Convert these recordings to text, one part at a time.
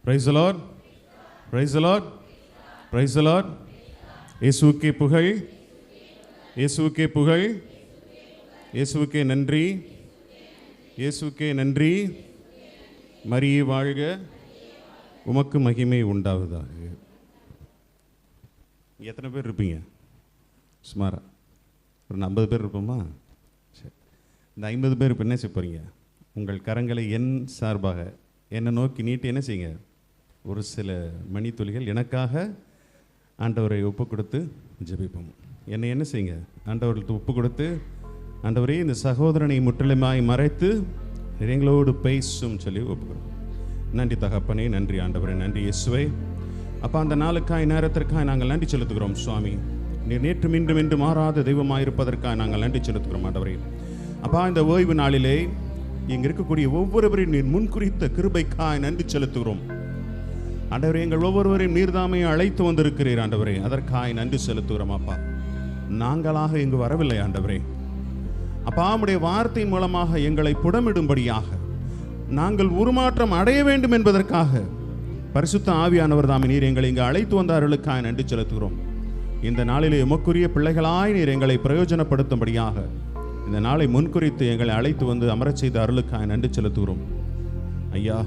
Praise the Lord, praise the Lord, praise the Lord. இயேசுவுக்கே புகழ், இயேசுவுக்கே புகழ், இயேசுவுக்கே நன்றி, இயேசுவுக்கே நன்றி. மரியே வாழ்க, உமக்கு மகிமை உண்டாவதாக. எத்தனை பேர் இருப்பீங்க? சுமாரா ஒரு 50 பேர் இருப்போமா? சரி, இந்த 50 பேர் இப்போ என்ன செய்ய போகிறீங்க? உங்கள் கரங்களை என் சார்பாக என்னை நோக்கி நீட்டி என்ன செய்யுங்க? ஒரு சில மணித்துளிகள் எனக்காக ஆண்டவரை ஒப்பு கொடுத்து ஜெபிப்போம். என்னை என்ன செய்யுங்க? ஆண்டவர்களுக்கு ஒப்பு கொடுத்து, ஆண்டவரே இந்த சகோதரனை முற்றிலுமாய் மறைத்து எங்களோடு பேசும் சொல்லி ஒப்பு கொடுப்போம். நன்றி தகப்பனே, நன்றி ஆண்டவரே, நன்றி இயேசுவே. அப்பா, அந்த நாளுக்காய் நேரத்திற்காக நாங்கள் நன்றி செலுத்துகிறோம் சுவாமி. நீர் நேற்று மீண்டும் என்று மாறாத தெய்வமாயிருப்பதற்காக நாங்கள் நன்றி செலுத்துகிறோம் ஆண்டவரே. அப்பா, இந்த ஓய்வு நாளிலே இங்கே இருக்கக்கூடிய ஒவ்வொருவரையும் நீர் முன்குறித்த கிருபைக்காய் நன்றி செலுத்துகிறோம் ஆண்டவரே. எங்கள் ஒவ்வொருவரையும் நீர்தாமே அழைத்து வந்திருக்கிறீர் ஆண்டவரே, அதற்காய் நன்றி செலுத்துகிறோம் அப்பா. நாங்களாக இங்கு வரவில்லை ஆண்டவரே. அப்பா, உம்முடைய வார்த்தையின் மூலமாக எங்களை புடமிடும்படியாக நாங்கள் உருமாற்றம் அடைய வேண்டும் என்பதற்காக பரிசுத்த ஆவியானவர் தாமே நீர் எங்களை இங்கு அழைத்து வந்தார்களுக்காக நன்றி செலுத்துகிறோம். இந்த நாளிலே உமக்குரிய பிள்ளைகளாய் நீர் எங்களை பிரயோஜனப்படுத்தும்படியாக இந்த நாளை முன்குறித்து எங்களை அழைத்து வந்து அமரச் செய்த அருளுக்காக நன்றி செலுத்துகிறோம் ஐயா.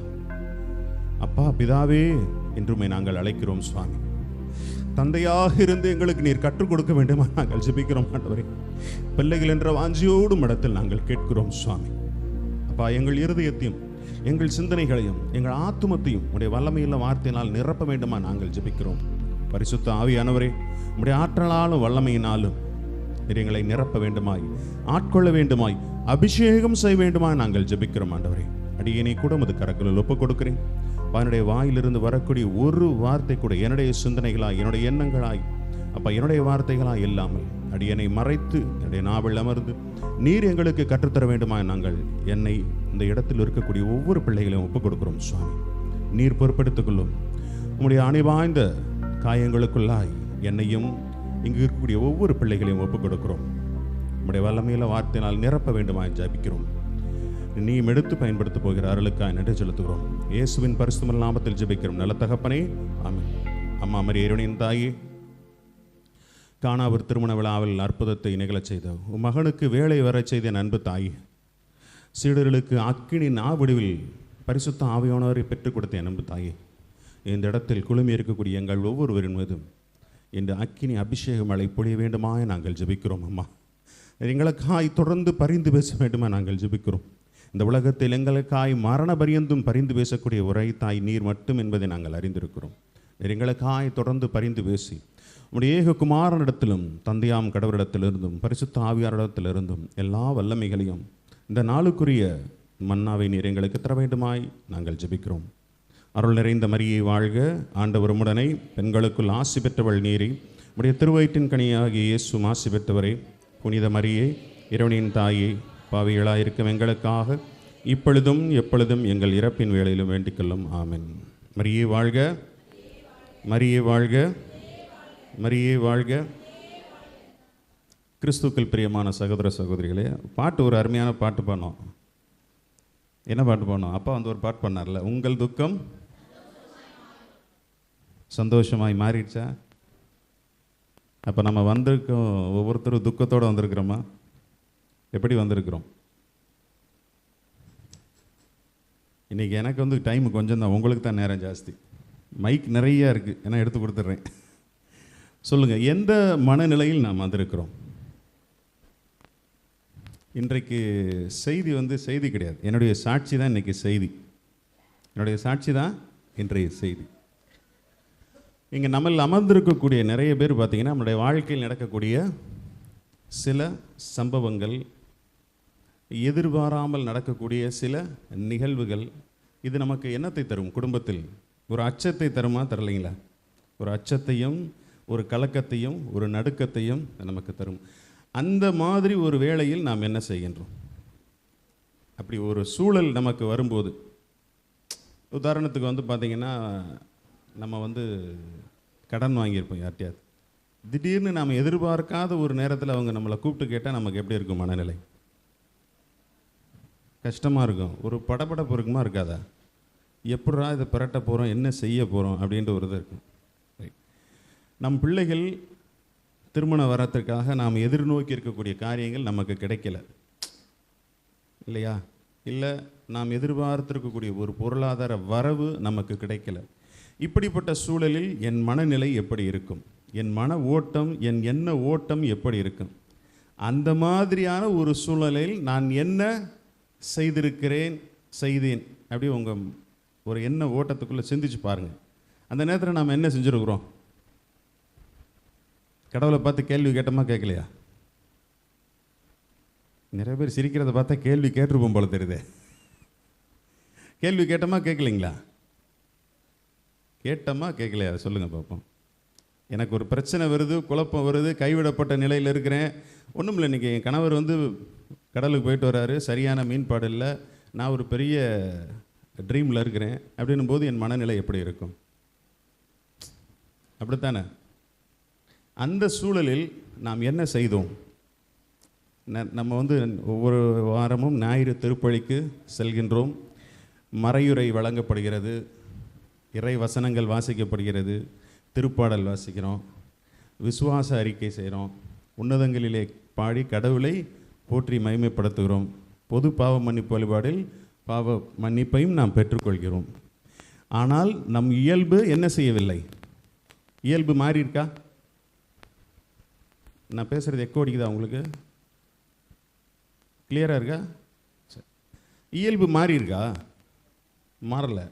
அப்பா பிதாவே என்றுமே நாங்கள் அழைக்கிறோம் சுவாமி. தந்தையாக இருந்து எங்களுக்கு நீர் கற்றுக் கொடுக்க வேண்டுமா நாங்கள் ஜெபிக்கிறோம் ஆண்டவரே. பிள்ளைகள் என்ற வாஞ்சியோடும் இடத்தில் நாங்கள் கேட்கிறோம் சுவாமி. அப்பா, எங்கள் இருதயத்தையும் எங்கள் சிந்தனைகளையும் எங்கள் ஆத்துமத்தையும் உடைய வல்லமையுள்ள வார்த்தையினால் நிரப்ப வேண்டுமா நாங்கள் ஜெபிக்கிறோம். பரிசுத்த ஆவியானவரே, உடைய ஆற்றலாலும் வல்லமையினாலும் எங்களை நிரப்ப வேண்டுமாய், ஆட்கொள்ள வேண்டுமாய், அபிஷேகம் செய்ய வேண்டுமாய் நாங்கள் ஜெபிக்கிறோம் ஆண்டவரே. அடியேனை கூட உமது கரங்களில் ஒப்புக் கொடுக்கிறேன். என்னுடைய வாயிலிருந்து வரக்கூடிய ஒரு வார்த்தை கூட என்னுடைய சிந்தனைகளாய், என்னுடைய எண்ணங்களாய், அப்பா என்னுடைய வார்த்தைகளாய் இல்லாமல் அடியேனை மறைத்து என்னுடைய நாவல் அமர்ந்து நீர் எங்களுக்கு கற்றுத்தர வேண்டுமாய் நாங்கள் என்னை இந்த இடத்தில் இருக்கக்கூடிய ஒவ்வொரு பிள்ளைகளையும் ஒப்புக் கொடுக்கிறோம் சுவாமி. நீர் பொறுப்பெடுத்துக் கொள்ளும். உம்முடைய அணிவாய்ந்த காயங்களுக்குள்ளாய் என்னையும் இங்கு இருக்கக்கூடிய ஒவ்வொரு பிள்ளைகளையும் ஒப்புக் கொடுக்கிறோம். உம்முடைய வல்லமையில வார்த்தையினால் நிரப்ப வேண்டுமாய் ஜெபிக்கிறோம். நீயும் எடுத்து பயன்படுத்த போகிற அருளுக்காய் நன்றி செலுத்துகிறோம். இயேசுவின் பரிசுத்த நாமத்தில் ஜெபிக்கிறோம் நல்ல தகப்பனே, ஆமென். அம்மா மரியாதையின் தாயே, கானாவூர் திருமண விழாவில் அற்புதத்தை நிகழச் செய்த உன் மகனுக்கு வேலை வரச் செய்த என் அன்பு தாயே, சீடர்களுக்கு அக்கினி நாவிடுவில் பரிசுத்த ஆவியானவரை பெற்றுக் கொடுத்த என் அன்பு தாயே, இந்த இடத்தில் குழுமி இருக்கக்கூடிய எங்கள் ஒவ்வொருவரின் மீதும் இந்த அக்கினி அபிஷேக மழை பொழிய வேண்டுமாய் நாங்கள் ஜெபிக்கிறோம். அம்மா, எங்களுக்காய் தொடர்ந்து பரிந்து பேச வேண்டுமா நாங்கள் ஜெபிக்கிறோம். இந்த உலகத்தில் எங்களுக்காய் மரண பரியந்தும் பரிந்து பேசக்கூடிய ஒரே தாய் நீர் மட்டும் என்பதை நாங்கள் அறிந்திருக்கிறோம். எங்களுக்காய் தொடர்ந்து பரிந்து பேசி உடைய ஏக குமாரனிடத்திலும் தந்தையாம் கடவுளிடத்திலிருந்தும் பரிசுத்த ஆவியாரிடத்திலிருந்தும் எல்லா வல்லமைகளையும் இந்த நாளுக்குரிய மன்னாவை நீர் எங்களுக்கு தர வேண்டுமாய் நாங்கள் ஜெபிக்கிறோம். அருள் நிறைந்த மரியை வாழ்க, ஆண்டவர் உம்முடனே, பெண்களுக்குள் ஆசி பெற்றவள் நீரே, உடைய திருவயிற்றின் கனியாகிய இயேசுவும் ஆசி பெற்றவரே. புனித மரியே, இறைவனின் தாயே, பாவிகளாயிருக்கும் எங்களுக்காக இப்பொழுதும் எப்பொழுதும் எங்கள் இறப்பின் வேளையிலும் வேண்டிக்கொள்ளும். ஆமென். மரியே வாழ்க, மரியே வாழ்க, மரியே வாழ்க. கிறிஸ்துக்கள் பிரியமான சகோதர சகோதரிகளே, பாட்டு ஒரு அருமையான பாட்டு பாடினோம். என்ன பாட்டு பாடினோம்? அப்பா வந்து ஒரு பாட்டு பண்ணார்ல, உங்கள் துக்கம் சந்தோஷமாய் மாறிடுச்சா? அப்போ நம்ம வந்திருக்கோம், ஒவ்வொருத்தரும் துக்கத்தோடு வந்திருக்கிறோமா? எப்படி வந்திருக்கிறோம்? இன்றைக்கி எனக்கு வந்து டைம் கொஞ்சம் தான், உங்களுக்கு தான் நேரம் ஜாஸ்தி. மைக் நிறையா இருக்குது, ஏன்னா எடுத்து கொடுத்துட்றேன். சொல்லுங்கள், எந்த மனநிலையில் நாம் வந்திருக்கிறோம்? இன்றைக்கு செய்தி வந்து செய்தி கிடையாது, என்னுடைய சாட்சி தான் இன்றைக்கி செய்தி. என்னுடைய சாட்சி தான் இன்றைய செய்தி. இங்கே நம்மள அமர்ந்திருக்கக்கூடிய நிறைய பேர் பார்த்திங்கன்னா நம்மளுடைய வாழ்க்கையில் நடக்கக்கூடிய சில சம்பவங்கள், எதிர்பாராமல் நடக்கக்கூடிய சில நிகழ்வுகள், இது நமக்கு என்னத்தை தரும்? குடும்பத்தில் ஒரு அச்சத்தை தருமா? தரலைங்களா? ஒரு அச்சத்தையும் ஒரு கலக்கத்தையும் ஒரு நடுக்கத்தையும் நமக்கு தரும். அந்த மாதிரி ஒரு வேளையில் நாம் என்ன செய்கின்றோம்? அப்படி ஒரு சூழல் நமக்கு வரும்போது, உதாரணத்துக்கு வந்து பார்த்திங்கன்னா நம்ம வந்து கடன் வாங்கியிருப்போம் யார்ட்டையாவது. திடீர்னு நாம் எதிர்பார்க்காத ஒரு நேரத்தில் அவங்க நம்மளை கூப்பிட்டு கேட்டால் நமக்கு எப்படி இருக்கும் மனநிலை? கஷ்டமாக இருக்கும். ஒரு படபடப்பு இருக்குமா இருக்காதா? எப்படா இதை பிரட்ட போகிறோம், என்ன செய்ய போகிறோம் அப்படின்ற ஒரு இது இருக்கும். ரைட். நம் பிள்ளைகள் திருமணம் வரத்துக்காக நாம் எதிர்நோக்கி இருக்கக்கூடிய காரியங்கள் நமக்கு கிடைக்கல இல்லையா? இல்லை நாம் எதிர்பார்த்திருக்கக்கூடிய ஒரு பொருளாதார வரவு நமக்கு கிடைக்கல. இப்படிப்பட்ட சூழலில் என் மனநிலை எப்படி இருக்கும், என் மன ஓட்டம், என் எண்ண ஓட்டம் எப்படி இருக்கும்? அந்த மாதிரியான ஒரு சூழலில் நான் என்ன செய்தேன் அப்படி உங்கள் ஒரு எண்ண ஓட்டத்துக்குள்ளே சிந்திச்சு பாருங்கள். அந்த நேரத்தில் நாம் என்ன செஞ்சுருக்குறோம்? கடவுளை பார்த்து கேள்வி கேட்டோமா கேட்கலையா? நிறைய பேர் சிரிக்கிறத பார்த்தா கேள்வி கேட்டிருப்போம் போல தெரியுது. கேள்வி கேட்டோமா கேட்கலைங்களா? கேட்டோமா கேட்கலையா? அதை சொல்லுங்கள் பார்ப்போம். எனக்கு ஒரு பிரச்சனை வருது, குழப்பம் வருது, கைவிடப்பட்ட நிலையில் இருக்கிறேன். ஒன்றும் இல்லை, இன்றைக்கி என் கணவர் கடலுக்கு போயிட்டு வர்றாரு, சரியான மீன்பாடு இல்லை, நான் ஒரு பெரிய ட்ரீமில் இருக்கிறேன் அப்படின்னும் போது என் மனநிலை எப்படி இருக்கும்? அப்படித்தானே? அந்த சூழலில் நாம் என்ன செய்தோம்? நம்ம ஒவ்வொரு வாரமும் ஞாயிறு திருப்பலிக்கு செல்கின்றோம். மறையுரை வழங்கப்படுகிறது, இறை வசனங்கள் வாசிக்கப்படுகிறது, திருப்பாடல் வாசிக்கிறோம், விசுவாச அறிக்கை செய்கிறோம், உன்னதங்களிலே பாடி கடவுளை போற்றி மகிமைப்படுத்துகிறோம், பொது பாவ மன்னிப்பு வழிபாடில் பாவ மன்னிப்பையும் நாம் பெற்றுக்கொள்கிறோம். ஆனால் நம் இயல்பு என்ன செய்யவில்லை? இயல்பு மாறி இருக்கா? நான் பேசுகிறது எக்கோ அடிக்குதா உங்களுக்கு? கிளியராக இருக்கா? இயல்பு மாறி இருக்கா? மாறலை.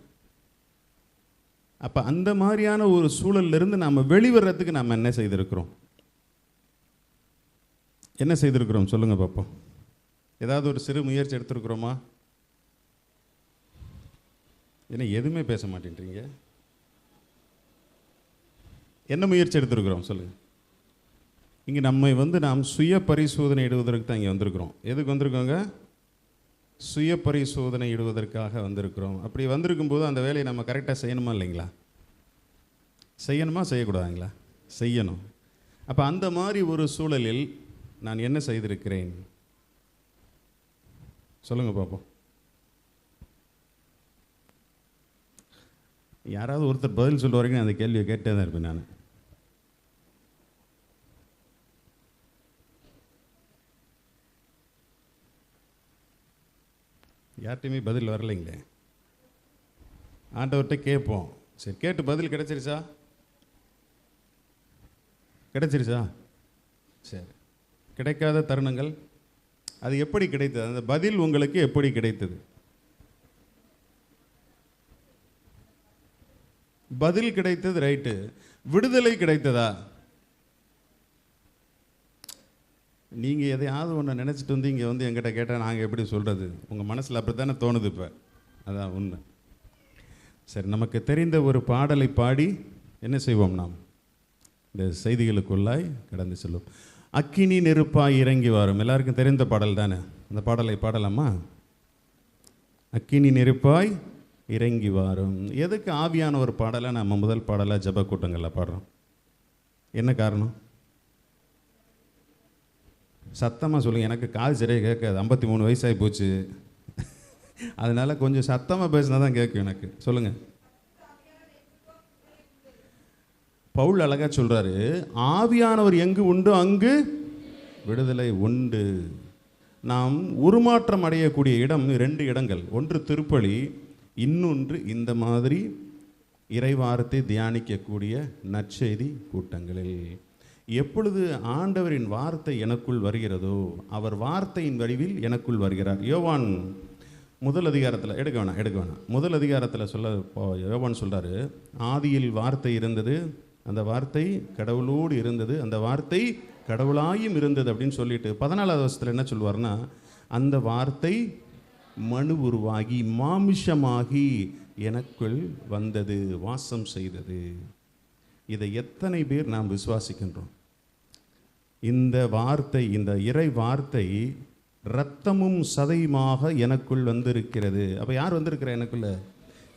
அப்போ அந்த மாதிரியான ஒரு சூழலிருந்து நாம் வெளிவரத்துக்கு நாம் என்ன செய்திருக்கிறோம்? என்ன செய்திருக்கிறோம் சொல்லுங்கள் பார்ப்போம். ஏதாவது ஒரு சிறு முயற்சி எடுத்துருக்குறோமா? ஏன்னா எதுவுமே பேச மாட்டேன்றீங்க. என்ன முயற்சி எடுத்துருக்குறோம் சொல்லுங்கள். இங்கே நாம் சுய பரிசோதனை இடுவதற்கு தான் இங்கே வந்திருக்கிறோம். எதுக்கு வந்திருக்கோங்க? சுய பரிசோதனை இடுவதற்காக வந்திருக்கிறோம். அப்படி வந்திருக்கும்போது அந்த வேலையை நம்ம கரெக்டாக செய்யணுமா இல்லைங்களா? செய்யணுமா செய்யக்கூடாதுங்களா? செய்யணும். அப்போ அந்த மாதிரி ஒரு சூழலில் நான் என்ன செய்திருக்கிறேன் சொல்லுங்கள் பார்ப்போம். யாராவது ஒருத்தர் பதில் சொல்ல வரைக்கும் அந்த கேள்வியை கேட்டே தான் இருப்பேன் நான். யார்கிட்டையுமே பதில் வரலைங்களே. ஆண்டவர்கிட்ட கேட்போம். சரி, கேட்டு பதில் கிடைச்சிருச்சா? கிடைச்சிருச்சா? சரி. கிடைக்காத தருணங்கள் அது எப்படி கிடைத்தது? அந்த பதில் உங்களுக்கு எப்படி கிடைத்தது? பதில் கிடைத்தது ரைட்டு. விடுதலை கிடைத்ததா? நீங்கள் எதையாவது ஒன்று நினச்சிட்டு இங்கே எங்கிட்ட கேட்டால் நாங்கள் எப்படி சொல்கிறது? உங்கள் மனசில் அப்படி தானே தோணுது. இப்போ அதான் உண்மை. சரி, நமக்கு தெரிந்த ஒரு பாடலை பாடி என்ன செய்வோம்? நாம் இந்த செய்திகளுக்குள்ளாய் கடந்து செல்வோம். அக்கினி நெருப்பாய் இறங்கி வரும். எல்லாருக்கும் தெரிந்த பாடல் தானே? அந்த பாடலை பாடலாமா? அக்கினி நெருப்பாய் இறங்கி வரும். எதுக்கு ஆவியான ஒரு பாடலை நம்ம முதல் பாடலாக ஜப கூட்டங்களில் பாடுறோம்? என்ன காரணம்? சத்தமாக சொல்லுங்கள். எனக்கு காது சரியாக கேட்காது. 53 வயசாகி போச்சு. அதனால் கொஞ்சம் சத்தமாக பேசினா தான் கேட்கும் எனக்கு. சொல்லுங்கள். பவுல் அழகா சொல்கிறாரு, ஆவியானவர் எங்கு உண்டு அங்கு விடுதலை உண்டு. நாம் உருமாற்றம் அடையக்கூடிய இடம் 2 இடங்கள். ஒன்று திருப்பலி, இன்னொன்று இந்த மாதிரி இறைவாரத்தை தியானிக்கக்கூடிய நற்செய்தி கூட்டங்களில். எப்பொழுது ஆண்டவரின் வார்த்தை எனக்குள் வருகிறதோ, அவர் வார்த்தையின் வடிவில் எனக்குள் வருகிறார். யோவான் முதல் அதிகாரத்தில் எடுக்க வேணாம். முதல் அதிகாரத்தில் யோவான் சொல்கிறாரு, ஆதியில் வார்த்தை இருந்தது, அந்த வார்த்தை கடவுளோடு இருந்தது, அந்த வார்த்தை கடவுளாயும் இருந்தது அப்படின்னு சொல்லிட்டு 14வது வசனத்தில் என்ன சொல்வார்னா, அந்த வார்த்தை மனு உருவாகி மாமிஷமாகி எனக்குள் வந்தது, வாசம் செய்தது. இதை எத்தனை பேர் நாம் விசுவாசிக்கின்றோம்? இந்த வார்த்தை, இந்த இறை வார்த்தை இரத்தமும் சதையுமாக எனக்குள் வந்திருக்கிறது. அப்போ யார் வந்திருக்கிறார் எனக்குள்ள?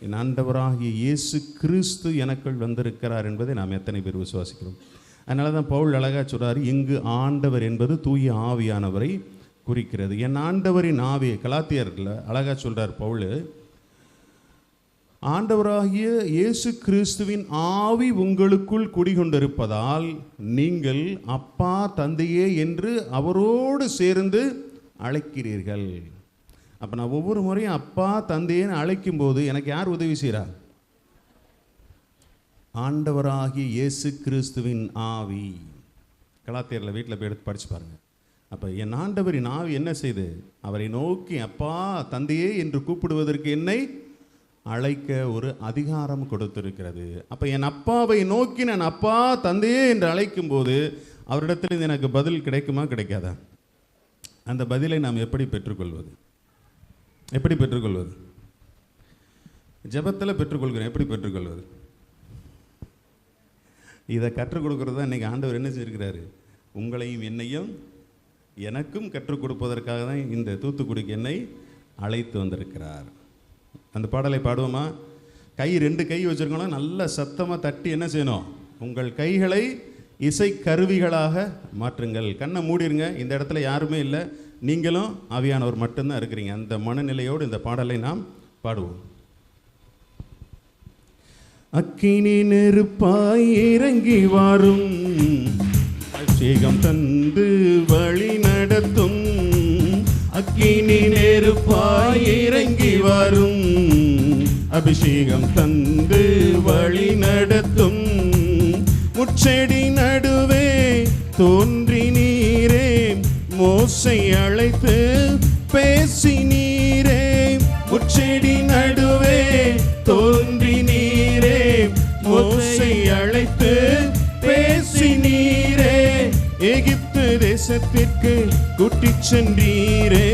என் ஆண்டவராகிய இயேசு கிறிஸ்து எனக்குள் வந்திருக்கிறார் என்பதை நாம் எத்தனை பேர் விசுவாசிக்கிறோம்? அதனால தான் பவுல் அழகா சொல்றாரு, இங்கு ஆண்டவர் என்பது தூய ஆவியானவரை குறிக்கிறது. என் ஆண்டவரின் ஆவியை கலாத்தியர்ல அழகா சொல்றார் பவுல், ஆண்டவராகிய இயேசு கிறிஸ்துவின் ஆவி உங்களுக்குள் குடிகொண்டிருப்பதால் நீங்கள் அப்பா தந்தையே என்று அவரோடு சேர்ந்து அழைக்கிறீர்கள். அப்போ நான் ஒவ்வொரு முறையும் அப்பா தந்தையேன்னு அழைக்கும்போது எனக்கு யார் உதவி செய்கிறார்? ஆண்டவராகிய இயேசு கிறிஸ்துவின் ஆவி. கலாத்தியரில் வீட்டில் போய் எடுத்து படித்து பாருங்கள். அப்போ என் ஆண்டவரின் ஆவி என்ன செய்து அவரை நோக்கி அப்பா தந்தையே என்று கூப்பிடுவதற்கு என்னை அழைக்க ஒரு அதிகாரம் கொடுத்திருக்கிறது. அப்போ என் அப்பாவை நோக்கி நான் அப்பா தந்தையே என்று அழைக்கும் போது அவரிடத்தில் எனக்கு பதில் கிடைக்குமா கிடைக்காதா? அந்த பதிலை நாம் எப்படி பெற்றுக்கொள்வது? ஜெபத்தில் பெற்றுக்கொள்கிறேன். எப்படி பெற்றுக்கொள்வது? இதை கற்றுக் கொடுக்கறது தான் இன்றைக்கி ஆண்டவர் என்ன செய்திருக்கிறாரு? உங்களையும் என்னையும் எனக்கும் கற்றுக் கொடுப்பதற்காக தான் இந்த தூத்துக்குடிக்கு என்னை அழைத்து வந்திருக்கிறார். அந்த பாடலை பாடுவோமா? கை 2 கை வச்சுருக்கணும், நல்ல சத்தமாக தட்டி என்ன செய்யணும்? உங்கள் கைகளை இசை கருவிகளாக மாற்றுங்கள். கண்ணை மூடிருங்க. இந்த இடத்துல யாருமே இல்லை, நீங்களும் ஆவியானவர் மட்டும்தான் இருக்கிறீங்க. அந்த மனநிலையோடு இந்த பாடலை நாம் பாடுவோம். அக்கினி நெருப்பாய் இறங்கி வரும், அபிஷேகம் தந்து வழி நடத்தும். அக்கினி நெருப்பாய் இறங்கி வரும், அபிஷேகம் தந்து வழி நடத்தும். முச்செடி நடுவே தோன்றி நீரே, மோசை அழைத்து பேசி நீரே. முச்செடி நடுவே தோன்றி நீரே, மோசை அழைத்து பேசி நீரே. எகிப்து தேசத்திற்கு கூட்டிச் சென்றீரே,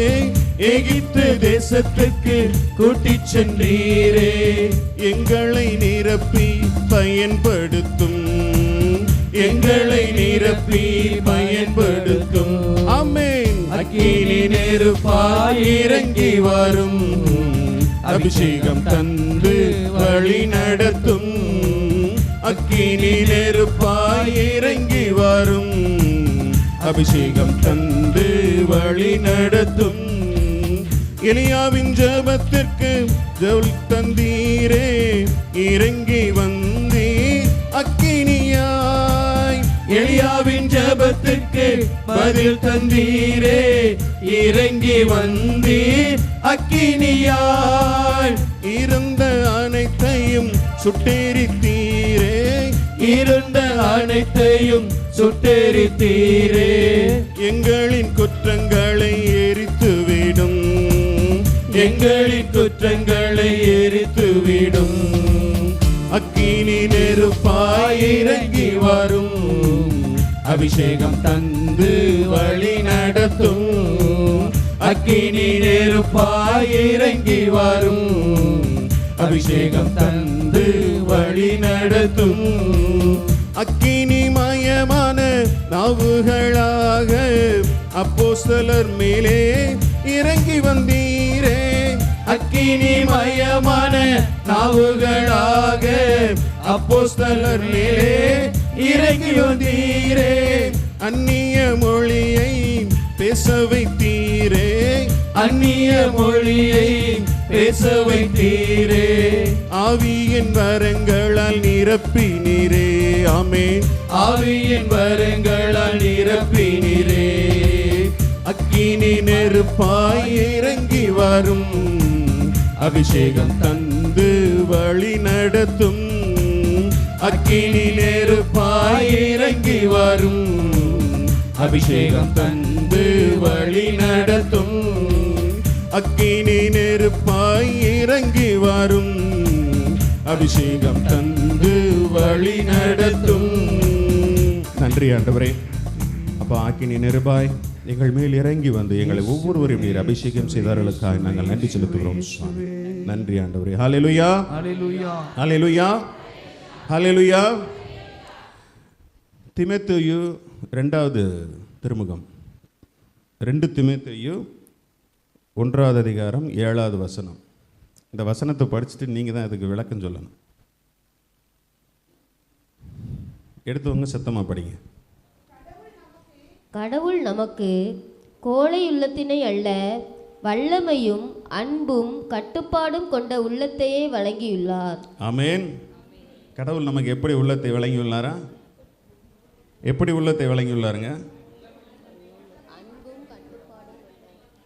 எகிப்து தேசத்திற்கு கூட்டிச் சென்றீரே. எங்களை நிரப்பி பயன்படுத்தும், எங்களை நிரப்பி பயன்படுத்தும். ஆமென். அக்கினி நெருப்பாய் இறங்கி வரும், அபிஷேகம் தந்து வழி நடத்தும். அக்கினி நெருப்பாய் இறங்கி வரும், அபிஷேகம் தந்து வழி நடத்தும். எலியாவின் ஜெபத்திற்கு ஜெபம் தந்தீரே, இறங்கி வந்தீர் அக்கினியாய். எலியாவின் ஜெபத்திற்கு பதில் தந்தீரே, இறங்கி வந்தீர் அக்கினியாய். இருந்த அனைத்தையும் சுட்டெரித்தீரே, இருந்த அனைத்தையும் சுட்டெரித்தீரே. எங்களின் குற்றங்களை எரித்துவிடும், எங்களின் குற்றங்களை எரித்துவிடும். அக்கினி நெருப்பாய் இறங்கி வரும், அபிஷேகம் தந்து வழி நடத்தும். அக்கினி நெருப்பாய் இறங்கி வரும், அபிஷேகம் தந்து வழி நடத்தும். அக்கினி மயமான நாவுகளாக அப்போஸ்தலர் மேலே இறங்கி வந்தீரே. அக்கினி மயமான நாவுகளாக அப்போஸ்தலர் மேலே இறங்கி வந்தீரே. அந்நிய மொழியை பேச வைத்தீரே, அந்நிய மொழியை பேச வைத்தீரே. ஆவியின் வரங்களால் நிரப்பினீரே. ஆமென். ஆவியின் வரங்களால் நிரப்பினீரே. அக்கினி நெருப்பாய் இறங்கி வரும், அபிஷேகம் தந்து வழி நடத்தும். அக்கினி நெருப்பாய் இறங்கி வரும், அபிஷேகம் தந்து வழி நடத்தும். அக்கினி நெருப்பாய் இறங்கி வரும், அபிஷேகம் தந்து வழி நடத்தும். நன்றி ஆண்டவரே. அப்பா, அக்கினி நெருப்பாய் எங்கள் மேல் இறங்கி வந்து எங்களை ஒவ்வொருவரையும் நீர் அபிஷேகம் செய்தார்களுக்காக நாங்கள் நன்றி செலுத்துகிறோம். நன்றி ஆண்டவரே. ஹல்லேலூயா, ஹல்லேலூயா, ஹல்லேலூயா, ஹல்லேலூயா. தீமோத்தேயு 2வது திருமுகம், 2 தீமோத்தேயு 1வது அதிகாரம் 7வது வசனம். இந்த வசனத்தை படிச்சுட்டு நீங்கள் தான் இதுக்கு விளக்கம் சொல்லணும். எடுத்தவங்க சத்தமாக படிங்க. கடவுள் நமக்கு கோழை உள்ளத்தினை அல்ல, வல்லமையும் அன்பும் கட்டுப்பாடும் கொண்ட உள்ளத்தையே வழங்கியுள்ளார். ஆமென். கடவுள் நமக்கு எப்படி உள்ளத்தை வழங்கியுள்ளாரா? எப்படி உள்ளத்தை வழங்கியுள்ளாருங்க?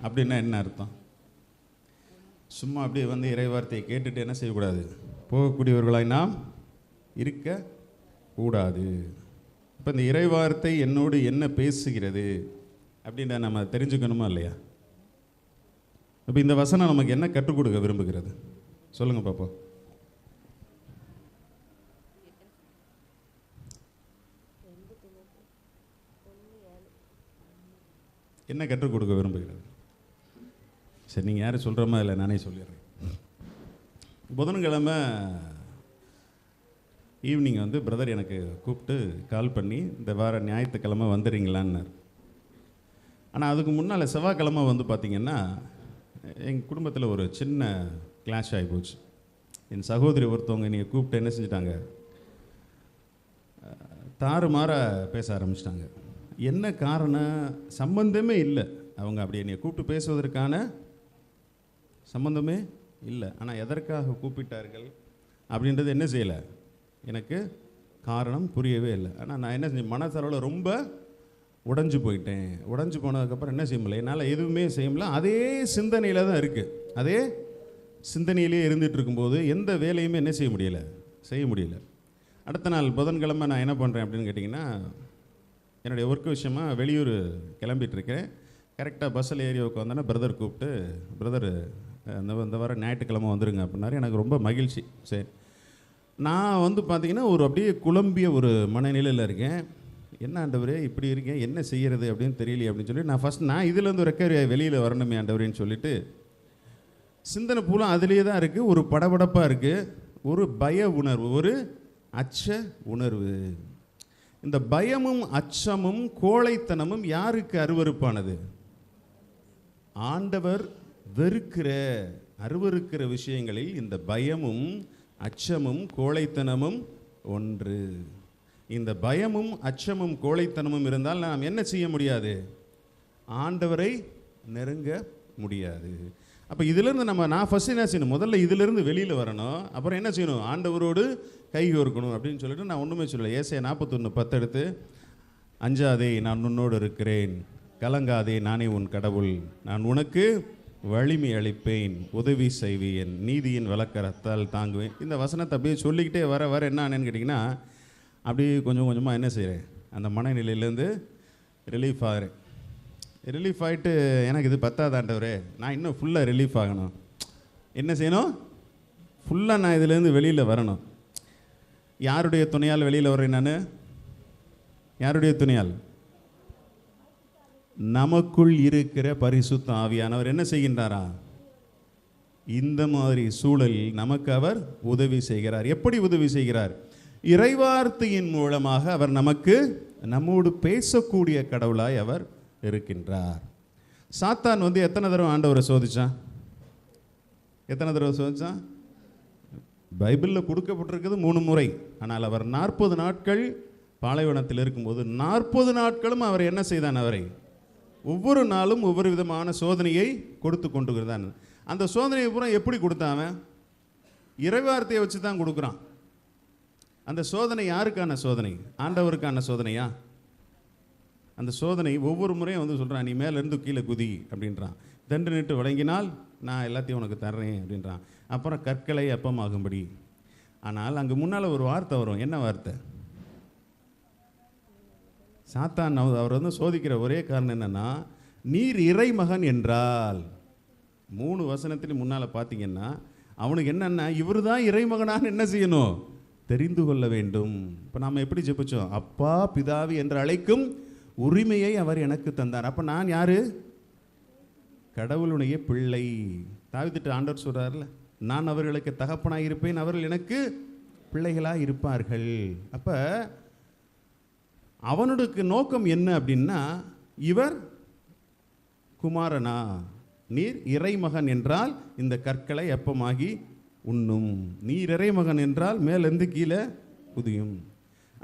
அப்படின்னா என்ன அர்த்தம்? சும்மா அப்படியே வந்து இறைவார்த்தையை கேட்டுட்டு என்ன செய்யக்கூடாது? போகக்கூடியவர்களாய் நாம் இருக்க கூடாது. இப்போ இந்த இறைவார்த்தை என்னோடு என்ன பேசுகிறது அப்படின்ற நம்ம தெரிஞ்சுக்கணுமா இல்லையா? இப்போ இந்த வசனம் நமக்கு என்ன கற்றுக் கொடுக்க விரும்புகிறது? சொல்லுங்க பாப்போம். என்ன கற்றுக் கொடுக்க விரும்புகிறது? சரி, நீங்கள் யாரும் சொல்கிற மாதிரி இல்லை, நானே சொல்லிடுறேன். புதன்கிழமை ஈவினிங் வந்து பிரதர் எனக்கு கூப்பிட்டு கால் பண்ணி இந்த வார ஞாயிற்றுக்கிழமை வந்துடுறீங்களான்னார். ஆனால் அதுக்கு முன்னால் செவ்வாய்க்கிழமை வந்து பார்த்திங்கன்னா எங்கள் குடும்பத்தில் ஒரு சின்ன கிளாஷ் ஆகி போச்சு. என் சகோதரி ஒருத்தவங்க என்னை கூப்பிட்டு என்ன செஞ்சிட்டாங்க, தாறுமாற பேச ஆரம்பிச்சிட்டாங்க. என்ன காரணம்? சம்பந்தமே இல்லை. அவங்க அப்படி என்னை கூப்பிட்டு பேசுவதற்கான சம்பந்தமே இல்லை. ஆனால் எதற்காக கூப்பிட்டார்கள் அப்படின்றது என்ன செய்யலை, எனக்கு காரணம் புரியவே இல்லை. ஆனால் நான் என்ன செஞ்சேன், மனசளவில் ரொம்ப உடைஞ்சு போயிட்டேன். உடைஞ்சு போனதுக்கப்புறம் என்ன செய்ய முடியல, என்னால் எதுவுமே செய்ய முடியல. அதே சிந்தனையில் தான் இருக்குது. அதே சிந்தனையிலே இருந்துகிட்டு இருக்கும்போது எந்த வேலையுமே என்ன செய்ய முடியல. அடுத்த நாள் புதன்கிழமை நான் என்ன பண்ணுறேன் அப்படின்னு கேட்டிங்கன்னா, என்னுடைய ஒர்க் விஷயமாக வெளியூர் கிளம்பிகிட்ருக்கேன். கரெக்டாக பஸ்ஸில் ஏறி உட்காந்தோன்னா பிரதர் கூப்பிட்டு, பிரதர் இந்த வாரம் ஞாயிற்றுக்கிழமை வந்துருங்க அப்படின்னாரு. எனக்கு ரொம்ப மகிழ்ச்சி. சரி, நான் வந்து பார்த்திங்கன்னா ஒரு அப்படியே குழம்பிய ஒரு மனநிலையில் இருக்கேன். என்ன ஆண்டவரே இப்படி இருக்கேன், என்ன செய்கிறது அப்படின்னு தெரியலையே அப்படின்னு சொல்லி நான் இதுலேருந்து ரெக்கவரி வெளியில் வரணுமே ஆண்டவரேன்னு சொல்லிட்டு சிந்தனை பூலாம் அதிலே தான் இருக்குது. ஒரு படபடப்பாக இருக்குது, ஒரு பய உணர்வு, ஒரு அச்ச உணர்வு. இந்த பயமும் அச்சமும் கோழைத்தனமும் யாருக்கு அருவருப்பானது? ஆண்டவர் வெறுக்கிற அருவருக்கிற விஷயங்களில் இந்த பயமும் அச்சமும் கோழைத்தனமும் ஒன்று. இந்த பயமும் அச்சமும் கோழைத்தனமும் இருந்தால் நாம் என்ன செய்ய முடியாது? ஆண்டவரை நெருங்க முடியாது. அப்போ இதிலிருந்து நான் ஃபஸ்ட் என்ன செய்யணும், முதல்ல இதிலிருந்து வெளியில் வரணும். அப்புறம் என்ன செய்யணும், ஆண்டவரோடு கைகோர்க்கணும் அப்படின்னு சொல்லிட்டு நான் ஒன்றுமே சொல்லலை. ஏசாயா 41:10 எடுத்து, அஞ்சாதே நான் உன்னோடு இருக்கிறேன், கலங்காதே நானே உன் கடவுள், நான் உனக்கு வலிமை அளிப்பேன், உதவி செய்வேன், நீதியின் வழக்கரத்தால் தாங்குவேன். இந்த வசனத்தை அப்படியே சொல்லிக்கிட்டே வர என்ன ஆனேன்னு கேட்டிங்கன்னா, அப்படியே கொஞ்சம் கொஞ்சமாக என்ன செய்கிறேன், அந்த மனநிலையிலேருந்து ரிலீஃப் ஆகிறேன். ரிலீஃப் ஆகிட்டு எனக்கு இது பத்தாதாண்டவரே, நான் இன்னும் ஃபுல்லாக ரிலீஃப் ஆகணும். என்ன செய்யணும்? ஃபுல்லாக நான் இதிலேருந்து வெளியில் வரணும். யாருடைய துணையால் வெளியில் வர்றேன் நான்? யாருடைய துணையால்? நமக்குள் இருக்கிற பரிசுத்த ஆவியானவர் என்ன செய்கின்றாரா? இந்த மாதிரி சூழலில் நமக்கு அவர் உதவி செய்கிறார். எப்படி உதவி செய்கிறார்? இறைவார்த்தையின் மூலமாக அவர் நம்மோடு பேசக்கூடிய கடவுளாய் அவர் இருக்கின்றார். சாத்தான் வந்து எத்தனை தடவை ஆண்டவரை சோதிச்சான்? பைபிளில் கொடுக்கப்பட்டிருக்கிறது 3 முறை. ஆனால் அவர் 40 நாட்கள் பாலைவனத்தில் இருக்கும்போது 40 நாட்களும் அவர் என்ன செய்தான்? அவரை ஒவ்வொரு நாளும் ஒவ்வொரு விதமான சோதனையை கொடுத்து கொண்டு இருந்தான். அந்த சோதனையை பூரா எப்படி கொடுத்தான்? இறைவார்த்தையை வச்சு தான் கொடுக்குறான். அந்த சோதனை யாருக்கான சோதனை? ஆண்டவருக்கான சோதனையா? அந்த சோதனை ஒவ்வொரு முறையும் வந்து சொல்கிறான், நீ மேலேருந்து கீழே குதி அப்படின்றான். தண்டு நிட்டு வழங்கினால் நான் எல்லாத்தையும் உனக்கு தர்றேன் அப்படின்றான். அப்புறம் கற்களை அப்பமாகும்படி. ஆனால் அங்கே முன்னால் ஒரு வார்த்தை வரும். என்ன வார்த்தை? சாத்தான் அவர் வந்து சோதிக்கிற ஒரே காரணம் என்னென்னா, நீர் இறைமகன் என்றால். 3 வசனத்தில் முன்னால் பார்த்தீங்கன்னா அவனுக்கு என்னென்னா, இவர் தான் இறைமகனான்னு என்ன செய்யணும்? தெரிந்து கொள்ள வேண்டும். இப்போ நாம் எப்படி ஜெபிச்சோம்? அப்பா பிதாவி என்று அழைக்கும் உரிமையை அவர் எனக்கு தந்தார். அப்போ நான் யாரு? கடவுளுடைய பிள்ளை. தாவீது ஆண்டவர் சொல்றாருல, நான் அவர்களுக்கு தகப்பனாக இருப்பேன், அவர்கள் எனக்கு பிள்ளைகளாக இருப்பார்கள். அப்போ அவனுடைய நோக்கம் என்ன அப்படின்னா, இவர் குமாரனா, நீர் இறைமகன் என்றால் இந்த கற்களை அப்பமாகி உண்ணும், நீர் இறைமகன் என்றால் மேலேருந்து கீழே குதியும்.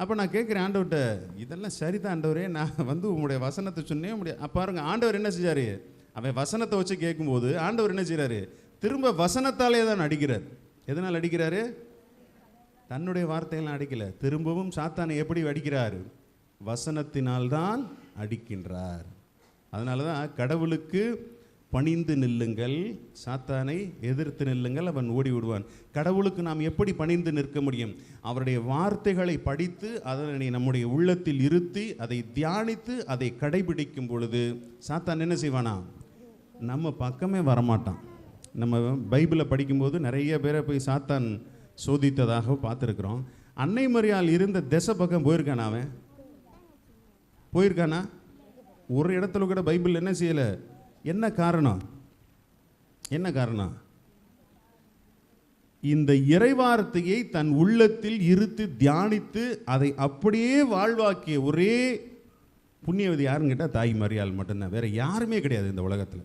அப்போ நான் கேட்குறேன் ஆண்டவர்கிட்ட, இதெல்லாம் சரிதான் ஆண்டவரே, நான் வந்து உங்களுடைய வசனத்தை சொன்னே முடியாது. பாருங்க, ஆண்டவர் என்ன செஞ்சார்? அவன் வசனத்தை வச்சு கேட்கும்போது ஆண்டவர் என்ன செய்கிறாரு, திரும்ப வசனத்தாலே தான் அடிக்கிறார். எதனால் அடிக்கிறாரு? தன்னுடைய வார்த்தையெல்லாம் அடிக்கல. திரும்பவும் சாத்தானை எப்படி அடிக்கிறார்? வசனத்தினால்தான் அடிக்கின்றார். அதனால தான் கடவுளுக்கு பணிந்து நில்லுங்கள், சாத்தானை எதிர்த்து நில்லுங்கள், அவன் ஓடி விடுவான். கடவுளுக்கு நாம் எப்படி பணிந்து நிற்க முடியும்? அவருடைய வார்த்தைகளை படித்து அதனை நம்முடைய உள்ளத்தில் இருத்தி அதை தியானித்து அதை கடைபிடிக்கும் பொழுது சாத்தான் என்ன செய்வானா? நம்ம பக்கமே வரமாட்டான். நம்ம பைபிளை படிக்கும்போது நிறைய பேரை போய் சாத்தான் சோதித்ததாக பார்த்துருக்குறோம். அன்னை மரியாள் இருந்த திசை பக்கம் போயிருக்கானா? அவன் போயிருக்கானா? ஒரு இடத்துல கூட பைபிள் என்ன செய்யலை. என்ன காரணம்? என்ன காரணம்? இந்த இறைவார்த்தையை தன் உள்ளத்தில் இருத்து தியானித்து அதை அப்படியே வாழ்வாக்கிய ஒரே புண்ணியவதி யாருன்னு கேட்டால் தாய் மரியாள் மட்டும்தான். வேற யாருமே கிடையாது இந்த உலகத்தில்,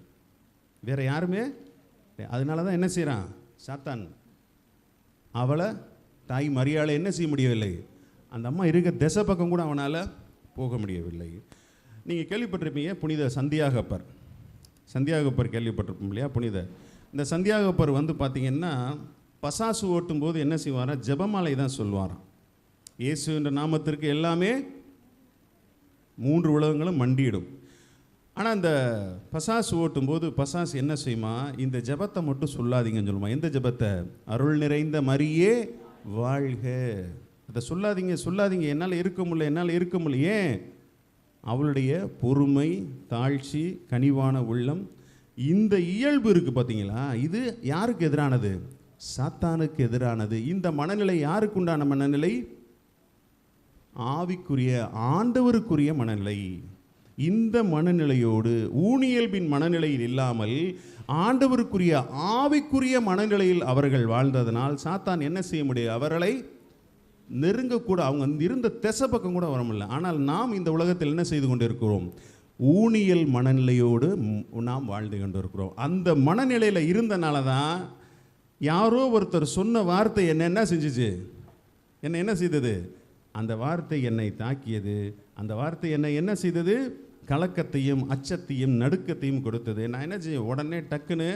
வேற யாருமே. அதனால தான் என்ன செய்கிறான் சாத்தான், அவளை தாய் மரியாளை என்ன செய்ய முடியவில்லை, அந்த அம்மா இருக்க திசை பக்கம் கூட அவனால் போக முடியவில்லை. நீங்கள் கேள்விப்பட்டிருப்பீங்க புனித சந்தியாகப்பர். சந்தியாகப்பர் கேள்விப்பட்டிருப்போம் இல்லையா? இந்த சந்தியாகப்பர் வந்து பார்த்திங்கன்னா பசாசு ஓட்டும் போது என்ன செய்வாரா? ஜெபமாலை தான் சொல்வாராம். இயேசு என்ற நாமத்திற்கு எல்லாமே 3 உலகங்களும் மண்டியிடும். ஆனால் அந்த பசாசு ஓட்டும்போது பசாசு என்ன செய்யுமா? இந்த ஜெபத்தை மட்டும் சொல்லாதீங்கன்னு சொல்லுமா. எந்த ஜெபத்தை? அருள் நிறைந்த மரியே வாழ்க. அதை சொல்லாதீங்க, என்னால் இருக்க முடியல. ஏன்? அவளுடைய பொறுமை, தாழ்ச்சி, கனிவான உள்ளம், இந்த இயல்பு இருக்குது பார்த்தீங்களா, இது யாருக்கு எதிரானது? சாத்தானுக்கு எதிரானது. இந்த மனநிலை யாருக்கு உண்டான மனநிலை? ஆவிக்குரிய ஆண்டவருக்குரிய மனநிலை. இந்த மனநிலையோடு ஊனியல்பின் மனநிலையில் இல்லாமல் ஆண்டவருக்குரிய ஆவிக்குரிய மனநிலையில் அவர்கள் வாழ்ந்ததனால் சாத்தான் என்ன செய்ய முடியும்? அவர்களை நெருங்கக்கூட, அவங்க இருந்த திசை பக்கம் கூட வர முடியல. ஆனால் நாம் இந்த உலகத்தில் என்ன செய்து கொண்டு இருக்கிறோம்? ஊனியல் மனநிலையோடு நாம் வாழ்ந்து கொண்டு இருக்கிறோம். அந்த மனநிலையில் இருந்தனால தான் யாரோ ஒருத்தர் சொன்ன வார்த்தை என்ன செஞ்சிச்சு? என்ன செய்தது? அந்த வார்த்தை என்னை தாக்கியது. அந்த வார்த்தை என்ன செய்தது? கலக்கத்தையும் அச்சத்தையும் நடுக்கத்தையும் கொடுத்தது. நான் என்ன செய்ய, உடனே டக்குன்னு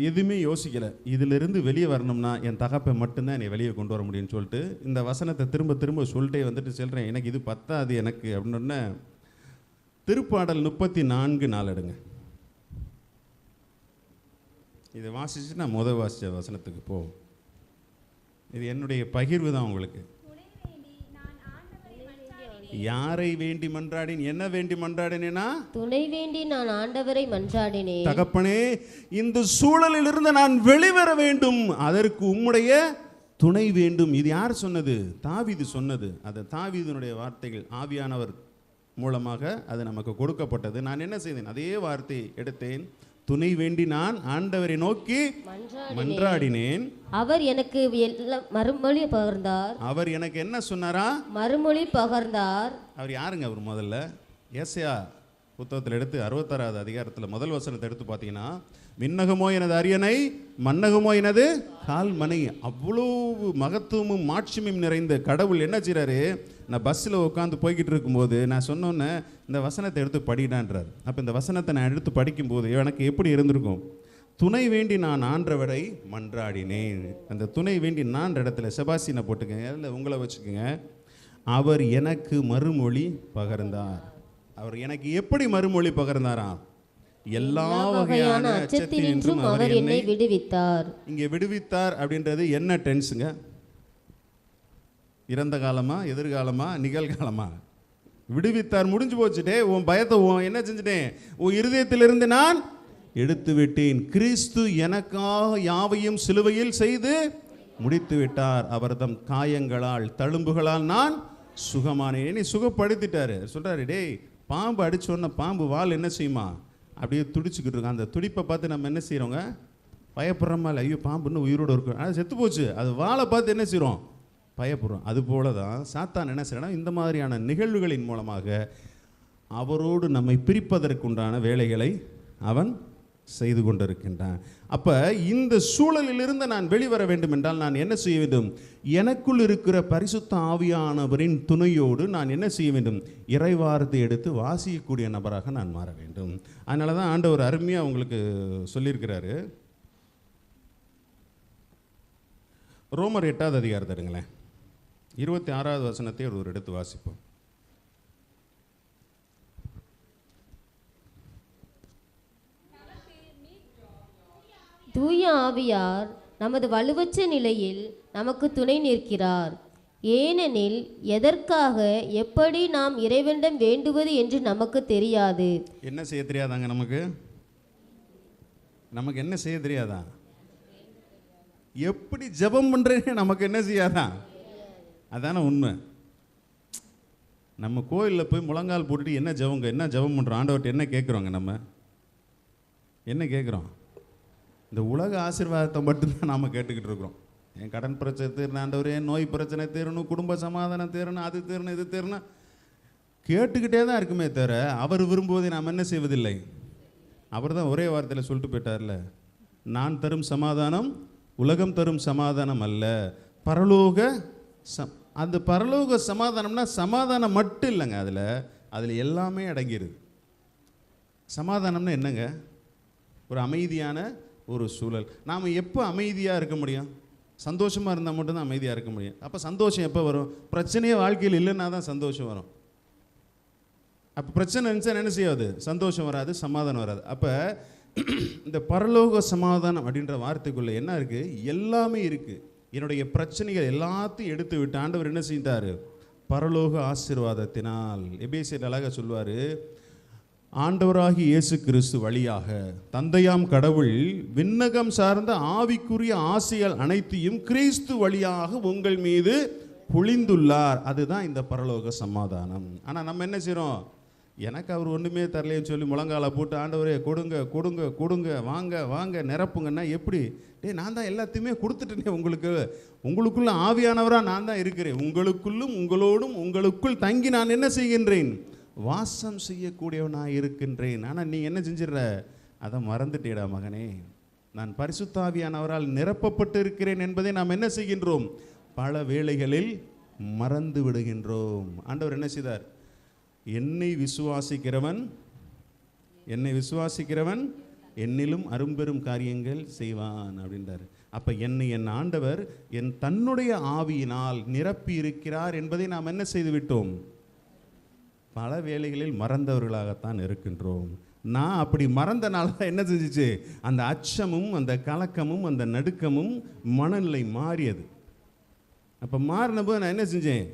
எதுவுமே யோசிக்கலை. இதிலிருந்து வெளியே வரணும்னா என் தகப்பை மட்டும்தான் என்னை வெளியே கொண்டு வர முடியும்னு சொல்லிட்டு இந்த வசனத்தை திரும்ப திரும்ப சொல்லிட்டே வந்துட்டு சொல்கிறேன், எனக்கு இது பத்தாது எனக்கு அப்படின்னு. திருப்பாடல் 34:4 எடுங்க. இதை வாசிச்சு நான் வாசித்த வசனத்துக்கு போவோம். இது என்னுடைய பகிர்வு தான் உங்களுக்கு. யாரை வேண்டி மன்றாடின்? என்ன வேண்டி மன்றாடினேனா? துணை வேண்டி நான் ஆண்டவரை மன்றாடினேன். தகப்பனே, இந்த சூழலில் இருந்து நான் வெளிவர வேண்டும், அதற்கு உம்முடைய துணை வேண்டும். இது யார் சொன்னது? தாவீது சொன்னது. அது தாவீதுனுடைய வார்த்தைகள் ஆவியானவர் மூலமாக அது நமக்கு கொடுக்கப்பட்டது. நான் என்ன செய்தேன்? அதே வார்த்தையை எடுத்தேன். துணை வேண்டி நான் ஆண்டவரை நோக்கி மன்றாடினேன். அவர் எனக்கு மறுமொழி பகர்ந்தார். அவர் எனக்கு என்ன சொன்னாரா? மறுமொழி பகர்ந்தார். அவர் யாருங்க? அவர் முதல்ல ஏசாயா புத்தகத்தில் எடுத்து 66வது அதிகாரத்தில் முதல் வசனத்தை எடுத்து பார்த்தீங்கன்னா, விண்ணகமோ எனது அரியணை, மன்னகமோ எனது கால்மனை. அவ்வளோ மகத்துவமும் மாட்சியும் நிறைந்த கடவுள் என்ன செய்கிறாரு? நான் பஸ்ஸில் உட்காந்து போய்கிட்டு இருக்கும்போது நான் சொன்னோன்னே இந்த வசனத்தை எடுத்து படிடான்றார். அப்போ இந்த வசனத்தை நான் எடுத்து படிக்கும்போது எனக்கு எப்படி இருந்திருக்கும்? துணை வேண்டி நான் ஆண்டவரை மன்றாடினேன். அந்த துணை வேண்டி நான் இடத்துல செபாசினை போட்டுக்கங்க, அதில் உங்களை வச்சுக்கோங்க. அவர் எனக்கு மறுமொழி பகர்ந்தார். அவர் எனக்கு எப்படி மறுமொழி பகர்ந்தாராம்? எல்லா வகையான அச்சத்தினின்றும் அவர் என்னை விடுவித்தார். இங்கே விடுவித்தார் அப்படின்றது என்ன டென்ஸுங்க? இறந்த காலமா, எதிர்காலமா, நிகழ்காலமா? விடுவித்தார் முடிஞ்சு போச்சுட்டே. உன் பயத்தை என்ன செஞ்சுட்டேன்? உன் இருதயத்திலிருந்து நான் எடுத்து விட்டேன். கிறிஸ்து எனக்காக யாவையும் சிலுவையில் செய்து முடித்து விட்டார். அவர் தம் காயங்களால் தழும்புகளால் நான் சுகமானேன். நீ சுகப்படுத்திட்டாரு. சொல்றாரு, டேய், பாம்பு அடிச்சோன்னா பாம்பு வால் என்ன செய்யுமா? அப்படியே துடிச்சுக்கிட்டு இருக்கோம். அந்த துடிப்பை பார்த்து நம்ம என்ன செய்கிறோங்க? பயப்படுறோமா? இல்லை, ஐயோ பாம்புன்னு உயிரோடு இருக்கும், அது செத்து போச்சு, அது வாழை பார்த்து என்ன செய்கிறோம்? பயப்படுறோம். அதுபோல தான் சாத்தான் என்ன செய்யணும்? இந்த மாதிரியான நிகழ்வுகளின் மூலமாக அவரோடு நம்மை பிரிப்பதற்குண்டான வேலைகளை அவன் செய்து கொண்டிருக்கின்றான். அப்போ இந்த சூழலிலிருந்து நான் வெளிவர வேண்டும் என்றால் நான் என்ன செய்ய வேண்டும்? எனக்குள் இருக்கிற பரிசுத்த ஆவியானவரின் துணையோடு நான் என்ன செய்ய வேண்டும்? இறைவார்த்தை எடுத்து வாசிக்கக்கூடிய நபராக நான் மாற வேண்டும். அதனால தான் ஆண்டவர் அருமையாக உங்களுக்கு சொல்லியிருக்கிறாரு. ரோமர் 8வது அதிகாரத்தை எடுங்களேன். 26வது வசனத்தை ஒரு எடுத்து வாசிப்போம். தூய ஆவியார் நமது வலுவற்ற நிலையில் நமக்கு துணை நிற்கிறார். ஏனெனில் எதற்காக எப்படி நாம் இறைவனிடம் வேண்டுவது என்று நமக்கு தெரியாது. என்ன செய்ய தெரியாதாங்க? நமக்கு என்ன செய்ய தெரியாதா? எப்படி ஜெபம் பண்றேன்னு நமக்கு என்ன செய்யாதான்? அதான உண்மை. நம்ம கோயிலில் போய் முழங்கால் போட்டுட்டு என்ன ஜெபம் பண்ணுறோம்? ஆண்டவர்கிட்ட என்ன கேட்குறோங்க? நம்ம என்ன கேட்குறோம்? இந்த உலக ஆசீர்வாதத்தை மட்டும்தான் நாம் கேட்டுக்கிட்டு இருக்கிறோம். என் கடன் பிரச்சனை தீரணும் ஆண்டவரே, நோய் பிரச்சனை தீரணும், குடும்ப சமாதானம் தீரணும், அது தீரணும், இது தீரணும் கேட்டுக்கிட்டே தான் இருக்குமே தவிர அவர் விரும்புவதை நாம் என்ன செய்வதில்லை. அவர் தான் ஒரே வார்த்தையில் சொல்லிட்டு போயிட்டார்ல, நான் தரும் சமாதானம் உலகம் தரும் சமாதானம் அல்ல, பரலோக அந்த பரலோக சமாதானம்னா சமாதானம் மட்டும் இல்லைங்க, அதில் எல்லாமே அடங்கிடுது. சமாதானம்னா என்னங்க? ஒரு அமைதியான ஒரு சூழல். நாம் எப்போ அமைதியாக இருக்க முடியும்? சந்தோஷமாக இருந்தால் மட்டும்தான் அமைதியாக இருக்க முடியும். அப்போ சந்தோஷம் எப்போ வரும்? பிரச்சனையே வாழ்க்கையில் இல்லைன்னா தான் சந்தோஷம் வரும். அப்போ பிரச்சனை இருந்துச்சா என்ன செய்யாது? சந்தோஷம் வராது, சமாதானம் வராது. அப்போ இந்த பரலோக சமாதானம் அப்படின்ற வார்த்தைக்குள்ளே என்ன இருக்குது? எல்லாமே இருக்குது. என்னுடைய பிரச்சனைகள் எல்லாத்தையும் எடுத்து விட்டு ஆண்டவர் என்ன செய்தார்? பரலோக ஆசீர்வாதத்தினால். எபேசியர் அழகாக சொல்வார், ஆண்டவராகி இயேசு கிறிஸ்து வழியாக தந்தையாம் கடவுள் விண்ணகம் சார்ந்த ஆவிக்குரிய ஆசைகள் அனைத்தையும் கிறிஸ்து வழியாக உங்கள் மீது பொழிந்துள்ளார். அதுதான் இந்த பரலோக சமாதானம். ஆனால் நம்ம என்ன செய்கிறோம்? எனக்கு அவர் ஒன்றுமே தரலைன்னு சொல்லி முழங்கால போட்டு ஆண்டவரே கொடுங்க கொடுங்க கொடுங்க, வாங்க வாங்க நிரப்புங்கன்னா எப்படி? நான் தான் எல்லாத்தையுமே கொடுத்துட்டேனே உங்களுக்குள்ள ஆவியானவராக நான் தான் இருக்கிறேன், உங்களுக்குள்ளும் உங்களோடும் உங்களுக்குள் தங்கி நான் என்ன செய்கின்றேன்? வாசம் செய்யக்கூடியவனாக இருக்கின்றேன். ஆனால் நீ என்ன செஞ்சிடற? அதை மறந்துட்டேடா மகனே. நான் பரிசுத்தாவியானவரால் நிரப்பப்பட்டு இருக்கிறேன் என்பதை நாம் என்ன செய்கின்றோம்? பல வேளைகளில் மறந்து விடுகின்றோம். ஆண்டவர் என்ன செய்தார்? என்னை விசுவாசிக்கிறவன் என்னிலும் அரும்பெரும் காரியங்கள் செய்வான் அப்படின்றார். அப்போ என்னை என் ஆண்டவர் தன்னுடைய ஆவியினால் நிரப்பி இருக்கிறார் என்பதை நாம் என்ன செய்து விட்டோம்? பல வேளைகளில் மறந்தவர்களாகத்தான் இருக்கின்றோம். நான் அப்படி மறந்தனால தான் என்ன செஞ்சிச்சு? அந்த அச்சமும் அந்த கலக்கமும் அந்த நடுக்கமும் மனநிலை மாறியது. அப்போ மாறின போது நான் என்ன செஞ்சேன்?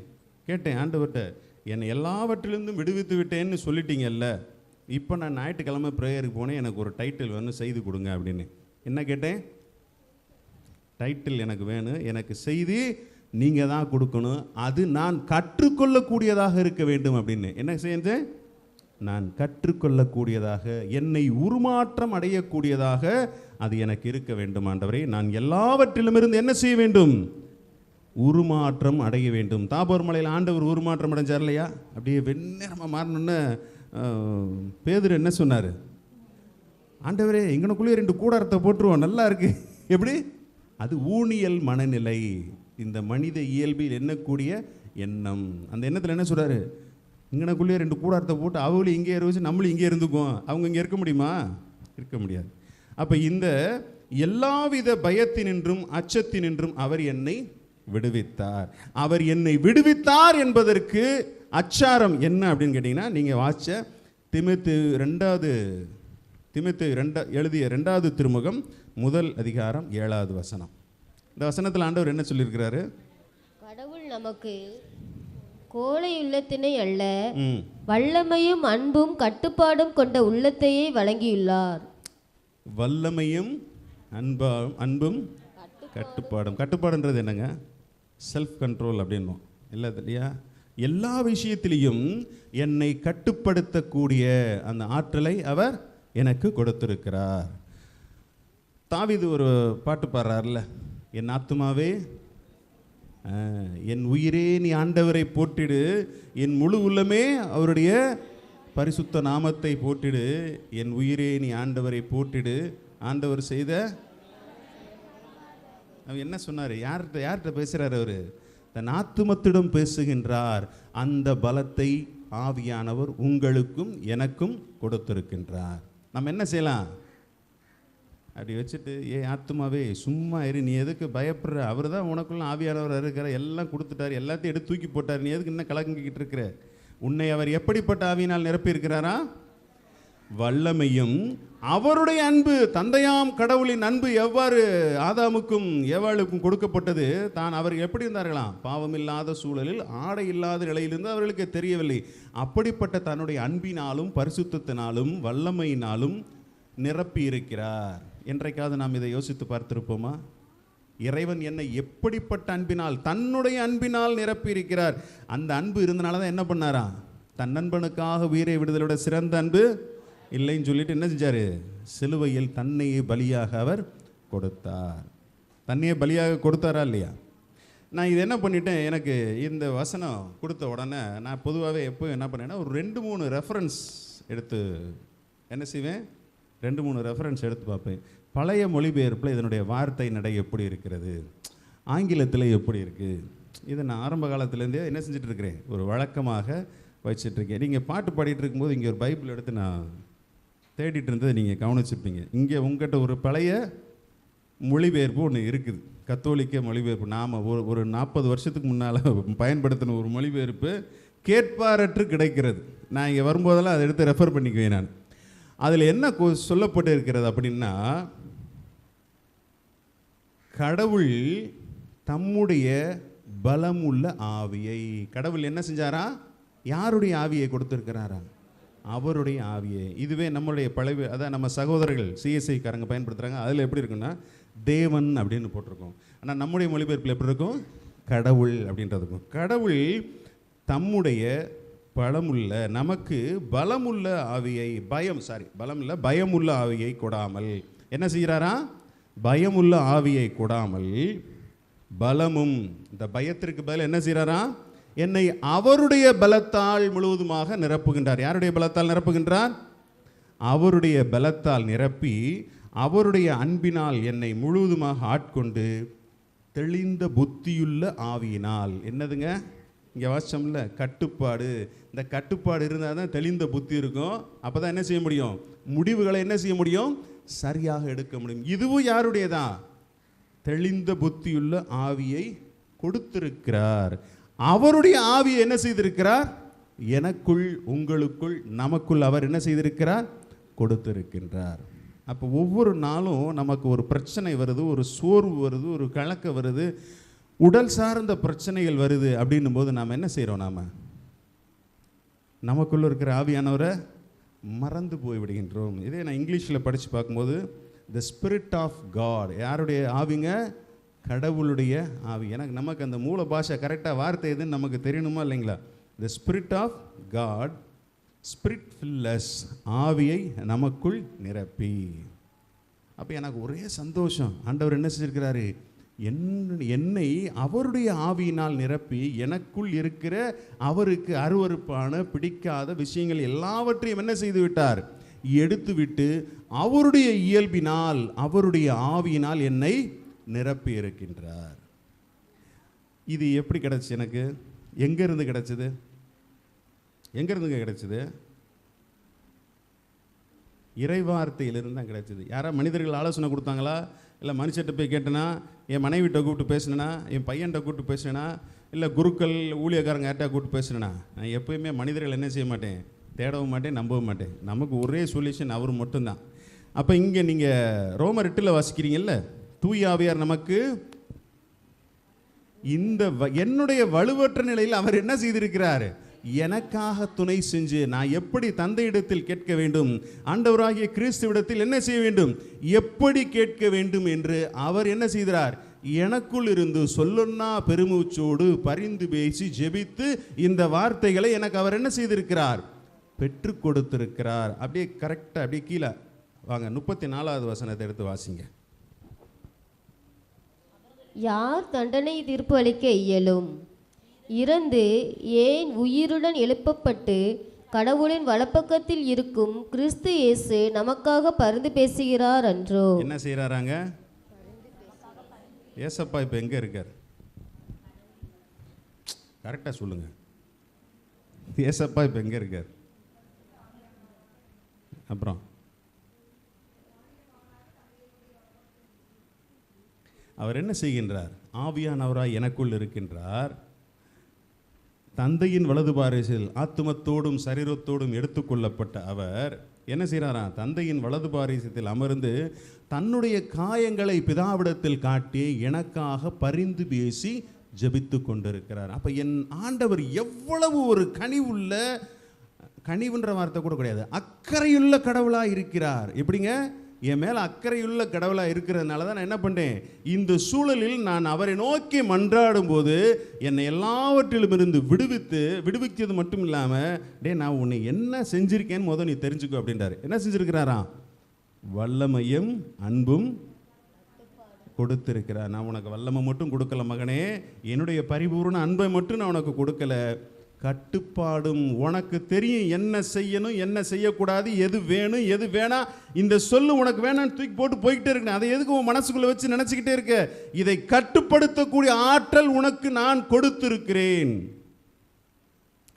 கேட்டேன் ஆண்டவர்கிட்ட, என்னை எல்லாவற்றிலிருந்தும் விடுவித்து விட்டேன்னு சொல்லிட்டீங்கல்ல, இப்போ நான் ஞாயிற்றுக்கிழமை ப்ரேயருக்கு போனேன், எனக்கு ஒரு டைட்டில் வேணும், செய்து கொடுங்க அப்படின்னு. என்ன கேட்டேன்? டைட்டில் எனக்கு வேணும், எனக்கு செய்தி நீங்கள் தான் கொடுக்கணும், அது நான் கற்றுக்கொள்ளக்கூடியதாக இருக்க வேண்டும் அப்படின்னு. என்ன செஞ்சேன்? நான் கற்றுக்கொள்ளக்கூடியதாக, என்னை உருமாற்றம் அடையக்கூடியதாக அது எனக்கு இருக்க வேண்டும் ஆண்டவரே. நான் எல்லாவற்றிலுமிருந்து என்ன செய்ய வேண்டும்? உருமாற்றம் அடைய வேண்டும். தாபோர் மலையில் ஆண்டவர் உருமாற்றம் அடைஞ்சார் இல்லையா? அப்படியே வெண்ணிறமாக மாறணுன்னு பேதுரு என்ன சொன்னார்? ஆண்டவரே எங்கனக்குள்ளேயே 2 கூடாரத்தை போட்டுருவோம், நல்லா இருக்கு. எப்படி? அது ஊனியல் மனநிலை, இந்த மனித இயல்பில் எண்ணக்கூடிய எண்ணம். அந்த எண்ணத்தில் என்ன சொல்கிறாரு? இங்கனக்குள்ளேயே 2 கூடாரத்தை போட்டு அவங்களும் இங்கே இருந்துச்சு, நம்மளும் இங்கே இருந்துக்குவோம். அவங்க இங்கே இருக்க முடியுமா? இருக்க முடியாது. அப்போ இந்த எல்லாவித பயத்தினின்றும் அச்சத்தினின்றும் அவர் என்னை விடுவித்தார். அவர் என்னை விடுவித்தார் என்பதற்கு அச்சாரம் என்ன அப்படின்னு கேட்டிங்கன்னா, நீங்கள் வாச்ச தீமோத்தேயு எழுதிய 2வது திருமுகம் 1 அதிகாரம் 7வது வசனம். இந்த வசனத்தில் ஆண்டவர் என்ன சொல்லியிருக்கிறாரு? கடவுள் நமக்கு கோழை உள்ளத்தினை அல்ல, வல்லமையும் அன்பும் கட்டுப்பாடும் கொண்ட உள்ளத்தையே வழங்கியுள்ளார். வல்லமையும் அன்பும் கட்டுப்பாடும். கட்டுப்பாடுன்றது என்னங்க? செல்ஃப் கண்ட்ரோல் அப்படின்னும் இல்லை இல்லையா? எல்லா விஷயத்திலையும் என்னை கட்டுப்படுத்தக்கூடிய அந்த ஆற்றலை அவர் எனக்கு கொடுத்திருக்கிறார். தாவீது ஒரு பாட்டு பாடுறார்ல, என் ஆத்துமாவே என் உயிரே நீ ஆண்டவரை போற்றிடு, என் முழு உள்ளமே அவருடைய பரிசுத்த நாமத்தை போற்றிடு, என் உயிரே நீ ஆண்டவரை போற்றிடு. ஆண்டவர் செய்த அவர் என்ன சொன்னார்? யார்கிட்ட பேசுகிறார்? அவர் தன் ஆத்துமத்திடம் பேசுகின்றார். அந்த பலத்தை ஆவியானவர் உங்களுக்கும் எனக்கும் கொடுத்திருக்கின்றார். நம்ம என்ன செய்யலாம்? அப்படி வச்சுட்டு, ஆத்துமாவே சும்மா இரு, நீ எதுக்கு பயப்படுற? அவர் தான் உனக்குள்ள ஆவியானவர் இருக்கிற, எல்லாம் கொடுத்துட்டார், எல்லாத்தையும் எடுத்து தூக்கி போட்டார், நீ எதுக்கு இன்னும் கலங்கிக்கிட்டு இருக்கிற? உன்னை அவர் எப்படிப்பட்ட ஆவியினால் நிரப்பி இருக்கிறாரா? வல்லமையும் அவருடைய அன்பு. தந்தையாம் கடவுளின் அன்பு எவ்வாறு ஆதாமுக்கும் ஏவாளுக்கும் கொடுக்கப்பட்டது, தான் அவர்கள் எப்படி இருந்தார்களாம்? பாவமில்லாத சூழலில், ஆடை இல்லாத நிலையிலிருந்து அவர்களுக்கு தெரியவில்லை. அப்படிப்பட்ட தன்னுடைய அன்பினாலும் பரிசுத்தத்தினாலும் வல்லமையினாலும் நிரப்பி இருக்கிறார். என்றைக்காவது நாம் இதை யோசித்து பார்த்திருப்போமா? இறைவன் என்னை எப்படிப்பட்ட அன்பினால், தன்னுடைய அன்பினால் நிரப்பி இருக்கிறார். அந்த அன்பு இருந்தனால தான் என்ன பண்ணாரா? தன் நண்பனுக்காக உயிரை விடுதலோட சிறந்த அன்பு இல்லைன்னு சொல்லிட்டு என்ன செஞ்சார்? சிலுவையில் தன்னையே பலியாக அவர் கொடுத்தார். தன்னையே பலியாக கொடுத்தாரா இல்லையா? நான் இது என்ன பண்ணிட்டேன், எனக்கு இந்த வசனம் கொடுத்த உடனே நான் பொதுவாகவே எப்போ என்ன பண்ணேன்னா, ஒரு 2-3 ரெஃபரன்ஸ் எடுத்து என்ன செய்வேன்? 2-3 ரெஃபரன்ஸ் எடுத்து பார்ப்பேன். பழைய மொழிபெயர்ப்பில் இதனுடைய வார்த்தை நடை எப்படி இருக்கிறது, ஆங்கிலத்தில் எப்படி இருக்குது, இதை நான் ஆரம்ப காலத்துலேருந்தே என்ன செஞ்சுட்டு இருக்கிறேன், ஒரு வழக்கமாக வச்சிட்ருக்கேன். நீங்கள் பாட்டு பாடிட்டு இருக்கும்போது இங்கே ஒரு பைபிள் எடுத்து நான் தேடிட்டு இருந்ததை நீங்கள் கவனிச்சுப்பீங்க. இங்கே உங்கள்கிட்ட ஒரு பழைய மொழிபெயர்ப்பு ஒன்று இருக்குது, கத்தோலிக்க மொழிபெயர்ப்பு. நாம் ஒரு 40 வருஷத்துக்கு முன்னால் பயன்படுத்தின ஒரு மொழிபெயர்ப்பு கேட்பாரற்று கிடைக்கிறது. நான் இங்கே வரும்போதெல்லாம் அதை எடுத்து ரெஃபர் பண்ணிக்குவேன். நான் அதில் என்ன சொல்லப்பட்டு இருக்கிறது அப்படின்னா, கடவுள் தம்முடைய பலமுள்ள ஆவியை, கடவுள் என்ன செஞ்சாரா? யாருடைய ஆவியை கொடுத்துருக்கிறாரா? அவருடைய ஆவியை. இதுவே நம்மளுடைய பழைய, அதான் நம்ம சகோதரர்கள் சிஎஸ்ஐக்காரங்க பயன்படுத்துகிறாங்க. அதில் எப்படி இருக்குன்னா தேவன் அப்படின்னு போட்டிருக்கோம். ஆனால் நம்முடைய மொழிபெயர்ப்பில் எப்படி இருக்கும்? கடவுள் அப்படின்றதுக்கும். கடவுள் தம்முடைய பலமுள்ள, நமக்கு பலமுள்ள ஆவியை, பயமுள்ள ஆவியை கொடாமல் என்ன செய்கிறாரா? பயமுள்ள ஆவியை கொடாமல் பலமும், இந்த பயத்திற்கு பதில் என்ன செய்கிறாரா? என்னை அவருடைய பலத்தால் முழுவதுமாக நிரப்புகின்றார். யாருடைய பலத்தால் நிரப்புகின்றார்? அவருடைய பலத்தால் நிரப்பி அவருடைய அன்பினால் என்னை முழுவதுமாக ஆட்கொண்டு தெளிந்த புத்தியுள்ள ஆவியினால். என்னதுங்க இங்கே வாசிச்சோம்ல, கட்டுப்பாடு. இந்த கட்டுப்பாடு இருந்தால் தான் தெளிந்த புத்தி இருக்கும். அப்போ தான் என்ன செய்ய முடியும்? முடிவுகளை என்ன செய்ய முடியும்? சரியாக எடுக்க முடியும். இதுவும் யாருடையதான்? தெளிந்த புத்தியுள்ள ஆவியை கொடுத்திருக்கிறார். அவருடைய ஆவியை என்ன செய்திருக்கிறார்? எனக்குள், உங்களுக்குள், நமக்குள் அவர் என்ன செய்திருக்கிறார்? கொடுத்திருக்கின்றார். அப்போ ஒவ்வொரு நாளும் நமக்கு ஒரு பிரச்சனை வருது, ஒரு சோர்வு வருது, ஒரு கலக்கம் வருது, உடல் சார்ந்த பிரச்சனைகள் வருது அப்படின்னும் போது நாம் என்ன செய்கிறோம்? நமக்குள்ளே இருக்கிற ஆவியானவரை மறந்து போய் விடுகின்றோம். இதே நான் இங்கிலீஷில் படித்து பார்க்கும்போது, த ஸ்பிரிட் ஆஃப் காட். யாருடைய ஆவிங்க? கடவுளுடைய ஆவி. நமக்கு அந்த மூல பாஷை கரெக்டாக வார்த்தை எதுன்னு நமக்கு தெரியணுமா இல்லைங்களா? The spirit of God, spirit fills, ஆவியை நமக்குள் நிரப்பி. அப்போ எனக்கு ஒரே சந்தோஷம். ஆண்டவர் என்ன செஞ்சிருக்கிறாரு? என்னை அவருடைய ஆவியினால் நிரப்பி எனக்குள் இருக்கிற அவருக்கு அருவருப்பான, பிடிக்காத விஷயங்கள் எல்லாவற்றையும் என்ன செய்து விட்டார்? எடுத்துவிட்டு அவருடைய இயல்பினால், அவருடைய ஆவியினால் என்னை நிரப்பி இருக்கின்றார். இது எப்படி கிடைச்சு? எனக்கு எங்கிருந்து கிடைச்சது? எங்கிருந்துங்க கிடைச்சது? இறைவார்த்தையிலிருந்து தான் கிடைச்சது. யாரா மனிதர்கள் ஆலோசனை கொடுத்தாங்களா? இல்லை மனுஷர்கிட்ட போய் கேட்டேனா, என் மனைவிட்ட கூப்பிட்டு பேசினேனா, என் பையன்கிட்ட கூப்பிட்டு பேசினேனா, இல்லை குருக்கள் ஊழியக்காரங்க யார்ட்டா கூப்பிட்டு பேசினேனா? நான் எப்போயுமே மனிதர்கள் என்ன செய்ய மாட்டேன், தேடவும் மாட்டேன், நம்பவும் மாட்டேன். நமக்கு ஒரே சொல்யூஷன் அவர் மட்டும்தான். அப்போ இங்கே நீங்கள் ரோமர் 8 வாசிக்கிறீங்கல்ல, தூய ஆவியார் நமக்கு இந்த என்னுடைய வலுவற்ற நிலையில் அவர் என்ன செய்திருக்கிறார்? எனக்காக துணை செஞ்சு, நான் எப்படி தந்தையிடத்தில் கேட்க வேண்டும், ஆண்டவராகிய கிறிஸ்துவிடத்தில் என்ன செய்ய வேண்டும், எப்படி கேட்க வேண்டும் என்று அவர் என்ன செய்கிறார்? எனக்குள் இருந்து சொல்லொன்னா பெருமூச்சோடு பரிந்து பேசி ஜெபித்து இந்த வார்த்தைகளை எனக்கு அவர் என்ன செய்திருக்கிறார்? பெற்று கொடுத்திருக்கிறார். அப்படியே கரெக்டாக அப்படியே கீழே வாங்க, 34வது வசனத்தை எடுத்து வாசிங்க. யார் தண்டனை தீர்ப்பு அளிக்க இயலும்? இறந்து ஏன் உயிருடன் எழுப்பப்பட்டு கடவுளின் வலப்பக்கத்தில் இருக்கும் கிறிஸ்து இயேசு நமக்காக பரிந்து பேசுகிறார் அன்றோ? என்ன செய்கிறாராங்க? ஏசப்பா இப்போ எங்கே இருக்கார்? கரெக்டாக சொல்லுங்க. ஏசப்பா இப்போ எங்கே இருக்கார்? அப்புறம் அவர் என்ன செய்கின்றார்? ஆவியானவராய் எனக்குள் இருக்கின்றார். தந்தையின் வலது பாரிசில் ஆத்துமத்தோடும் சரீரத்தோடும் எடுத்துக்கொள்ளப்பட்ட அவர் என்ன செய்கிறாராம்? தந்தையின் வலது பாரிசத்தில் அமர்ந்து தன்னுடைய காயங்களை பிதாவிடத்தில் காட்டி எனக்காக பரிந்து பேசி ஜெபித்து கொண்டிருக்கிறார். அப்போ என் ஆண்டவர் எவ்வளவு ஒரு கனிவுன்ற வார்த்தை கூட கிடையாது, அக்கறையுள்ள கடவுளாக இருக்கிறார். எப்படிங்க? என் மேலே அக்கறையுள்ள கடவுளாக இருக்கிறதுனால தான் நான் என்ன பண்ணேன், இந்த சூழலில் நான் அவரை நோக்கி மன்றாடும் போது என்னை எல்லாவற்றிலும் இருந்து விடுவித்தது மட்டும் இல்லாமல், நான் உன்னை என்ன செஞ்சிருக்கேன்னு முதல் நீ தெரிஞ்சுக்கோ அப்படின்றாரு. என்ன செஞ்சிருக்கிறாராம்? வல்லமையும் அன்பும் கொடுத்திருக்கிறார். நான் உனக்கு வல்லமை மட்டும் கொடுக்கல மகனே, என்னுடைய பரிபூர்ண அன்பை மட்டும் நான் உனக்கு கொடுக்கல, கட்டுப்பாடும். உனக்கு தெரியும் என்ன செய்யணும் என்ன செய்யக்கூடாது, எது வேணும் எது வேணாம். இந்த சொல்லு உனக்கு வேணான்னு தூக்கி போட்டு போய்கிட்டே இருக்கணும். அதை எதுக்கு உன் மனசுக்குள்ள வச்சு நினச்சிக்கிட்டே இருக்க? இதை கட்டுப்படுத்தக்கூடிய ஆற்றல் உனக்கு நான் கொடுத்திருக்கிறேன்.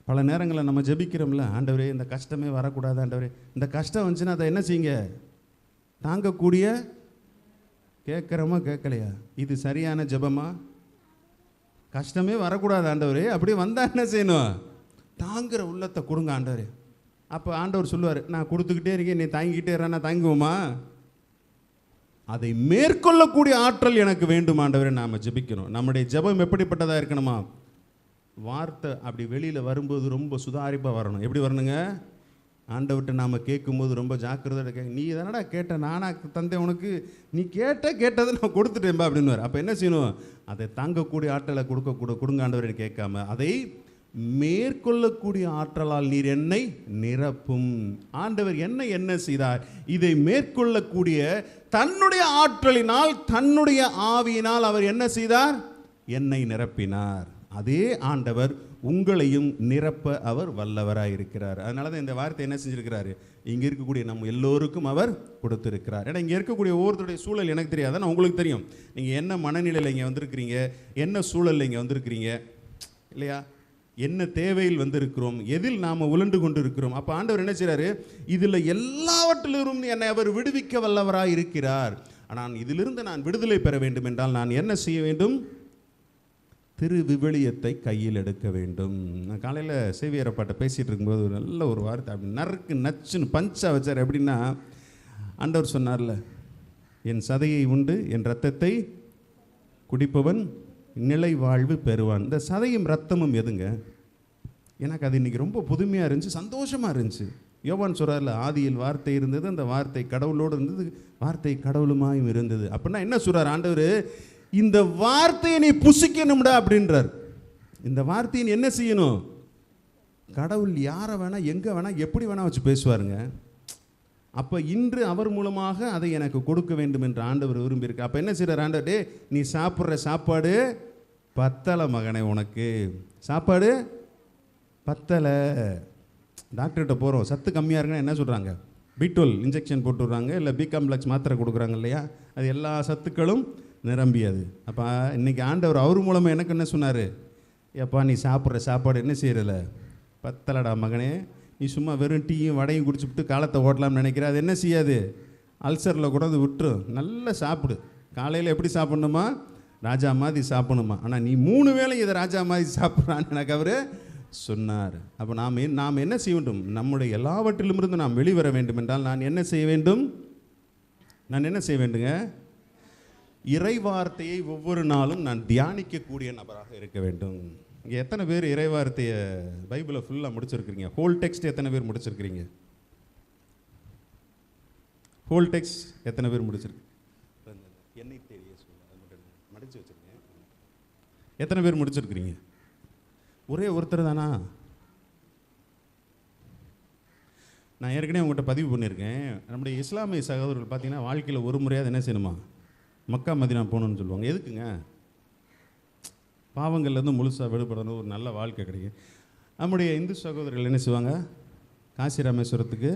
பல நேரங்களில் நம்ம ஜெபிக்கிறோம்ல, ஆண்டவரே இந்த கஷ்டமே வரக்கூடாது, ஆண்டவரே இந்த கஷ்டம் வந்துச்சுன்னா அதை என்ன செய்யுங்க, தாங்கக்கூடிய. கேட்குறோமா கேட்கலையா? இது சரியான ஜெபமா? கஷ்டமே வரக்கூடாது ஆண்டவரே, அப்படி வந்தால் என்ன செய்யணும்? தாங்குகிற உள்ளத்தை கொடுங்க ஆண்டவரே. அப்போ ஆண்டவர் சொல்லுவார், நான் கொடுத்துக்கிட்டே இருக்கேன், நீ தாங்கிக்கிட்டே இருக்க, நான் தாங்குவோமா? அதை மேற்கொள்ளக்கூடிய ஆற்றல் எனக்கு வேண்டும் ஆண்டவரே. நாம் ஜெபிக்கணும். நம்முடைய ஜெபம் எப்படிப்பட்டதாக இருக்கணுமா? வார்த்தை அப்படி வெளியில் வரும்போது ரொம்ப சுதாரிப்பாக வரணும். எப்படி வரணுங்க? ஆண்டவர்கிட்ட நாம் கேட்கும்போது ரொம்ப ஜாக்கிரதையாக கேட்க. நீ தானடா கேட்ட, நானா தந்தேன் உனக்கு, நீ கேட்டதை நான் கொடுத்துட்டேன்பா அப்படின்னு. அப்போ என்ன செய்யணும்? அதை தாங்கக்கூடிய ஆற்றலை கொடுங்க ஆண்டவரை கேட்காம, அதை மேற்கொள்ளக்கூடிய ஆற்றலால் நீர் என்னை நிரப்பும். ஆண்டவர் என்ன செய்தார்? இதை மேற்கொள்ளக்கூடிய தன்னுடைய ஆற்றலினால், தன்னுடைய ஆவியினால் அவர் என்ன செய்தார்? என்னை நிரப்பினார். அதே ஆண்டவர் உங்களையும் நிரப்ப அவர் வல்லவராக இருக்கிறார். அதனால தான் இந்த வார்த்தை என்ன செஞ்சிருக்கிறாரு? இங்கே இருக்கக்கூடிய நம்ம எல்லோருக்கும் அவர் கொடுத்துருக்கிறார். ஏன்னா இங்கே இருக்கக்கூடிய ஒவ்வொருத்தருடைய சூழல் எனக்கு தெரியாது, ஆனால் உங்களுக்கு தெரியும். நீங்கள் என்ன மனநிலையில் இங்கே வந்திருக்கிறீங்க, என்ன சூழலில் இங்கே வந்திருக்கிறீங்க இல்லையா? என்ன தேவையில் வந்திருக்கிறோம், எதில் நாம் உழண்டு கொண்டு இருக்கிறோம். அப்போ ஆண்டவர் என்ன செய்கிறாரு? இதில் எல்லாவற்றிலிரும் என்னை அவர் விடுவிக்க வல்லவராக இருக்கிறார். ஆனால் இதிலிருந்து நான் விடுதலை பெற வேண்டும் என்றால் நான் என்ன செய்ய வேண்டும்? திரு விவிலியத்தை கையில் எடுக்க வேண்டும். நான் காலையில் சேவியரப்பாட்ட பேசிகிட்டு இருக்கும்போது ஒரு நல்ல ஒரு வார்த்தை அப்படி நச்சுன்னு பஞ்சா வச்சார். எப்படின்னா, ஆண்டவர் சொன்னார்ல, என் சதையை உண்டு என் இரத்தத்தை குடிப்பவன் நிலை வாழ்வு பெறுவான். இந்த சதையும் ரத்தமும் எதுங்க? எனக்கு அது இன்றைக்கி ரொம்ப புதுமையாக இருந்துச்சு, சந்தோஷமாக இருந்துச்சு. யோவான் சொல்கிறார்ல, ஆதியில் வார்த்தை இருந்தது, அந்த வார்த்தை கடவுளோடு இருந்தது, வார்த்தை கடவுளுமாயும் இருந்தது. அப்படின்னா என்ன சொல்கிறார் ஆண்டவர்? இந்த வார்த்தையை நீ புசிக்கணும்டா அப்படின்றார். இந்த வார்த்தையை என்ன செய்யணும்? கடவுள் யாரை வேணா எங்கே வேணா எப்படி வேணா வச்சு பேசுவாருங்க. அப்போ இன்று அவர் மூலமாக அதை எனக்கு கொடுக்க வேண்டும் என்று ஆண்டவர் விரும்பியிருக்கு. அப்போ என்ன செய்கிறார் ஆண்டவர்? நீ சாப்பிட்ற சாப்பாடு பத்தலை மகனே, உனக்கு சாப்பாடு பத்தலை. டாக்டர்கிட்ட போகிறோம், சத்து கம்மியாக இருக்குன்னா என்ன சொல்கிறாங்க? B12 இன்ஜெக்ஷன் போட்டு விட்றாங்க, இல்லை B காம்ப்ளெக்ஸ் மாத்திரை கொடுக்குறாங்க இல்லையா? அது எல்லா சத்துக்களும் நிரம்பியது. அப்போ இன்றைக்கி ஆண்டவர் அவர் மூலமாக எனக்கு என்ன சொன்னார்? எப்பா நீ சாப்பிட்ற சாப்பாடு என்ன செய்யறதில்ல, பத்தலடா மகனே, நீ சும்மா வெறும் டீயும் வடையும் குடிச்சுவிட்டு காலத்தை ஓட்டலாம்னு நினைக்கிற, அது என்ன செய்யாது? அல்சரில் கூட அது விட்டுரும். நல்லா சாப்பிடு. காலையில் எப்படி சாப்பிட்ணுமா? ராஜா மாதிரி சாப்பிடணுமா? ஆனால் நீ 3 வேளை இதை ராஜா மாதிரி சாப்பிட்றான்னு எனக்கு அவர் சொன்னார். அப்போ நாம் என்ன செய்ய வேண்டும்? நம்முடைய எல்லாவற்றிலுமிருந்து நாம் வெளிவர வேண்டும் என்றால் நான் என்ன செய்ய வேண்டும்? நான் என்ன செய்ய வேண்டுங்க? இறை வார்த்தையை ஒவ்வொரு நாளும் நான் தியானிக்கக்கூடிய நபராக இருக்க வேண்டும். இங்கே எத்தனை பேர் இறை வார்த்தையை பைபிளை ஃபுல்லாக முடிச்சிருக்கிறீங்க? ஹோல் டெக்ஸ்ட் எத்தனை பேர் முடிச்சிருக்கிறீங்க? ஹோல் டெக்ஸ்ட் எத்தனை பேர் முடிச்சிருக்கு? என்னை தெரிய மடிச்சு வச்சிருக்கேன். எத்தனை பேர் முடிச்சிருக்கிறீங்க? ஒரே ஒருத்தர் தானா? நான் ஏற்கனவே உங்கள்கிட்ட பதிவு பண்ணியிருக்கேன். நம்முடைய இஸ்லாமிய சகோதரர்கள் பார்த்தீங்கன்னா வாழ்க்கையில் ஒரு முறையாவது என்ன செய்யணுமா? மக்கா மதினா போகணுன்னு சொல்லுவாங்க. எதுக்குங்க? பாவங்கள்லேருந்து முழுசாக விடுபடணும், ஒரு நல்ல வாழ்க்கை கிடைக்கும். நம்முடைய இந்து சகோதரர்கள் என்ன செய்வாங்க? காசி ராமேஸ்வரத்துக்கு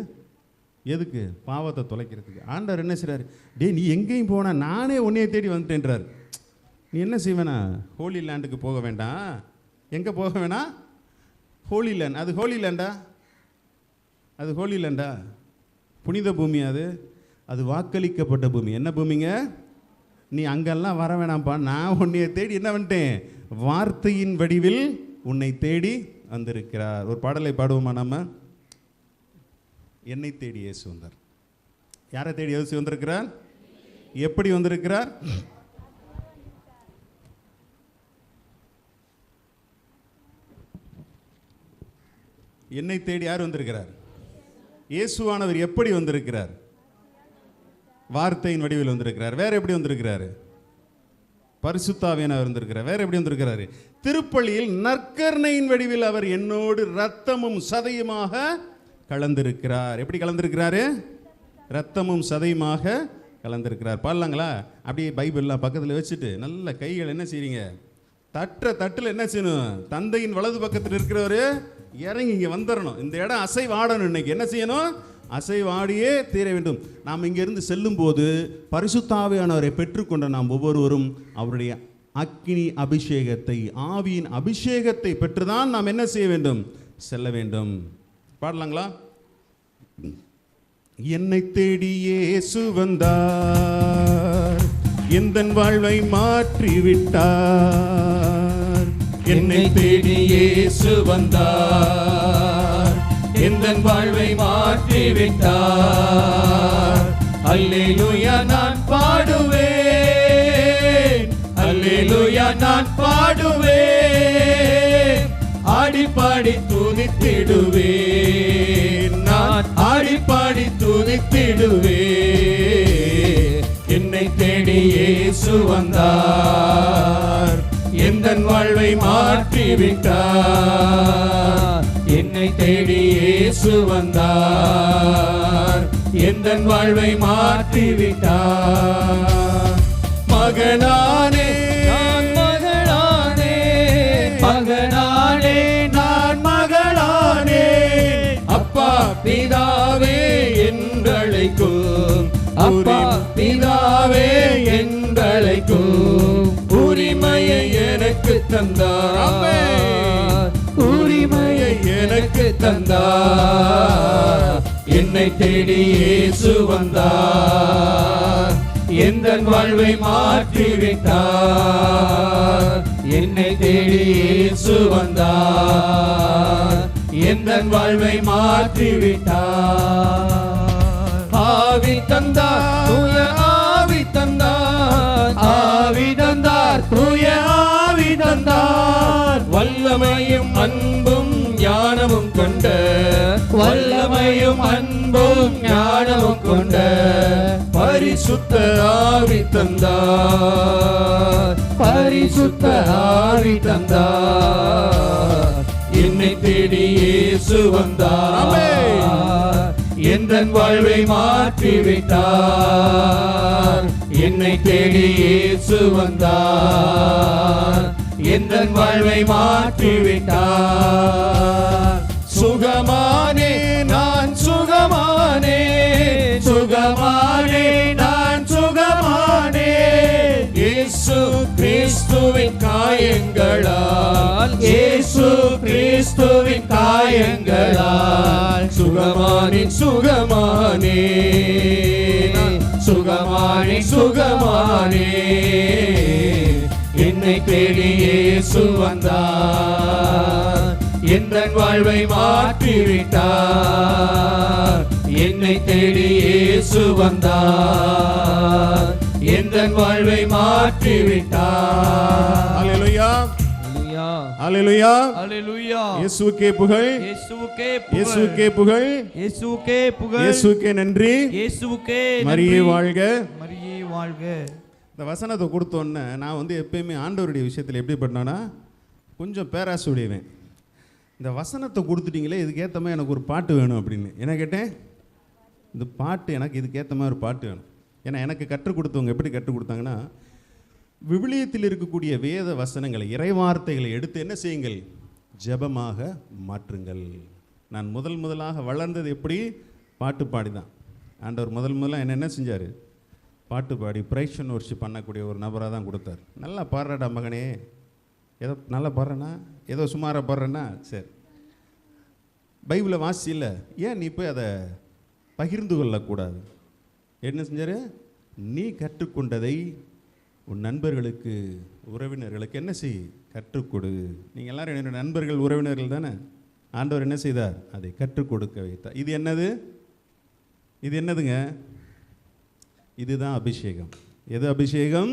எதுக்கு? பாவத்தை தொலைக்கிறதுக்கு. ஆண்டவர் என்ன செய்கிறார்? டே நீ எங்கேயும் போனா நானே உன்னையை தேடி வந்துட்டேன்றார். நீ என்ன செய்வேனா? ஹோலி லேண்டுக்கு போக வேண்டாம். எங்கே போக வேணாம்? ஹோலி லேண்ட். அது ஹோலி லேண்டா? அது ஹோலி லேண்டா? புனித பூமி. அது வாக்களிக்கப்பட்ட பூமி. என்ன பூமிங்க? நீ அங்கெல்லாம் வர வேணாம்ப்பா, நான் உன்னையை தேடி என்ன பண்ணிட்டேன்? வார்த்தையின் வடிவில் உன்னை தேடி வந்திருக்கிறார். ஒரு பாடலை பாடுவோமா நம்ம? என்னை தேடி இயேசு வந்தார். யாரை தேடி இயேசு வந்திருக்கிறார்? எப்படி வந்திருக்கிறார்? என்னை தேடி யார் வந்திருக்கிறார்? இயேசுவானவர் எப்படி வந்திருக்கிறார்? வார்த்தையின் வடிவில் வந்திருக்கிறார். வேற எப்படி வந்திருக்கிறாரு? பரிசுத்த ஆவியானவர் வந்திருக்கிறார். வேற எப்படி வந்திருக்கிறாரு? திருப்பலியில் நற்கருணையின் வடிவில் அவர் என்னோடு இரத்தமும் சதையுமாக கலந்திருக்கிறார். எப்படி கலந்திருக்கிறாரு? இரத்தமும் சதையுமாக கலந்திருக்கிறார். பாடலாங்களா? அப்படியே பைபிள்லாம் பக்கத்தில் வச்சுட்டு நல்ல கைகள் என்ன செய்றீங்க? தட்டில் என்ன செய்யணும்? தந்தையின் வலது பக்கத்தில் இருக்கிறவரு இறங்கி இங்கே வந்துடணும். இந்த இடம் அசைவாடணும். இன்னைக்கு என்ன செய்யணும்? அசைவாடியே தீர வேண்டும். நாம் இங்கிருந்து செல்லும் போது பரிசுத்த ஆவியானவரை பெற்றுக்கொண்ட நாம் ஒவ்வொருவரும் அவருடைய அக்கினி அபிஷேகத்தை, ஆவியின் அபிஷேகத்தை பெற்றுதான் நாம் என்ன செய்ய வேண்டும்? செல்ல வேண்டும். பாடலாங்களா? என்னை தேடி இயேசு வந்தார், எந்தன் வாழ்வை மாற்றிவிட்டார். என்னை தேடி இயேசு வந்தார், எந்தன் வாழ்வை மாற்றிவிட்டார். அல்லேலூயா நான் பாடுவேன், அல்லேலூயா நான் பாடுவேன். ஆடிப்பாடி துதித்திடுவேன், நான் ஆடிப்பாடி துதித்திடுவேன். என்னை தேடி இயேசு வந்தார், எந்தன் வாழ்வை மாற்றிவிட்டார். என்னை தேடி இயேசு வந்தார், எந்தன் வாழ்வை மாற்றிவிட்டார். மகனானே நான் மகனானே, மகனானே நான் மகளானே. அப்பா பிதாவே என்றழைக்கும், அப்பா பிதாவே என்றழைக்கும். உரிமையை எனக்கு தந்தார், உரிமையை எனக்கு தந்தார். என்னை தேடி இயேசு வந்தார், எந்தன் வாழ்வை மாற்றிவிட்டார். என்னை தேடி இயேசு வந்தார், எந்தன் வாழ்வை மாற்றிவிட்டார். ஆவி தந்தார், தூய ஆவி தந்தார், ஆவி தந்தார், தூய ஆவி தந்தார். வல்லமையும் அன்பும் ஞானமும் கொண்ட, வல்லமையும் அன்பும் ஞானமும் கொண்ட பரிசுத்த ஆவி தந்தார், பரிசுத்த ஆவி தந்தார். என்னை தேடி இயேசு வந்தார், எந்தன் வாழ்வை மாற்றிவிட்டார். என்னை தேடி இயேசு வந்தார், எந்தன் வாழ்வை மாற்றிவிட்டார். சுகமானே நான் சுகமானே, சுகமானே நான் சுகமானே. இயேசு கிறிஸ்துவின் காயங்களால், இயேசு கிறிஸ்துவின் காயங்களால் சுகமானே, சுகமானே, சுகமானே, சுகமானே. என்னை தேடி இயேசு வந்தார், எந்தன் வாழ்வை மாற்றிவிட்டார். என்னை தேடி இயேசு வந்தார், எந்தன் வாழ்வை மாற்றிவிட்டார். அல்லேலூயா, அல்லேலூயா, அல்லேலூயா. இயேசுவுக்கே புகழ், இயேசுவுக்கே இயேசுவுக்கே புகழ், இயேசுவுக்கே புகழ், இயேசுவுக்கே நன்றி, இயேசுவுக்கே மரியே வாழ்க, மரியே வாழ்க. இந்த வசனத்தை கொடுத்தோன்னே நான் எப்பயுமே ஆண்டவருடைய விஷயத்தில் எப்படி பண்ணேன்னா கொஞ்சம் பேராசை உடையவேன். இந்த வசனத்தை கொடுத்துட்டீங்களே, இதுக்கேற்ற மாதிரி எனக்கு ஒரு பாட்டு வேணும் அப்படின்னு என்ன கேட்டேன். இந்த பாட்டு எனக்கு இதுக்கேற்ற மாதிரி ஒரு பாட்டு வேணும். ஏன்னா எனக்கு கற்றுக் கொடுத்தவங்க எப்படி கற்றுக் கொடுத்தாங்கன்னா, விவிலியத்தில் இருக்கக்கூடிய வேத வசனங்களை, இறைவார்த்தைகளை எடுத்து என்ன செய்யுங்கள்? ஜெபமாக மாற்றுங்கள். நான் முதலாக வளர்ந்தது எப்படி? பாட்டு பாடி தான். ஆண்டவர் முதல்ல என்ன செஞ்சார்? பாட்டு பாடி பிரைஸ் அண்ட் வொர்ஷிப் பண்ணக்கூடிய ஒரு நபராக தான் கொடுத்தார். நல்லா பாடுறடா மகனே, ஏதோ நல்லா பாடுறேன்னா, ஏதோ சுமாராக பாடுறேன்னா சரி, பைபிளை வாசி இல்லை, ஏன் நீ போய் அதை பகிர்ந்து கொள்ளக்கூடாது? என்ன செஞ்சார்? நீ கற்றுக்கொண்டதை உன் நண்பர்களுக்கு, உறவினர்களுக்கு என்ன செய்? கற்றுக்கொடு. நீங்கள் எல்லாரும் என்னுடைய நண்பர்கள், உறவினர்கள் தானே. ஆண்டவர் என்ன செய்தார்? அதை கற்றுக் கொடுக்க வைத்தார். இது என்னது? இது என்னதுங்க? இதுதான் அபிஷேகம். எது அபிஷேகம்?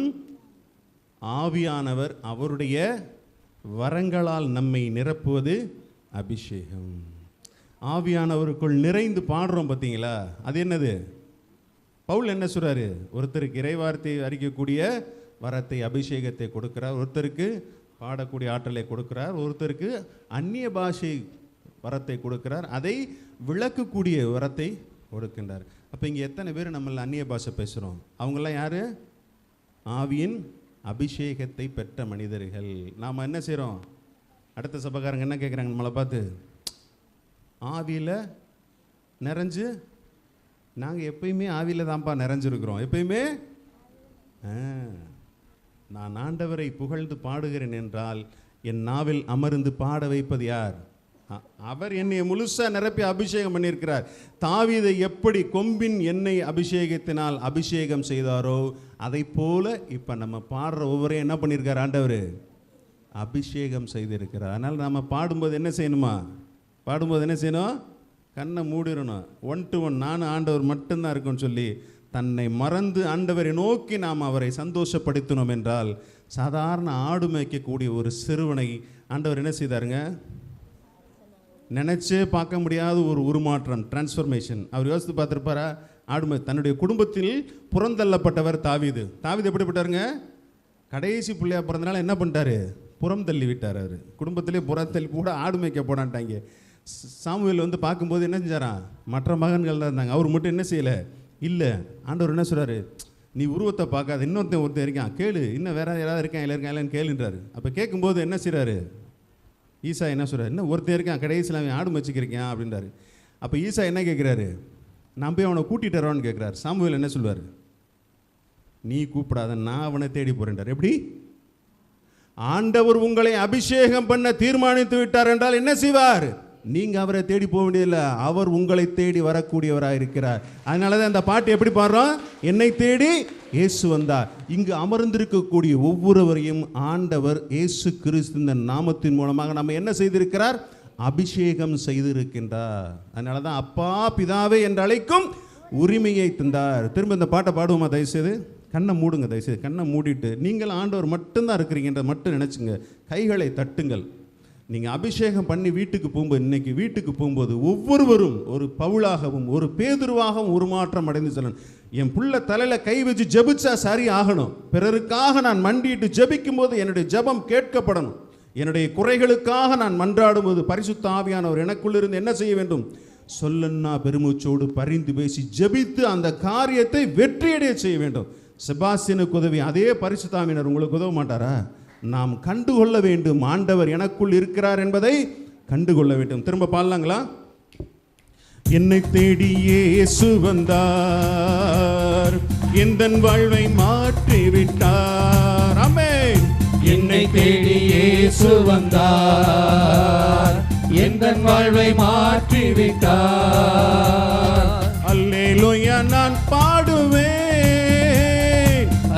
ஆவியானவர் அவருடைய வரங்களால் நம்மை நிரப்புவது அபிஷேகம். ஆவியானவருக்குள் நிறைந்து பாடுறோம் பார்த்தீங்களா, அது என்னது? பவுல் என்ன சொல்றாரு? ஒருத்தருக்கு இறைவார்த்தை அறிக்கக்கூடிய வரத்தை, அபிஷேகத்தை கொடுக்கிறார், ஒருத்தருக்கு பாடக்கூடிய ஆற்றலை கொடுக்கிறார், ஒருத்தருக்கு அந்நிய பாஷை வரத்தை கொடுக்கிறார், அதை விளக்கக்கூடிய வரத்தை கொடுக்கின்றார். அப்போ இங்கே எத்தனை பேர் நம்மள அந்நிய பாஷை பேசுகிறோம்? அவங்கெல்லாம் யார்? ஆவியின் அபிஷேகத்தை பெற்ற மனிதர்கள். நாம் என்ன செய்கிறோம்? அடுத்த சபைக்காரங்க என்ன கேட்குறாங்க நம்மளை பார்த்து? ஆவியில் நிறைஞ்சு, நாங்கள் எப்பயுமே ஆவியில் தான்ப்பா நிறைஞ்சிருக்கிறோம். எப்பயுமே நான் ஆண்டவரை புகழ்ந்து பாடுகிறேன் என்றால் என் நாவில் அமர்ந்து பாட வைப்பது யார்? அவர் என்னை முழுசா நிரப்பி அபிஷேகம் பண்ணியிருக்கிறார். தாவீதை எப்படி கொம்பின் எண்ணெய் அபிஷேகத்தினால் அபிஷேகம் செய்தாரோ அதை போல இப்போ நம்ம பாடுற ஒவ்வொரு என்ன பண்ணியிருக்கார்? ஆண்டவர் அபிஷேகம் செய்திருக்கிறார். அதனால் நம்ம பாடும்போது என்ன செய்யணுமா? பாடும்போது என்ன செய்யணும்? கண்ணை மூடிடணும். 1 to 1 நானும் ஆண்டவர் மட்டும்தான் இருக்குன்னு சொல்லி தன்னை மறந்து ஆண்டவரை நோக்கி நாம் அவரை சந்தோஷப்படுத்தினோம் என்றால், சாதாரண ஆடு மேய்க்கக்கூடிய ஒரு சிறுவனை ஆண்டவர் என்ன செய்தாருங்க? நினச்சே பார்க்க முடியாத ஒரு உருமாற்றம், டிரான்ஸ்ஃபர்மேஷன். அவர் யோசித்து பார்த்துருப்பாரா? ஆடுமை தன்னுடைய குடும்பத்தில் புறந்தள்ளப்பட்டவர் தாவீது. தாவீது எப்படிப்பட்டாருங்க? கடைசி பிள்ளையாக பிறந்தனால என்ன பண்ணிட்டாரு? புறம் தள்ளி விட்டார். அவர் குடும்பத்திலே புறத்தள்ளி கூட ஆடு மேய்க்க போனான்ட்டாங்க. சாமுவேல் வந்து பார்க்கும்போது என்ன செஞ்சாரான்? மற்ற மகன்கள் தான் இருந்தாங்க, அவர் மட்டும் என்ன செய்யலை? இல்லை. ஆண்டவர் என்ன சொல்கிறாரு? நீ உருவத்தை பார்க்காத, ஒருத்தன் இருக்கான் கேளு, இன்னும் வேற யாராவது இருக்கான் இல்லை இருக்கான் இல்லைன்னு கேளுன்றாரு. அப்போ கேட்கும்போது என்ன செய்கிறாரு? ஈசா என்ன சொல்கிறார்? இன்னும் ஒருத்தன் இருக்கான் கடைசியில் அவன் ஆடு வச்சுக்கிருக்கான் அப்படின்றாரு. அப்போ ஈசா என்ன கேட்குறாரு? நான் போய் அவனை கூட்டிகிட்டு வரோன்னு கேட்குறாரு. சாமுவேல் என்ன சொல்வார்? நீ கூப்பிடாத, நான் அவனை தேடி போகிறேன்றார். எப்படி? ஆண்டவர் உங்களை அபிஷேகம் பண்ண தீர்மானித்து விட்டார் என்றால் என்ன செய்வார்? நீங்கள் அவரை தேடி போக வேண்டியதில்லை, அவர் உங்களை தேடி வரக்கூடியவராக இருக்கிறார். அதனால தான் அந்த பாட்டு எப்படி பாடுறோம்? என்னை தேடி இயேசு வந்தார். இங்கு அமர்ந்திருக்கக்கூடிய ஒவ்வொருவரையும் ஆண்டவர் இயேசு கிறிஸ்து இந்த நாமத்தின் மூலமாக நம்ம என்ன செய்திருக்கிறார்? அபிஷேகம் செய்திருக்கின்றார். அதனால தான் அப்பா பிதாவே என்று அழைக்கும் உரிமையை தந்தார். திரும்ப இந்த பாட்டை பாடுவோமா? தயவுசெய்து கண்ணை மூடுங்க. தயவுசெய்து கண்ணை மூடிட்டு நீங்கள் ஆண்டவர் மட்டும்தான் இருக்கிறீங்கன்ற மட்டும் நினச்சிங்க. கைகளை தட்டுங்கள். நீங்கள் அபிஷேகம் பண்ணி வீட்டுக்கு போகும்போது, இன்னைக்கு வீட்டுக்கு போகும்போது ஒவ்வொருவரும் ஒரு பவுலாகவும் ஒரு பேதுருவாகவும் உருமாற்றம் அடைந்து செல்லணும். என் புள்ள தலையில் கை வச்சு ஜெபிச்சா சரி ஆகணும். பிறருக்காக நான் மண்டிட்டு ஜெபிக்கும் போது என்னுடைய ஜெபம் கேட்கப்படணும். என்னுடைய குறைகளுக்காக நான் மன்றாடும்போது பரிசுத்த ஆவியானவர் எனக்குள்ளிருந்து என்ன செய்ய வேண்டும்? சொல்லன்னா பெருமூச்சோடு பரிந்து பேசி ஜெபித்து அந்த காரியத்தை வெற்றியடைய செய்ய வேண்டும். செபாஸ்தியனுக்கு உதவி அதே பரிசுத்த ஆவியானவர் உங்களுக்கு உதவ மாட்டாரா? நாம் கண்டுகொள்ள வேண்டும். ஆண்டவர் எனக்குள் இருக்கிறார் என்பதை கண்டுகொள்ள வேண்டும். திரும்ப பாடலாங்களா? என்னை தேடி இயேசு வந்தார், எந்தன் வாழ்வை மாற்றி விட்டார். ஆமென். என்னை தேடி இயேசு வந்தார், எந்தன் வாழ்வை மாற்றி விட்டார். அல்லேலூயா நான் பாடுவேன்,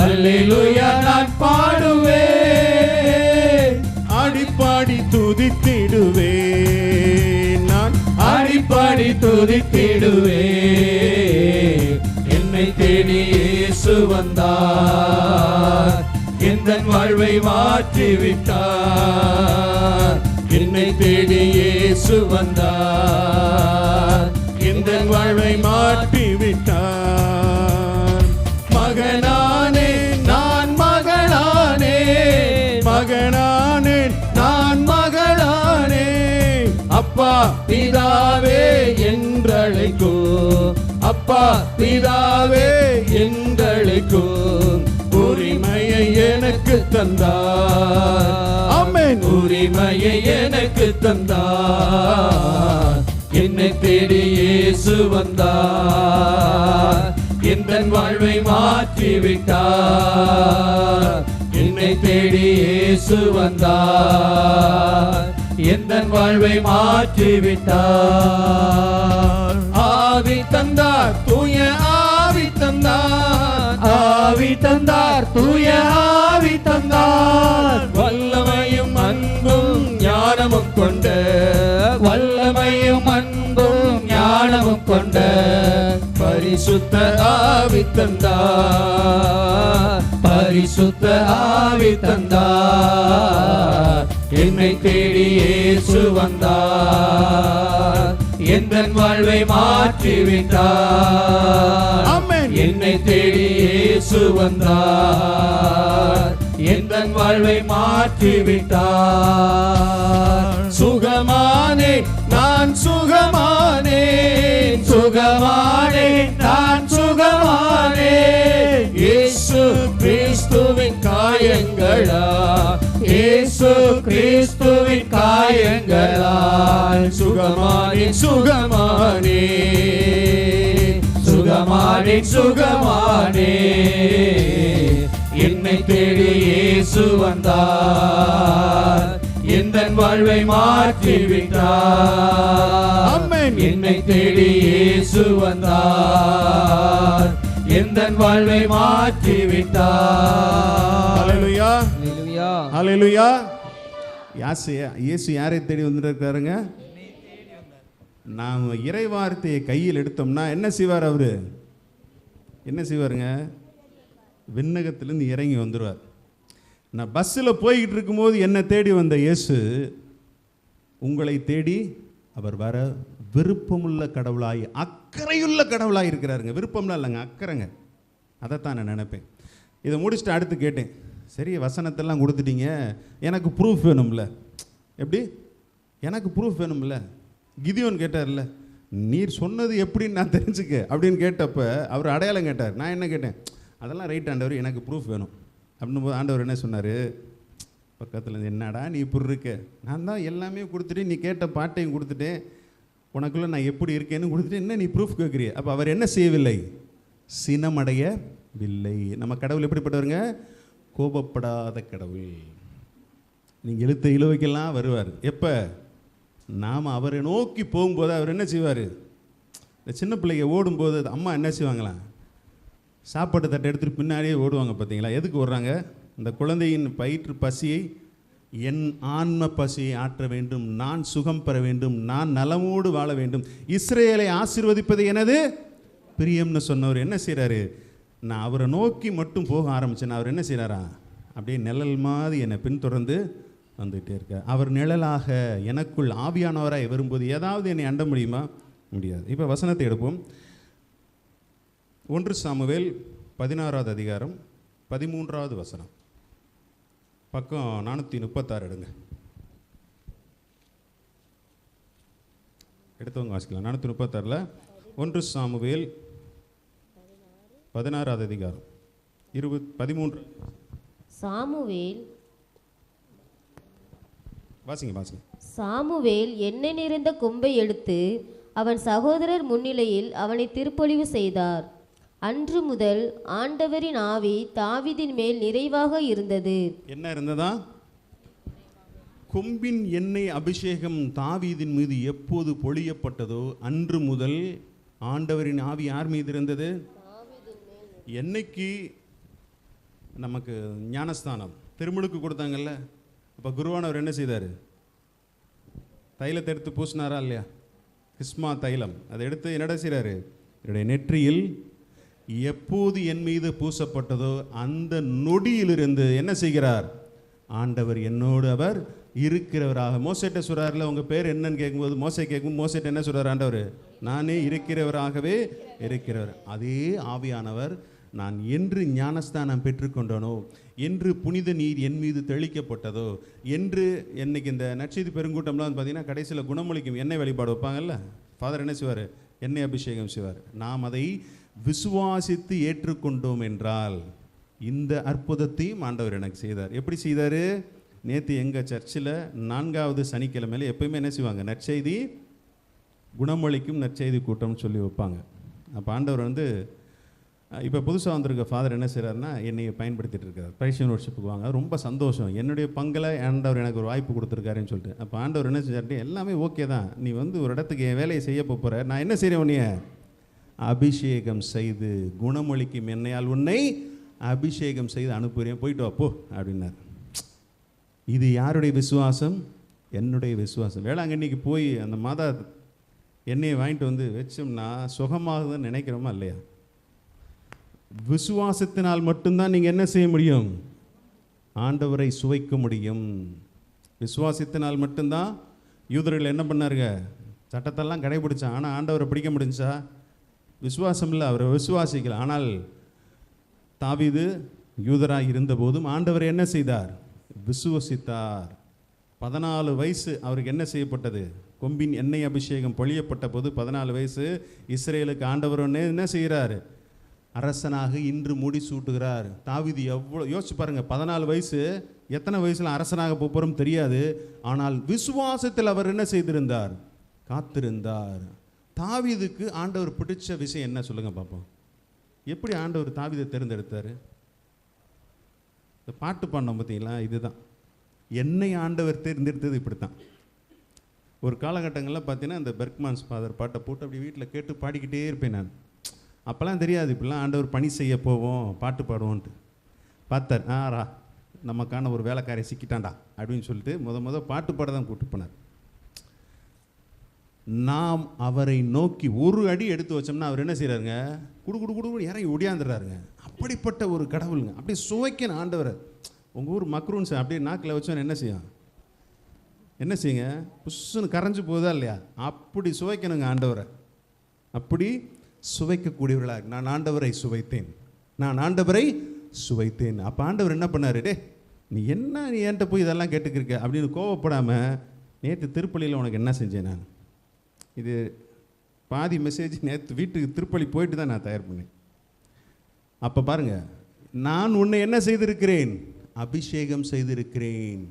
அல்லேலூயா நான் பாடுவேன், ஆடிப்பாடி துதித்திடுவேன், நான் ஆடிப்பாடி துதித்திடுவேன். என்னை தேடி இயேசு வந்தார், எந்தன் வாழ்வை மாற்றி விட்டார். என்னை தேடி இயேசு வந்தார், எந்தன் வாழ்வை மாற்றி விட்டார். மகனானே நான் மகனானே, மகனானே நான் மகளானே. அப்பா பிதாவே என்றழைக்கோ, அப்பா பிதாவே என்றழைக்கோ. உரிமையை எனக்கு தந்தார். ஆமென். உரிமையை எனக்கு தந்தார். என்னை தேடி இயேசு வந்தார், எந்தன் வாழ்வை மாற்றிவிட்டார். என்னை தேடி இயேசு வந்தார், எந்தன் வாழ்வை மாற்றிவிட்டார். ஆவி தந்தார், தூய ஆவி தந்தார், ஆவி தந்தார், தூய ஆவி தந்தார். வல்லமையும் அன்பும் ஞானமும் கொண்ட, வல்லமையும் அன்பும் ஞானமும் கொண்ட பரிசுத்த ஆவி தந்தார், பரிசுத்த ஆவி தந்தார். என்னை தேடி இயேசு வந்தார், எந்தன் வாழ்வை மாற்றிவிட்டார். என்னை தேடி இயேசு வந்தார், எந்தன் வாழ்வை மாற்றிவிட்டார். சுகமானே நான் சுகமானே, சுகமானே நான் சுகமானே. இயேசு கிறிஸ்துவின் காயங்களா, இயேசு கிறிஸ்துவின் காயங்களால் சுகமானே, சுகமானே, சுகமானே, சுகமானே. என்னை தேடி இயேசு வந்தார், எந்தன் வாழ்வை மாற்றிவிட்டார். என்னை தேடி இயேசு வந்தார், எந்தன் வாழ்வை மாற்றிவிட்டார். ஹல்லேலூயா, ஹல்லேலூயா. ஹல்லேலூயா. இயேசு யாரை தேடி வந்திருக்காருங்க? நாம் இறைவார்த்தையை கையில் எடுத்தோம்னா என்ன செய்வார்? அவரு என்ன செய்வாருங்க? விண்ணகத்திலிருந்து இறங்கி வந்துடுவார். நான் பஸ்ஸில் போய்கிட்டு இருக்கும்போது என்னை தேடி வந்த இயேசு உங்களை தேடி அவர் வர விருப்பமுள்ள கடவுளாய், அக்கறையுள்ள கடவுளாய் இருக்கிறாருங்க. விருப்பம்லாம் இல்லைங்க, அக்கறைங்க. அதைத்தான் நான் நினைப்பேன். இதை முடிச்சுட்டு அடுத்து கேட்டேன், சரி வசனத்தெல்லாம் கொடுத்துட்டீங்க, எனக்கு ப்ரூஃப் வேணும்ல. எப்படி? எனக்கு ப்ரூஃப் வேணும்ல. கிதியோன் கேட்டார்ல, நீர் சொன்னது எப்படின்னு நான் தெரிஞ்சுக்க அப்படின்னு கேட்டப்ப அவர் அடையாளம் கேட்டார். நான் என்ன கேட்டேன்? அதெல்லாம் ரைட் ஆண்டவர், எனக்கு ப்ரூஃப் வேணும் அப்படின்னும் போது ஆண்டவர் என்ன சொன்னார்? பக்கத்தில் என்னடா நீ இப்படி இருக்க, நான் தான் எல்லாமே கொடுத்துட்டேன், நீ கேட்ட பாட்டையும் கொடுத்துட்டேன், உனக்குள்ளே நான் எப்படி இருக்கேன்னு கொடுத்துட்டு என்ன நீ ப்ரூஃப் கேட்குறிய? அப்போ அவர் என்ன செய்யவில்லை? சினமடையவில்லை. நம்ம கடவுள் எப்படிப்பட்டவருங்க? கோபப்படாத கடவுள். நீங்கள் இழுத்த இழுவைக்கெல்லாம் வருவார். எப்போ? நாம் அவரை நோக்கி போகும்போது அவர் என்ன செய்வார்? இந்த சின்ன பிள்ளைங்க ஓடும்போது அம்மா என்ன செய்வாங்களாம்? சாப்பாட்டு தட்டை எடுத்துகிட்டு பின்னாடியே ஓடுவாங்க. பார்த்தீங்களா? எதுக்கு ஓடுறாங்க? இந்த குழந்தையின் பயிற்று பசியை, என் ஆன்ம பசியை ஆற்ற வேண்டும், நான் சுகம் பெற வேண்டும், நான் நலமோடு வாழ வேண்டும், இஸ்ரேலை ஆசீர்வதிப்பது எனது பிரியம்னு சொன்னவர் என்ன செய்கிறாரு? நான் அவரை நோக்கி மட்டும் போக ஆரம்பித்தேன். அவர் என்ன செய்கிறாரா? அப்படியே நிழல் மாதிரி என்னை பின்தொடர்ந்து வந்துகிட்டே இருக்க. அவர் நிழலாக எனக்குள் ஆவியானவராய் வரும்போது ஏதாவது என்னை அண்ட முடியுமா? முடியாது. இப்போ வசனத்தை எடுப்போம். 1 சாமுவேல் 16வது அதிகாரம் 13வது வசனம், பக்கம் 436 எடுங்க. எடுத்தவங்க வாசிக்கலாம். 436ல் 1 சாமுவேல் 16வது அதிகாரம் 13. சாமுவேல் வாசிங்க. சாமுவேல் எண்ணெய் நிறைந்த கொம்பை எடுத்து அவன் சகோதரர் முன்னிலையில் அவனை திருப்பொழிவு செய்தார். அன்று முதல் ஆண்டவரின் ஆவி தாவீதின் மேல் நிறைவாக இருந்தது. என்ன இருந்ததா? கொம்பின் எண்ணெய் அபிஷேகம் தாவீதின் மீது எப்போது பொழியப்பட்டதோ அன்று முதல் ஆண்டவரின் ஆவி யார் மீது இருந்தது? என்னைக்கு நமக்கு ஞானஸ்தானம் திருமுழுக்கு கொடுத்தாங்கல்ல, அப்போ குருவானவர் என்ன செய்தார்? தைலத்தை எடுத்து பூசினாரா இல்லையா? கிஸ்மா தைலம். அதை எடுத்து என்னடா செய்கிறாரு? என்னுடைய நெற்றியில் எப்போது என் மீது பூசப்பட்டதோ அந்த நொடியிலிருந்து என்ன செய்கிறார்? ஆண்டவர் என்னோடு அவர் இருக்கிறவராக. மோசேட்ட சொல்கிறார்ல, உங்கள் பேர் என்னன்னு கேட்கும்போது மோசே கேட்கும், மோசேட்ட என்ன சொல்கிறார் ஆண்டவர்? நானே இருக்கிறவராகவே இருக்கிறவர். அதே ஆவியானவர் நான் என்று ஞானஸ்தானம் பெற்றுக்கொண்டனோ, என்று புனித நீர் என் மீது தெளிக்கப்பட்டதோ, என்று என்னைக்கு இந்த நற்செய்தி பெருங்கூட்டம்லாம் பார்த்தீங்கன்னா கடைசியில் குணமளிக்கும் எண்ணெய் வழிபாடு வைப்பாங்கல்ல, ஃபாதர் என்ன செய்வார்? எண்ணெய் அபிஷேகம் செய்வார். நாம் அதை விசுவாசித்து ஏற்றுக்கொண்டோம் என்றால் இந்த அற்புதத்தையும் ஆண்டவர் எனக்கு செய்தார். எப்படி செய்தார்? நேற்று எங்கள் சர்ச்சில் 4வது சனிக்கிழமையில் எப்பயுமே என்ன செய்வாங்க? நற்செய்தி குணமளிக்கும் நற்செய்தி கூட்டம்னு சொல்லி வைப்பாங்க. அப்போ ஆண்டவர் வந்து இப்போ புதுசாக வந்திருக்க ஃபாதர் என்ன செய்கிறாருன்னா என்னை பயன்படுத்திட்டு இருக்கார். பிரைஷன் ஒர்ஷிப்புக்கு வாங்க, ரொம்ப சந்தோஷம், என்னுடைய பங்கில் ஆண்டவர் எனக்கு ஒரு வாய்ப்பு கொடுத்துருக்காருன்னு சொல்லிட்டு. அப்போ ஆண்டவர் என்ன செஞ்சார்ட்டு, எல்லாமே ஓகே தான், நீ வந்து ஒரு இடத்துக்கு என் வேலையை செய்ய போகிற, நான் என்ன செய்கிறேன், உன்னைய அபிஷேகம் செய்து குணமளிக்கும் எண்ணெயால் உன்னை அபிஷேகம் செய்து அனுப்புகிறேன், போயிட்டு வாப்போ அப்படின்னார். இது யாருடைய விசுவாசம்? என்னுடைய விசுவாசம். வேளாங்கண்ணிக்கு போய் அந்த மாதா எண்ணெயை வாங்கிட்டு வந்து வச்சோம்னா சுகமாகுதுன்னு நினைக்கிறோமா இல்லையா? விசுவாசத்தினால் மட்டும்தான் நீங்கள் என்ன செய்ய முடியும்? ஆண்டவரை சுவைக்க முடியும். விசுவாசத்தினால் மட்டும்தான். யூதர்கள் என்ன பண்ணாருங்க? சட்டத்தெல்லாம் கடைபிடிச்சான், ஆனால் ஆண்டவரை பிடிக்க முடிஞ்சா? விசுவாசம் இல்லை, அவரை விசுவாசிக்கல. ஆனால் தாவீது யூதராக இருந்தபோதும் ஆண்டவரை என்ன செய்தார்? விசுவசித்தார். 14 வயசு அவருக்கு என்ன செய்யப்பட்டது? கொம்பின் எண்ணெய் அபிஷேகம் பொழியப்பட்ட போது 14 வயசு இஸ்ரேலுக்கு ஆண்டவர் என்ன செய்கிறார்? அரசனாக இன்று முடிசூட்டுகிறார். தாவீது எவ்வளோ யோசிச்சு பாருங்க, 14 வயசு, எத்தனை வயசுல அரசனாக போகிறோம் தெரியாது. ஆனால் விசுவாசத்தில் அவர் என்ன செய்திருந்தார்? காத்திருந்தார். தாவீதுக்கு ஆண்டவர் பிடிச்ச விஷயம் என்ன சொல்லுங்க பார்ப்போம். எப்படி ஆண்டவர் தாவீதை தேர்ந்தெடுத்தார்? இந்த பாட்டு பாடினோம் பார்த்தீங்களா, இதுதான் என்னை ஆண்டவர் தேர்ந்தெடுத்தது. இப்படி தான் ஒரு காலகட்டங்களில் பார்த்தீங்கன்னா இந்த பெர்க்மான்ஸ் ஃபாதர் பாட்டை போட்டு அப்படி வீட்டில் கேட்டு பாடிக்கிட்டே இருப்பேன் நான். அப்போல்லாம் தெரியாது, இப்படிலாம் ஆண்டவர் பணி செய்ய போவோம், பாட்டு பாடுவோன்ட்டு. பார்த்தார், ஆரா நமக்கான ஒரு வேலைக்காரை சிக்கிட்டான்டா அப்படின்னு சொல்லிட்டு முத பாட்டு பாட தான் கூப்பிட்டு போனார். நாம் அவரை நோக்கி ஒரு அடி எடுத்து வச்சோம்னா அவர் என்ன செய்கிறாருங்க? குடு இறங்கி ஒடியாந்துடுறாருங்க. அப்படிப்பட்ட ஒரு கடவுளுங்க. அப்படியே சுவைக்கணும் ஆண்டவரை. உங்கள் ஊர் மக்ரூன்ஸ் அப்படியே நாக்கில் வச்சோன்னு என்ன செய்யும்? என்ன செய்யுங்க? புஷ்ஷுன்னு கரைஞ்சி போகுதா இல்லையா? அப்படி சுவைக்கணுங்க ஆண்டவரை. அப்படி சுவைக்கக்கூடியவர்களாக நான் ஆண்டவரை சுவைத்தேன், நான் ஆண்டவரை சுவைத்தேன். அப்போ ஆண்டவர் என்ன பண்ணார்? டே நீ என்கிட்ட போய் இதெல்லாம் கேட்டுக்கிருக்க அப்படின்னு கோவப்படாமல், நேற்று திருப்பலியில் உனக்கு என்ன செஞ்சேன் நான்? இது பாதி மெசேஜ் நேற்று வீட்டுக்கு திருப்பலி போயிட்டு தான் நான் தயார் பண்ணேன். அப்போ பாருங்கள், நான் உன்னை என்ன செய்திருக்கிறேன்? அபிஷேகம் செய்திருக்கிறேன்.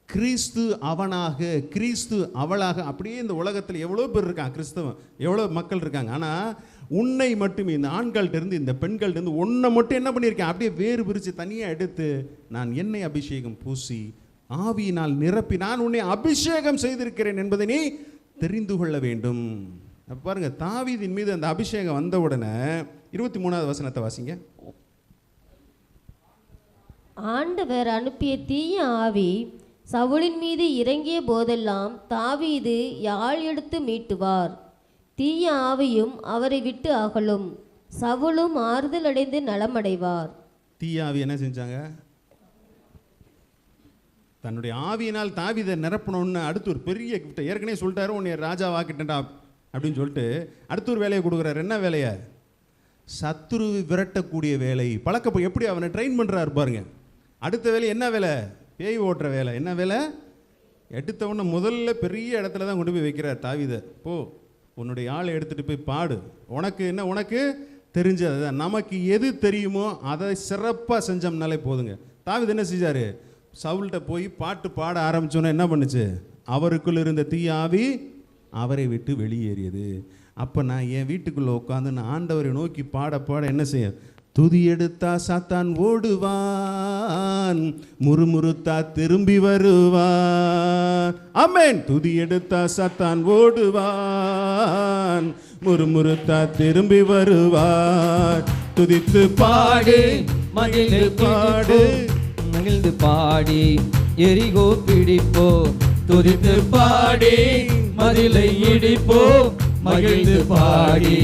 கிறிஸ்து அவனாக, கிறிஸ்து அவளாக. அப்படியே இந்த உலகத்தில் எவ்வளோ பேர் இருக்காங்க, கிறிஸ்தவம் எவ்வளோ மக்கள் இருக்காங்க. ஆனால் உன்னை மட்டுமே, இந்த ஆண்கள்கிட்டருந்து இந்த பெண்கள்கிட்டருந்து உன்னை மட்டும் என்ன பண்ணியிருக்கேன்? அப்படியே வேறு பிரித்து தனியாக எடுத்து நான் என்னை அபிஷேகம் பூசி ஆவியினால் நிரப்பி நான் உன்னை அபிஷேகம் செய்திருக்கிறேன் என்பதை நீ தெரிந்து கொள்ள வேண்டும். அப்போ பாருங்க, தாவீதின் மீது அந்த அபிஷேகம் வந்த உடனே 23வது வசனத்தை வாசிங்க. ஆண்டவர் அனுப்பிய தீய ஆவி சவுலின் மீது இறங்கிய போதெல்லாம் தாவீது யாழ் எடுத்து மீட்டுவார். தீய ஆவியும் அவரை விட்டு அகலும், சவுலும் ஆறுதல் அடைந்து நலமடைவார். தீய ஆவி என்ன செஞ்சாங்க? தன்னுடைய ஆவியினால் தாவீதை நிரப்பணும்னு அடுத்து ஒரு பெரிய கிஃப்ட் ஏற்கனவே சொல்லிட்டாரு, உன்னை ராஜாவாக்கிட்டா அப்படின்னு சொல்லிட்டு அடுத்த ஒரு வேலையை கொடுக்குறாரு. என்ன வேலையை? சத்துருவை விரட்டக்கூடிய வேலை. எப்படி அவனை ட்ரெயின் பண்ணுறாரு பாருங்க. அடுத்த வேலை என்ன வேலை? பேய் ஓட்டுற வேலை. என்ன வேலை? எடுத்தவொன்னே முதல்ல பெரிய இடத்துல தான் கொண்டு போய் வைக்கிறார் தாவீதை. போ உன்னுடைய ஆளை எடுத்துகிட்டு போய் பாடு, உனக்கு என்ன, உனக்கு தெரிஞ்சது தான், நமக்கு எது தெரியுமோ அதை சிறப்பாக செஞ்சோம்னாலே போதுங்க. தாவீது என்ன செஞ்சார்? சவுல்கிட்ட போய் பாட்டு பாட ஆரம்பித்தோன்னே என்ன பண்ணுச்சு? அவருக்குள் இருந்த தீய ஆவி அவரை விட்டு வெளியேறியது. அப்போ நான் என் வீட்டுக்குள்ளே உட்காந்து நான் ஆண்டவரை நோக்கி பாட பாட என்ன செய்ய? துதி எடுத்தா சாத்தான் ஓடுவான், முறுமுறுத்தா திரும்பி வருவான். ஆமென். துதி எடுத்தா சாத்தான் ஓடுவான், முறுமுறுத்தா திரும்பி வருவான். துதித்து பாடு, மகிழ்ந்து பாடு, மகிழ்ந்து பாடி எரிகோ பிடிப்போ. துதித்து பாடி மதிலை இடிப்போ, மகிழ்ந்து பாடி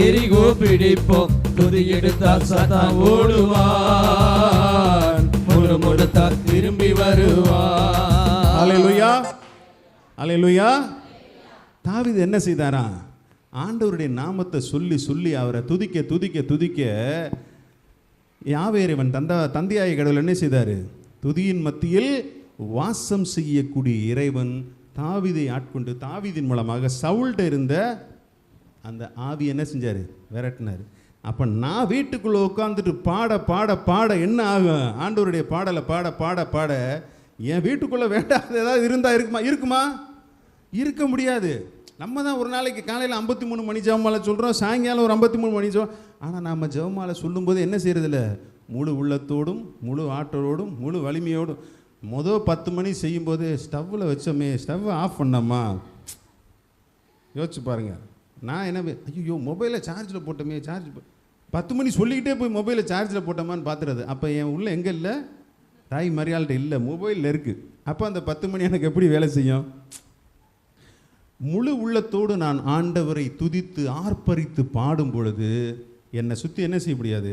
எரிகோ பிடிப்போ. துதி எடுத்தால் சாத்தான் ஓடுவான், முறுமுறுத்தால் திரும்பி வருவான். அல்லேலூயா, அல்லேலூயா. தாவீது என்ன செய்தாரா? ஆண்டவருடைய நாமத்தை சொல்லி சொல்லி அவரை துதிக்க துதிக்க துதிக்க யாவே இறைவன் தந்தையாய கடவுள் என்ன செய்தார்? துதியின் மத்தியில் வாசம் செய்யக்கூடிய இறைவன் தாவீதை ஆட்கொண்டு தாவீதின் மூலமாக சவுல்கிட்ட இருந்த அந்த ஆவி என்ன செஞ்சார்? விரட்டினார். அப்போ நான் வீட்டுக்குள்ளே உட்காந்துட்டு பாட பாட பாட என்ன ஆகும்? ஆண்டவருடைய பாடலை பாட பாட பாட என் வீட்டுக்குள்ளே வேண்டாத ஏதாவது இருந்தால் இருக்குமா? இருக்க முடியாது. நம்ம தான் ஒரு நாளைக்கு காலையில் 53 மணி ஜெபமாலை சொல்கிறோம், சாயங்காலம் ஒரு 53 மணி ஜெபம். ஆனால் நம்ம ஜெபமாலை சொல்லும்போது என்ன செய்யறதில்ல, முழு உள்ளத்தோடும் முழு ஆற்றலோடும் முழு வலிமையோடும். 10 மணி செய்யும்போது ஸ்டவ்வில் வச்சோமே, ஸ்டவ்வை ஆஃப் பண்ணோமா, யோசிச்சு பாருங்க. நான் என்ன, ஐயோ மொபைலை சார்ஜில் போட்டோமே, 10 மணி சொல்லிக்கிட்டே போய் மொபைலை சார்ஜில் போட்டோமான்னு பார்த்துறது. அப்போ என் உள்ள எங்கே இல்லை, தாய் மரியாள்கிட்ட இல்லை, மொபைலில் இருக்குது. அப்போ அந்த 10 மணி எனக்கு எப்படி வேலை செய்யும்? முழு உள்ளத்தோடு நான் ஆண்டவரை துதித்து ஆர்ப்பரித்து பாடும் பொழுது என்னை சுற்றி என்ன செய்ய முடியாது,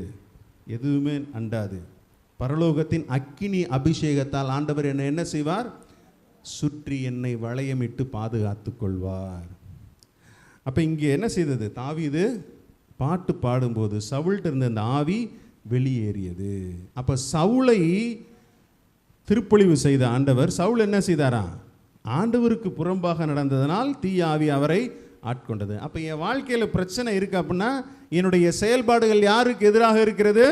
எதுவுமே அண்டாது. பரலோகத்தின் அக்கினி அபிஷேகத்தால் ஆண்டவர் என்னை என்ன செய்வார், சுற்றி என்னை வளையமிட்டு பாதுகாத்து கொள்வார். அப்போ இங்கே என்ன செய்தது, தாவீது பாட்டு பாடும்போது சவுல்கிட்ட இருந்த அந்த ஆவி வெளியேறியது. அப்போ சவுலை திருப்பொழிவு செய்த ஆண்டவர், சவுல் என்ன செய்தாரா, ஆண்டவருக்கு புறம்பாக நடந்ததனால் தீய ஆவி அவரை ஆட்கொண்டது. அப்போ என் வாழ்க்கையில் பிரச்சனை இருக்கு அப்படின்னா என்னுடைய செயல்பாடுகள் யாருக்கு எதிராக இருக்கிறது,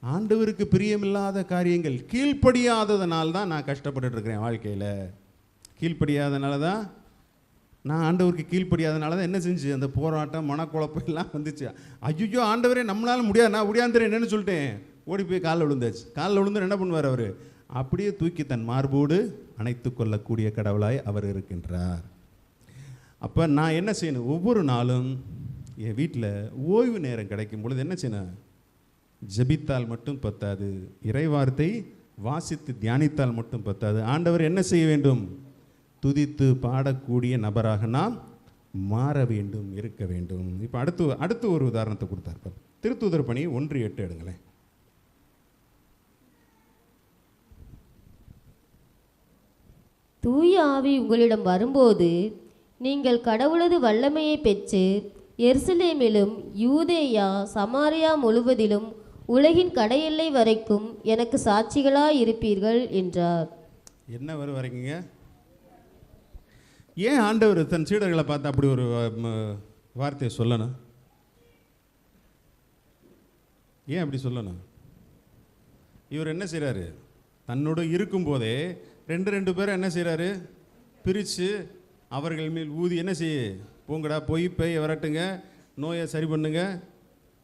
ஆண்டவருக்கு பிரியமில்லாத காரியங்கள், கீழ்ப்படியாததுனால தான் நான் கஷ்டப்பட்டு இருக்கிறேன் வாழ்க்கையில். கீழ்ப்படியாதனால தான் நான் ஆண்டவருக்கு கீழ்ப்படியாதனால தான் என்ன செஞ்சு அந்த போராட்டம் மனக்குழப்பம் எல்லாம் வந்துச்சு. ஐயோ ஆண்டவரே நம்மளால முடியாது, நான் முடியாந்துறேன் என்னன்னு சொல்லிட்டேன், ஓடி போய் காலில் விழுந்தாச்சு. காலில் விழுந்து என்ன பண்ணுவார் அவர், அப்படியே தூக்கி தன் மார்போடு அணைத்து கொள்ளக்கூடிய கடவுளாய் அவர் இருக்கின்றார். அப்போ நான் என்ன செய்யணும், ஒவ்வொரு நாளும் என் வீட்டில் ஓய்வு நேரம் கிடைக்கும் பொழுது என்ன செய்யணும், ஜெபித்தால் மட்டும் பத்தாது, இறைவார்த்தை வாசித்து தியானித்தால் மட்டும் பத்தாது, ஆண்டவர் என்ன செய்ய வேண்டும், துதித்து பாடக்கூடிய நபராக நாம் மாற வேண்டும், இருக்க வேண்டும். இப்போ அடுத்து ஒரு உதாரணத்தை கொடுத்தார். திருத்தூதர் பணி 1:8 எடுங்களேன். தூய ஆவி உங்களிடம் வரும்போது நீங்கள் கடவுளது வல்லமையை பெற்று எருசலேமிலும் யூதேயா சமாரியா முழுவதிலும் உலகின் கடையெல்லை வரைக்கும் எனக்கு சாட்சிகளாய் இருப்பீர்கள் என்றார். என்ன வரைக்குங்க? ஏன் ஆண்டவர் தன் சீடர்களை பார்த்து அப்படி ஒரு வார்த்தையை சொல்லணும்? ஏன் அப்படி சொல்லணும்? இவர் என்ன செய்கிறாரு, தன்னோடு இருக்கும்போதே ரெண்டு பேரை என்ன செய்கிறாரு, பிரித்து அவர்கள் மேல் ஊதி என்ன செய்ய, போங்கடா போய் பேயை விரட்டுங்க, நோயை சரி பண்ணுங்க,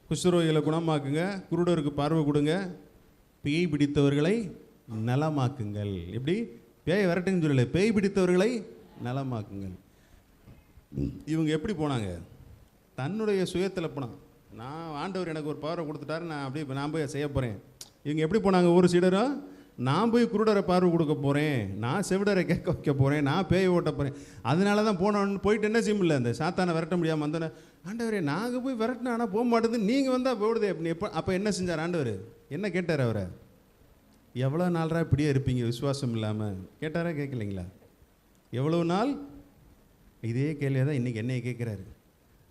குஷ்டரோகிகளை குணமாக்குங்க, குருடருக்கு பார்வை கொடுங்க, பேய் பிடித்தவர்களை நலமாக்குங்கள். எப்படி பேயை விரட்டுங்கன்னு சொல்லலை, பேய் பிடித்தவர்களை நலமாக்குங்கள். இவங்க எப்படி போனாங்க, தன்னுடைய சுயத்தில் போனாங்க. நான் ஆண்டவர் எனக்கு ஒரு பவரை கொடுத்துட்டாரு, நான் அப்படியே நான் போய் செய்ய போகிறேன். இவங்க எப்படி போனாங்க, ஒரு சீடரும் நான் போய் குருடரை பார்வை கொடுக்க போகிறேன், நான் செவிடரை கேட்க வைக்க போகிறேன், நான் பேயை ஓட்ட போகிறேன். அதனால தான் போனோன்னு போயிட்டு என்ன செய்ய முடியல, அந்த சாத்தானை விரட்ட முடியாமல் வந்தோன்னே, ஆண்டவரே நாங்கள் போய் விரட்டினா ஆனால் போக மாட்டேது, நீங்கள் வந்தால் போடுதே அப்படின்னு. அப்போ என்ன செஞ்சார் ஆண்டவர், என்ன கேட்டார் அவரை, எவ்வளோ நாள்ரா இப்படியே இருப்பீங்க விசுவாசம் இல்லாமல் கேட்டாரா, கேட்கலைங்களா? எவ்வளோ நாள், இதே கேள்வியை தான் இன்றைக்கி என்னையை கேட்குறாரு.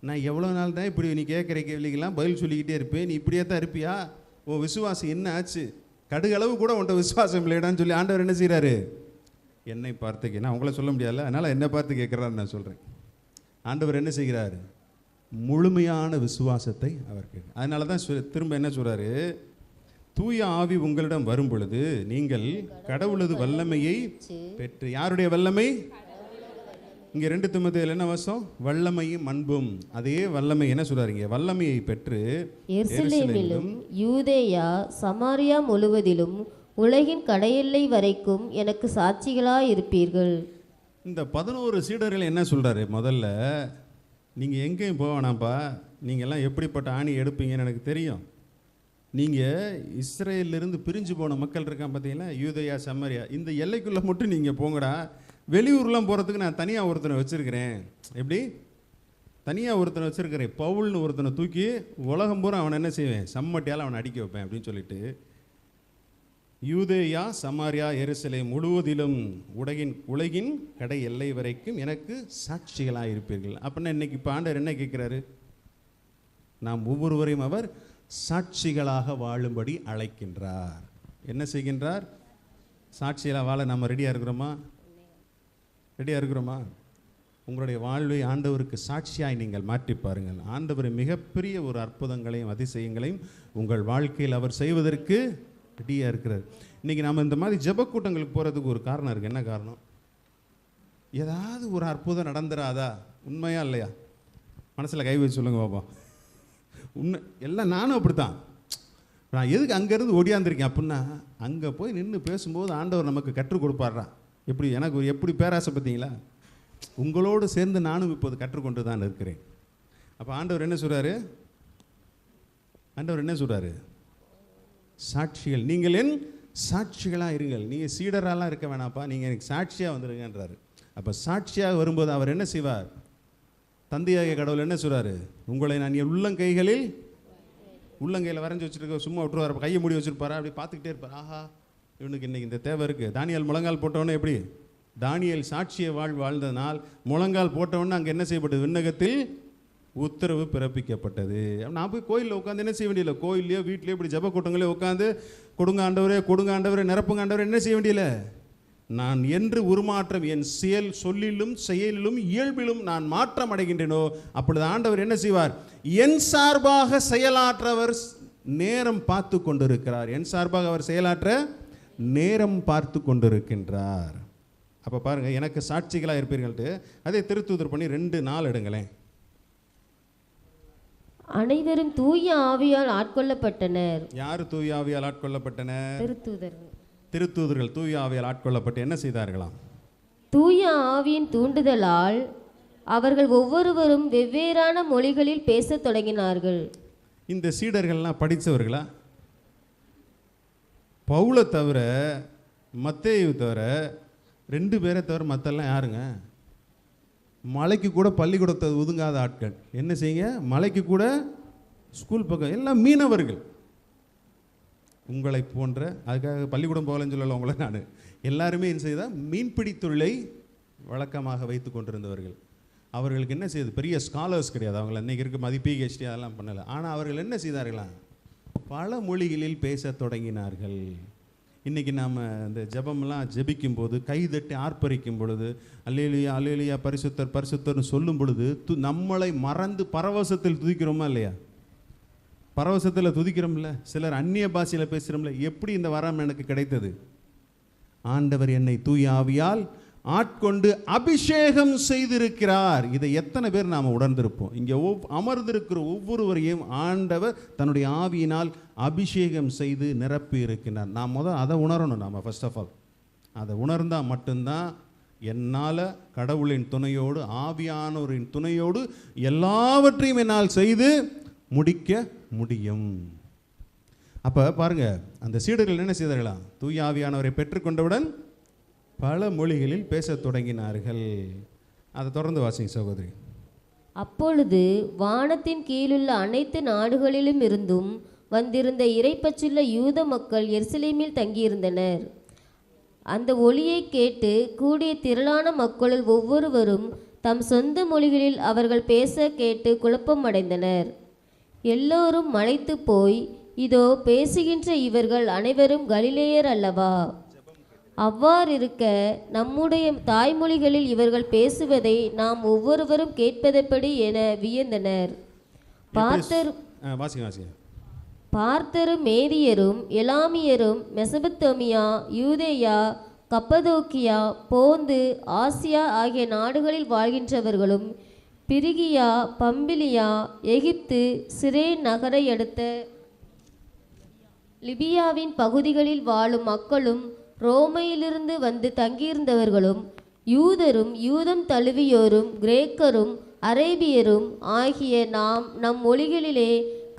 நான் எவ்வளோ நாள் தான் இப்படி நீ கேட்குற கேள்விக்கெல்லாம் பதில் சொல்லிக்கிட்டே இருப்பேன், நீ இப்படியே தான் இருப்பியா, உன் விசுவாசம் என்ன ஆச்சு, கடுகளவு கூட உன்ட்ட விசுவாசம் இல்லைடான்னு சொல்லி ஆண்டவர் என்ன செய்கிறாரு, என்னை பார்த்து, நான் உங்களை சொல்ல முடியாதுல்ல, அதனால் என்னை பார்த்து கேட்குறாரு நான் சொல்கிறேன். ஆண்டவர் என்ன செய்கிறார், முழுமையான விசுவாசத்தை அவருக்கு. அதனால தான் திரும்ப என்ன சொல்கிறாரு, தூய ஆவி உங்களிடம் வரும் பொழுது நீங்கள் கடவுளது வல்லமையை பெற்று. யாருடைய வல்லமை? இங்கே 2 தீமோத்தேயுல என்ன வசனம், வல்லமையும் அன்பும். அதே வல்லமை என்ன சொல்றாருங்க, வல்லமையை பெற்று எருசலேமிலும் யூதேயா சமாரியா முழுவதிலும் உலகின் கடையெல்லை வரைக்கும் எனக்கு சாட்சிகளாய் இருப்பீர்கள். இந்த 11 சீடர்கள் என்ன சொல்றாரு, முதல்ல நீங்கள் எங்கேயும் போக வேணாம்ப்பா, நீங்கள் எல்லாம் எப்படிப்பட்ட ஆணி எடுப்பீங்கன்னு எனக்கு தெரியும். நீங்கள் இஸ்ரேலிருந்து பிரிஞ்சு போன மக்கள் இருக்கான் பார்த்தீங்களா, யூதேயா சமாரியா, இந்த எல்லைக்குள்ளே மட்டும் நீங்கள் போங்கடா, வெளியூர்லாம் போகிறதுக்கு நான் தனியாக ஒருத்தனை வச்சுருக்கிறேன். எப்படி தனியாக ஒருத்தனை வச்சுருக்கிறேன், பவுல்னு ஒருத்தனை தூக்கி உலகம் பூரா அவனை என்ன செய்வேன், சம்மட்டியால் அவனை அடிக்க வைப்பேன் அப்படின்னு சொல்லிட்டு, யூதேயா சமாரியா எருசலேம் முழுவதிலும் உலகின் கடை எல்லை வரைக்கும் எனக்கு சாட்சிகளாக இருப்பீர்கள். அப்படின்னா இன்னைக்கு இப்போ ஆண்டவர் என்ன கேட்குறாரு, நாம் ஒவ்வொருவரையும் அவர் சாட்சிகளாக வாழும்படி அழைக்கின்றார். என்ன செய்கின்றார், சாட்சிகளாக வாழ நம்ம ரெடியாக இருக்கிறோமா? ரெடியாக இருக்கிறோமா? உங்களுடைய வாழ்வை ஆண்டவருக்கு சாட்சியாய் நீங்கள் மாற்றி பாருங்கள். ஆண்டவர் மிகப்பெரிய ஒரு அற்புதங்களையும் அதிசயங்களையும் உங்கள் வாழ்க்கையில் அவர் செய்வதற்கு ரெடியாக இருக்கிறார். இன்றைக்கி நம்ம இந்த மாதிரி ஜெப கூட்டங்களுக்கு போகிறதுக்கு ஒரு காரணம் இருக்குது. என்ன காரணம்? ஏதாவது ஒரு அற்புதம் நடந்துராதா? உண்மையா இல்லையா? மனசில் கை வச்சு சொல்லுங்க பாப்பா. உண்மை எல்லாம் நானும் அப்படித்தான். நான் எதுக்கு அங்கேருந்து ஓடியாந்துருக்கேன் அப்படின்னா, அங்கே போய் நின்று பேசும்போது ஆண்டவர் நமக்கு கற்றுக் கொடுப்பாரா. எப்படி எனக்கு எப்படி பேராசை பார்த்தீங்களா? உங்களோடு சேர்ந்து நானும் இப்போது கற்றுக்கொண்டு தான் இருக்கிறேன். அப்போ ஆண்டவர் என்ன சொல்கிறாரு? ஆண்டவர் என்ன சொல்கிறாரு? சாட்சிகள், நீங்கள் என் சாட்சிகளாக இருங்கள். நீங்கள் சீடராலாம் இருக்க வேணாப்பா, நீங்கள் எனக்கு சாட்சியாக வந்துடுங்கன்றாரு. அப்போ சாட்சியாக வரும்போது அவர் என்ன செய்வார்? தந்தையாகிய கடவுள் என்ன சொல்கிறாரு? உங்களை நான் என் உள்ளங்கைகளில், உள்ளங்கையில் வரைஞ்சி வச்சுருக்க, சும்மா விட்டுருவார். கையை மூடி வச்சுருப்பாரா, அப்படி பார்த்துக்கிட்டே இருப்பார். ஆஹா, இவனுக்கு இன்றைக்கி இந்த தேவை இருக்குது. தானியேல் முழங்கால் போட்டவொன்னே எப்படி? தானியேல் சாட்சியை வாழ்ந்ததனால் முழங்கால் போட்டவொன்னே அங்கே என்ன செய்யப்பட்டது? விண்ணகத்தில் உத்தரவு பிறப்பிக்கப்பட்டது. நான் போய் கோயிலில் உட்காந்து என்ன செய்ய வேண்டியதில்லை. கோயிலையோ வீட்லேயோ இப்படி ஜப கூட்டங்களே உட்காந்து கொடுங்க ஆண்டவரே நிரப்புங்க ஆண்டவரே என்ன செய்ய வேண்டியதில்லை. நான் என்று உருமாற்றம் என் சொல்லிலும் செயலிலும் இயல்பிலும் நான் மாற்றம் அடைகின்றேனோ அப்பொழுது ஆண்டவர் என்ன செய்வார்? என் சார்பாக செயலாற்றவர் நேரம் பார்த்து கொண்டிருக்கிறார். என் சார்பாக அவர் செயலாற்ற நேரம் பார்த்து கொண்டிருக்கின்றார். அப்போ பாருங்கள், எனக்கு சாட்சிகளாக இருப்பீர்கள்ட்டு அதே திருத்தூதர் பண்ணி 2:4 எடுங்களேன். அனைவரும் தூய ஆவியால் ஆட்கொள்ளப்பட்டனர். யார் தூய ஆவியால் ஆட்கொள்ளப்பட்டனர்? திருத்தூதர்கள் தூய ஆவியால் ஆட்கொள்ளப்பட்டு என்ன செய்தார்களாம்? தூய ஆவியின் தூண்டுதலால் அவர்கள் ஒவ்வொருவரும் வெவ்வேறான மொழிகளில் பேசத் தொடங்கினார்கள். இந்த சீடர்கள்லாம் படித்தவர்களா? பவுலை தவிர, மத்தேயு தவிர, 2 பேரை தவிர மற்றெல்லாம் யாருங்க? மலைக்கு கூட பள்ளிக்கூடத்தை ஒதுங்காத ஆட்கள். என்ன செய்யுங்க? மலைக்கு கூட ஸ்கூல் பக்கம் எல்லாம் மீனவர்கள். உங்களை போன்ற, அதுக்காக பள்ளிக்கூடம் போகலன்னு சொல்லலை உங்களை நான், எல்லாருமே என்ன செய்தால் மீன்பிடி தொழிலை வழக்கமாக வைத்து கொண்டிருந்தவர்கள். அவர்களுக்கு என்ன செய்யுது? பெரிய ஸ்காலர்ஸ் கிடையாது. அவங்கள இன்றைக்கி இருக்க PhD அதெல்லாம் பண்ணலை. ஆனால் அவர்கள் என்ன செய்தார்களா? பல மொழிகளில் பேச தொடங்கினார்கள். இன்றைக்கி நாம் இந்த ஜபம்லாம் ஜபிக்கும் போது கைதட்டி ஆர்ப்பரிக்கும் பொழுது, அல்லேலூயா அல்லேலூயா பரிசுத்தர் பரிசுத்தர்னு சொல்லும் பொழுது நம்மளை மறந்து பரவசத்தில் துதிக்கிறோமா இல்லையா? பரவசத்தில் துதிக்கிறோம்ல. சிலர் அந்நிய பாஷையில் பேசுகிறோம்ல. எப்படி இந்த வரம் எனக்கு கிடைத்தது? ஆண்டவர் என்னை தூய ஆவியால் ஆட்கொண்டு அபிஷேகம் செய்திருக்கிறார். இதை எத்தனை பேர் நாம் உணர்ந்திருப்போம்? இங்கே அமர்ந்திருக்கிற ஒவ்வொருவரையும் ஆண்டவர் தன்னுடைய ஆவியினால் அபிஷேகம் செய்து நிரப்பி இருக்கின்றார். நாம் அதை உணரணும். நாம் ஃபர்ஸ்ட் ஆஃப் ஆல் அதை உணர்ந்தால் மட்டும்தான் என்னால் கடவுளின் துணையோடு, ஆவியானவரின் துணையோடு எல்லாவற்றையும் என்னால் செய்து முடிக்க முடியும். அப்போ பாருங்க, அந்த சீடர்கள் என்ன செய்தார்களாம்? தூய ஆவியானவரை பெற்றுக்கொண்டவுடன் பல மொழிகளில் பேசத் தொடங்கினார்கள். அதை தொடர்ந்து வாசிங்க சகோதரி. அப்பொழுது வானத்தின் கீழுள்ள அனைத்து நாடுகளிலும் இருந்தும் வந்திருந்த இறைப்பற்றுள்ள யூத மக்கள் எருசலேமில் தங்கியிருந்தனர். அந்த ஒலியை கேட்டு கூடிய திரளான மக்களுள் ஒவ்வொருவரும் தம் சொந்த மொழிகளில் அவர்கள் பேச கேட்டு குழப்பம் அடைந்தனர். எல்லோரும் மலைத்து போய், இதோ பேசுகின்ற இவர்கள் அனைவரும் கலிலேயர் அல்லவா? அவ்வாறிருக்க நம்முடைய தாய்மொழிகளில் இவர்கள் பேசுவதை நாம் ஒவ்வொருவரும் கேட்பதெப்படி என வியந்தனர். பார்த்தரும் மேதியரும் எலாமியரும் மெசபத்தோமியா, யூதேயா, கப்பதோக்கியா, போந்து, ஆசியா ஆகிய நாடுகளில் வாழ்கின்றவர்களும், பிரிகியா, பம்பிலியா, எகிப்து, சிரேன் நகரை அடுத்த லிபியாவின் பகுதிகளில் வாழும் மக்களும், ரோமையிலிருந்து வந்து தங்கியிருந்தவர்களும், யூதரும் யூதம் தழுவியோரும், கிரேக்கரும் அரேபியரும் ஆகிய நாம் நம் மொழிகளிலே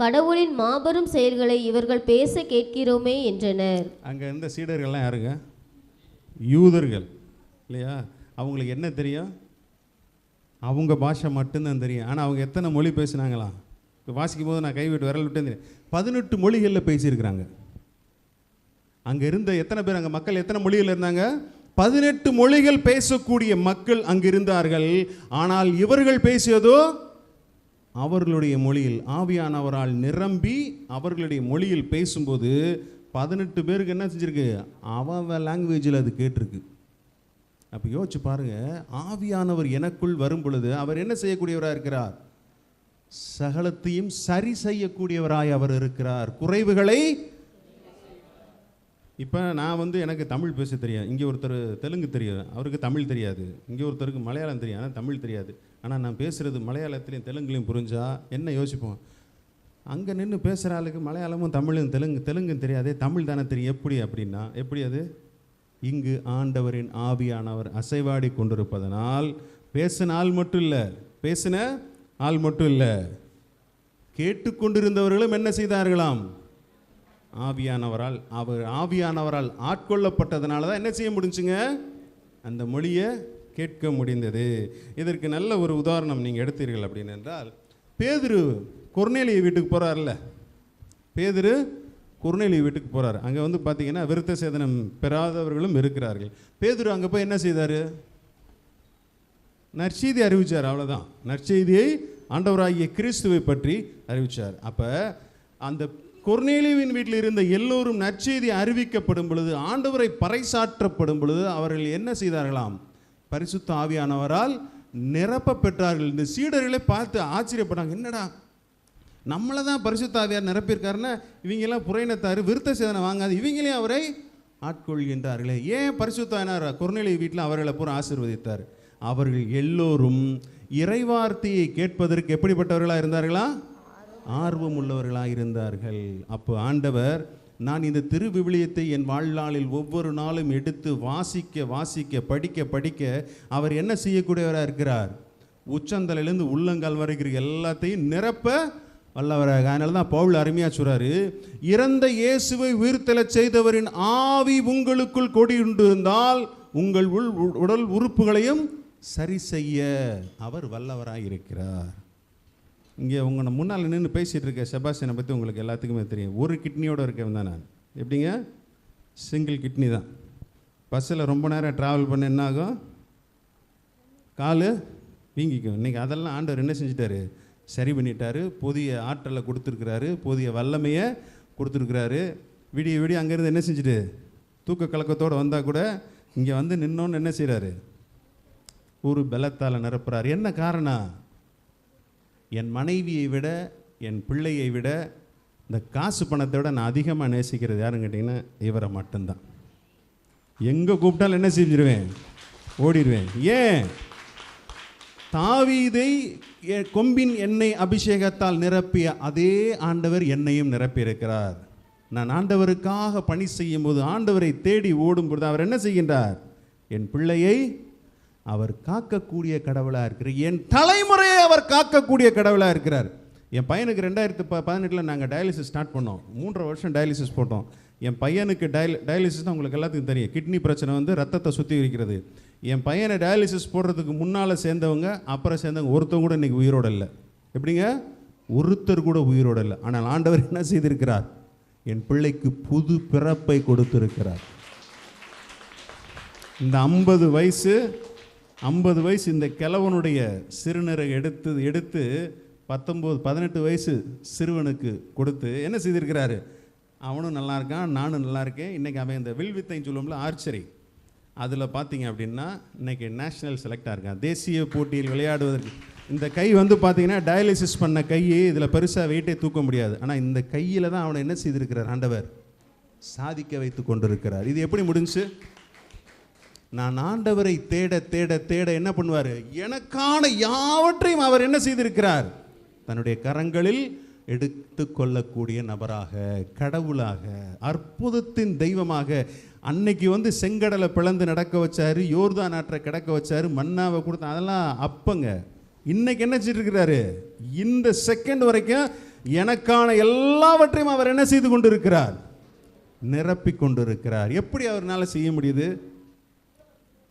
கடவுளின் மாபெரும் செயல்களை இவர்கள் பேச கேட்கிறோமே என்றனர். அங்கே இருந்த சீடர்கள்லாம் யாருங்க? யூதர்கள் இல்லையா? அவங்களுக்கு என்ன தெரியும்? அவங்க பாஷை மட்டும்தான் தெரியும். ஆனால் அவங்க எத்தனை மொழி பேசினாங்களாம்? இப்போ வாசிக்கும் போது நான் கைவிட்டு விரல் விட்டு தெரியும், 18 மொழிகளில் பேசியிருக்கிறாங்க. அங்கே இருந்த எத்தனை பேர், அங்கே மக்கள் எத்தனை மொழிகள் இருந்தாங்க? 18 மொழிகள் பேசக்கூடிய மக்கள் அங்கு இருந்தார்கள். ஆனால் இவர்கள் பேசியதோ அவர்களுடைய மொழியில். ஆவியானவரால் நிரம்பி அவர்களுடைய மொழியில் பேசும்போது 18 பேருக்கு என்ன செஞ்சிருக்கு? அவ லாங்குவேஜில் அது கேட்டிருக்கு. அப்போ யோசிச்சு பாருங்க, ஆவியானவர் எனக்குள் வரும் பொழுது அவர் என்ன செய்யக்கூடியவராக இருக்கிறார்? சகலத்தையும் சரி செய்யக்கூடியவராய் அவர் இருக்கிறார். குறைவுகளை இப்போ நான் வந்து எனக்கு தமிழ் பேச தெரியும், இங்கே ஒருத்தர் தெலுங்கு தெரியும், அவருக்கு தமிழ் தெரியாது, இங்கே ஒருத்தருக்கு மலையாளம் தெரியும், ஆனால் தமிழ் தெரியாது. ஆனால் நான் பேசுகிறது மலையாளத்துலேயும் தெலுங்குலையும் புரிஞ்சால் என்ன யோசிப்போம்? அங்கே நின்று பேசுகிற ஆளுக்கு மலையாளமும் தமிழும் தெலுங்கும் தெரியாதே, தமிழ் தானே தெரியும், எப்படி அப்படின்னா எப்படி அது? இங்கு ஆண்டவரின் ஆவியானவர் அசைவாடி கொண்டிருப்பதனால் பேசின ஆள் மட்டும் இல்லை, பேசின ஆள் மட்டும் இல்லை, கேட்டுக்கொண்டிருந்தவர்களும் என்ன செய்தார்களாம்? ஆவியானவரால் ஆட்கொள்ளப்பட்டதுனால தான் என்ன செய்ய முடிஞ்சுங்க? அந்த மொழியை கேட்க முடிந்தது. இதற்கு நல்ல ஒரு உதாரணம் நீங்கள் எடுத்தீர்கள் அப்படின்னு என்றால், பேதுரு கொர்நேலிய வீட்டுக்கு போகிறார்ல, பேதுரு கொர்நேலிய வீட்டுக்கு போகிறார். அங்கே வந்து பார்த்தீங்கன்னா விருத்த சேதனம் பெறாதவர்களும் இருக்கிறார்கள். பேதுரு அங்கே போய் என்ன செய்தார்? நற்செய்தி அறிவித்தார், அவ்வளோதான். நற்செய்தியை, ஆண்டவராகிய கிறிஸ்துவை பற்றி அறிவித்தார். அப்போ அந்த கொர்நேலியுவின் வீட்டில் இருந்த எல்லோரும் நற்செய்தி அறிவிக்கப்படும் பொழுது, ஆண்டவரை பறைசாற்றப்படும் பொழுது அவர்கள் என்ன செய்தார்களாம்? பரிசுத்த ஆவியானவரால் நிரப்ப பெற்றார்கள். இந்த சீடர்களை பார்த்து ஆச்சரியப்பட்டாங்க, என்னடா நம்மளை தான் பரிசுத்த ஆவியார் நிரப்பியிருக்காருன்னா இவங்கெல்லாம் புறையினத்தார், விருத்த சேதனை வாங்காது, இவங்களே அவரை ஆட்கொள்கின்றார்களே. ஏன் பரிசுத்த ஆவியார் கொர்நேலிய வீட்டில் அவர்களை பூரா ஆசீர்வதித்தார்? அவர்கள் எல்லோரும் இறைவார்த்தையை கேட்பதற்கு எப்படிப்பட்டவர்களாக இருந்தார்களா? ஆர்வம் உள்ளவர்களாக இருந்தார்கள். அப்போ ஆண்டவர், நான் இந்த திருவிவிலியத்தை என் வாழ்நாளில் ஒவ்வொரு நாளும் எடுத்து வாசிக்க வாசிக்க படிக்க படிக்க அவர் என்ன செய்யக்கூடியவராக இருக்கிறார்? உச்சந்தலையிலேருந்து உள்ளங்கால் வரைக்கும் எல்லாத்தையும் நிரப்ப வல்லவராக. அதனால தான் பவுல் அருமையாக சொல்றாரு, இறந்த இயேசுவை உயிர்த்தெழச் செய்தவரின் ஆவி உங்களுக்குள் கொடியுண்டிருந்தால் உங்கள் உடல் உறுப்புகளையும் சரி செய்ய அவர் வல்லவராக இருக்கிறார். இங்கே உங்களை முன்னால் நின்று பேசிகிட்டு இருக்க செபாஸ்டியனை பற்றி உங்களுக்கு எல்லாத்துக்குமே தெரியும். ஒரு கிட்னியோடு இருக்கவன் தான் நான். எப்படிங்க? சிங்கிள் கிட்னி தான். பஸ்ஸில் ரொம்ப நேரம் ட்ராவல் பண்ண என்ன ஆகும்? கால் வீங்கிக்கும். இன்றைக்கி அதெல்லாம் ஆண்டவர் என்ன செஞ்சிட்டாரு? சரி பண்ணிட்டாரு. புதிய ஆற்றலை கொடுத்துருக்கிறாரு, புதிய வல்லமையை கொடுத்துருக்கிறாரு. விடிய விடிய அங்கேருந்து என்ன செஞ்சுட்டு தூக்க கலக்கத்தோடு வந்தால் கூட இங்கே வந்து நின்னோன்னு என்ன செய்கிறாரு? ஒரு பலத்தால் நிரப்புறாரு. என்ன காரணம்? என் மனைவியை விட, என் பிள்ளையை விட, இந்த காசு பணத்தை விட நான் அதிகமாக நேசிக்கிறது யாருன்னு கேட்டிங்கன்னா இவரை மட்டும்தான். எங்கே கூப்பிட்டாலும் என்ன செஞ்சிருவேன்? ஓடிடுவேன். ஏன்? தாவீதை கொம்பின் எண்ணெய் அபிஷேகத்தால் நிரப்பிய அதே ஆண்டவர் என்னையும் நிரப்பியிருக்கிறார். நான் ஆண்டவருக்காக பணி செய்யும் போது, ஆண்டவரை தேடி ஓடும் பொழுது அவர் என்ன செய்கின்றார்? என் பிள்ளையை அவர் காக்கக்கூடிய கடவுளாக இருக்கிறார். என் தலைமுறையை அவர் காக்கக்கூடிய கடவுளாக இருக்கிறார். என் பையனுக்கு 2018 நாங்கள் டயாலிசிஸ் ஸ்டார்ட் பண்ணோம். 3.5 வருஷம் டயாலிசிஸ் போட்டோம். என் பையனுக்கு டயாலிசிஸ் தான் உங்களுக்கு எல்லாத்துக்கும் தெரியும். கிட்னி பிரச்சனை வந்து ரத்தத்தை சுத்திகரிக்கிறது. என் பையனை டயாலிசிஸ் போடுறதுக்கு முன்னால் சேர்ந்தவங்க, அப்புறம் சேர்ந்தவங்க ஒருத்தர் கூட இன்றைக்கி உயிரோடு இல்லை. எப்படிங்க? ஒருத்தர் கூட உயிரோடு இல்லை. ஆனால் ஆண்டவர் என்ன செய்திருக்கிறார்? என் பிள்ளைக்கு புது பிறப்பை கொடுத்திருக்கிறார். இந்த 50 வயசு இந்த கிழவனுடைய சிறுநீரை எடுத்து 18 வயசு சிறுவனுக்கு கொடுத்து என்ன செய்திருக்கிறாரு? அவனும் நல்லா இருக்கான், நானும் நல்லா இருக்கேன். இன்றைக்கி அவன் இந்த வில்வித்தைன்னு சொல்லுவோம்ல, ஆர்ச்சரி, அதில் பார்த்தீங்க அப்படின்னா இன்றைக்கி நேஷ்னல் செலக்டாக இருக்கான். தேசிய போட்டியில் விளையாடுவதற்கு இந்த கை வந்து பார்த்தீங்கன்னா டயாலிசிஸ் பண்ண கை, இதில் பெருசாக வெயிட்டே தூக்க முடியாது. ஆனால் இந்த கையில் தான் அவனை என்ன செய்திருக்கிறார்? ஆண்டவர் சாதிக்க வைத்து கொண்டிருக்கிறார். இது எப்படி முடிஞ்சு? நான் ஆண்டவரை தேட தேட தேட என்ன பண்ணுவார்? எனக்கான யாவற்றையும் அவர் என்ன செய்திருக்கிறார்? தன்னுடைய கரங்களில் எடுத்து கொள்ளக்கூடிய நபராக, கடவுளாக, அற்புதத்தின் தெய்வமாக. அன்னைக்கு வந்து செங்கடலை பிளந்து நடக்க வச்சாரு, யோர்தான் ஆற்றை கிடக்க வச்சாரு, மன்னாவை கொடுத்தா, அதெல்லாம் அப்பங்க. இன்னைக்கு என்ன செய்திருக்கிறாரு? இந்த செகண்ட் வரைக்கும் எனக்கான எல்லாவற்றையும் அவர் என்ன செய்து கொண்டிருக்கிறார்? நிரப்பி கொண்டிருக்கிறார். எப்படி அவர்னால செய்ய முடியுது?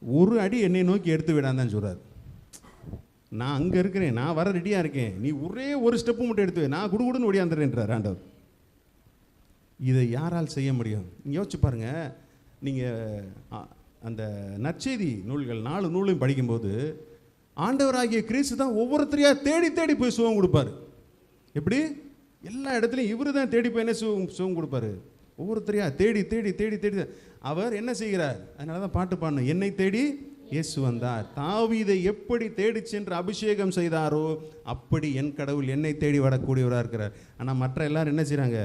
ஒரு அடி என்னை நோக்கி எடுத்து விடான்னு தான் சொல்கிறார். நான் அங்கே இருக்கிறேன், நான் வர ரெடியாக இருக்கேன், நீ ஒரே ஒரு ஸ்டெப்பு மட்டும் எடுத்து நான் குடுகுடுன்னு ஓடியாந்துறேன்றார் ஆண்டவர். இதை யாரால் செய்ய முடியும்? யோசிச்சு பாருங்கள். நீங்கள் அந்த நற்செய்தி நூல்கள் 4 நூலையும் படிக்கும்போது ஆண்டவராகிய கிறிஸ்து தான் ஒவ்வொருத்தரையாக தேடி தேடி போய் சுகம் கொடுப்பார். எப்படி? எல்லா இடத்துலையும் இவர் தான் தேடி போய் என்ன சுகம் கொடுப்பார்? ஒவ்வொருத்தரையா தேடி தேடி தேடி தேடி அவர் என்ன செய்கிறார்? அதனால தான் பாட்டு பாடணும், என்னை தேடி இயேசு வந்தார். தாவீதை எப்படி தேடி சென்று அபிஷேகம் செய்தாரோ அப்படி என் கடவுள் என்னை தேடி வரக்கூடியவராக இருக்கிறார். ஆனால் மற்ற எல்லாரும் என்ன செய்கிறாங்க?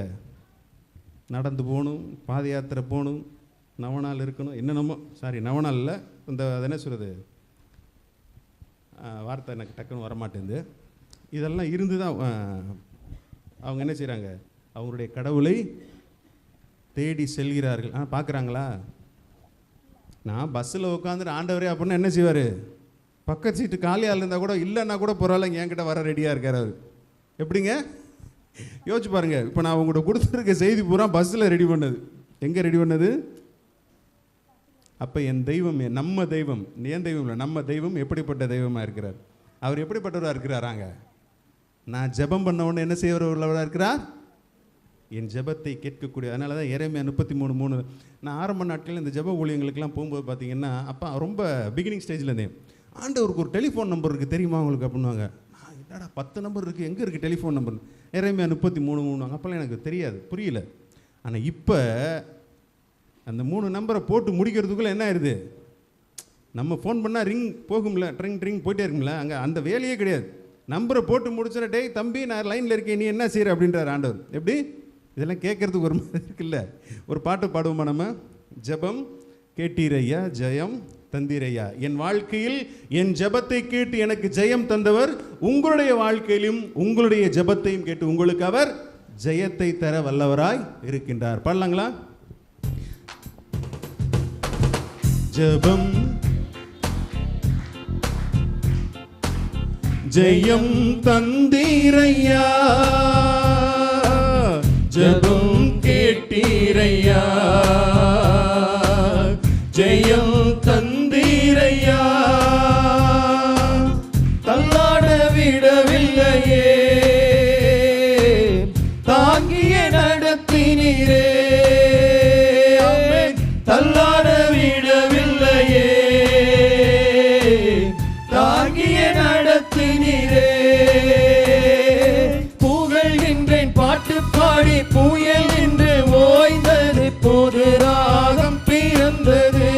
நடந்து போகணும், பாத யாத்திரை போகணும், நவநாள் இருக்கணும் என்னென்னமோ, சாரி நவநாள் இல்லை, இந்த அது என்ன சொல்கிறது, வார்த்தை எனக்கு டக்குன்னு வரமாட்டேங்குது. இதெல்லாம் இருந்து தான் அவங்க என்ன செய்கிறாங்க, அவங்களுடைய கடவுளை தேடி செல்கிறார்கள். ஆனால் பார்க்குறாங்களா? நான் பஸ்ஸில் உட்காந்துட்டு ஆண்டவரே அப்படின்னா என்ன செய்வார்? பக்கத்து சீட்டு காலியாக இருந்தால் கூட இல்லைன்னா கூட பரவாயில்ல, என்கிட்ட வர ரெடியாக இருக்கார் அவர். எப்படிங்க யோசிச்சு பாருங்க. இப்போ நான் உங்கள்கிட்ட கொடுத்துருக்க செய்தி பூரா பஸ்ஸில் ரெடி பண்ணது, எங்கே ரெடி பண்ணது? அப்போ என் தெய்வம், நம்ம தெய்வம், என் தெய்வம் இல்லை, நம்ம தெய்வம் எப்படிப்பட்ட தெய்வமாக இருக்கிறார்? அவர் எப்படிப்பட்டவராக இருக்கிறாராங்க? நான் ஜெபம் பண்ண உடனே என்ன செய்யறவர்களாக இருக்கிறார்? என் ஜெபத்தை கேட்கக்கூடிய. அதனால தான் எரேமியா 33:3. நான் ஆரம்ப நாட்களில் இந்த ஜெப ஊழியங்களுக்கெல்லாம் போகும்போது பார்த்தீங்கன்னா, அப்போ ரொம்ப பிகினிங் ஸ்டேஜில் இருந்தேன். ஆண்டவருக்கு ஒரு டெலிஃபோன் நம்பர் இருக்குது தெரியுமா உங்களுக்கு அப்படின்வாங்க. என்னடா 10 நம்பர் இருக்குது, எங்கே இருக்குது டெலிஃபோன் நம்பர்? எரேமியா 33:3. அப்போல்லாம் எனக்கு தெரியாது, புரியல. ஆனால் இப்போ அந்த 3 நம்பரை போட்டு முடிக்கிறதுக்குள்ளே என்ன ஆயிடுது, நம்ம ஃபோன் பண்ணால் ரிங் போகும்ல, ட்ரிங் ட்ரிங் போயிட்டே இருக்கும்ல, அங்கே அந்த வேலையே கிடையாது. நம்பரை போட்டு முடிச்சுற, டேய் தம்பி நான் லைனில் இருக்கேன், நீ என்ன செய்கிற அப்படின்றார் ஆண்டவர். எப்படி? இதெல்லாம் கேட்குறதுக்கு ஒரு மாதிரி இருக்குல்ல. ஒரு பாட்டு பாடுவோமா நம்ம? ஜெபம் கேட்டீரையா ஜெயம் தந்தீரையா. என் வாழ்க்கையில் என் ஜெபத்தை கேட்டு எனக்கு ஜெயம் தந்தவர், உங்களுடைய வாழ்க்கையிலும் உங்களுடைய ஜெபத்தையும் கேட்டு உங்களுக்கு அவர் ஜெயத்தை தர வல்லவராய் இருக்கின்றார். பாடலாங்களா? ஜெபம் ஜெயம் தந்தீரையா, ஜெபம் கேட்டீரையா, ஜெயம் தந்தீரையா, தள்ளாட விடவில்லையே, தாங்கிய நடத்தினீரே, தள்ளாட விடவில்லையே, தாங்கிய நடத்தினீரே. புகழ்கின்றேன் பாட்டு பாடி, புயல் என்று ஓய்ந்தது, புது ராகம் பிறந்தது.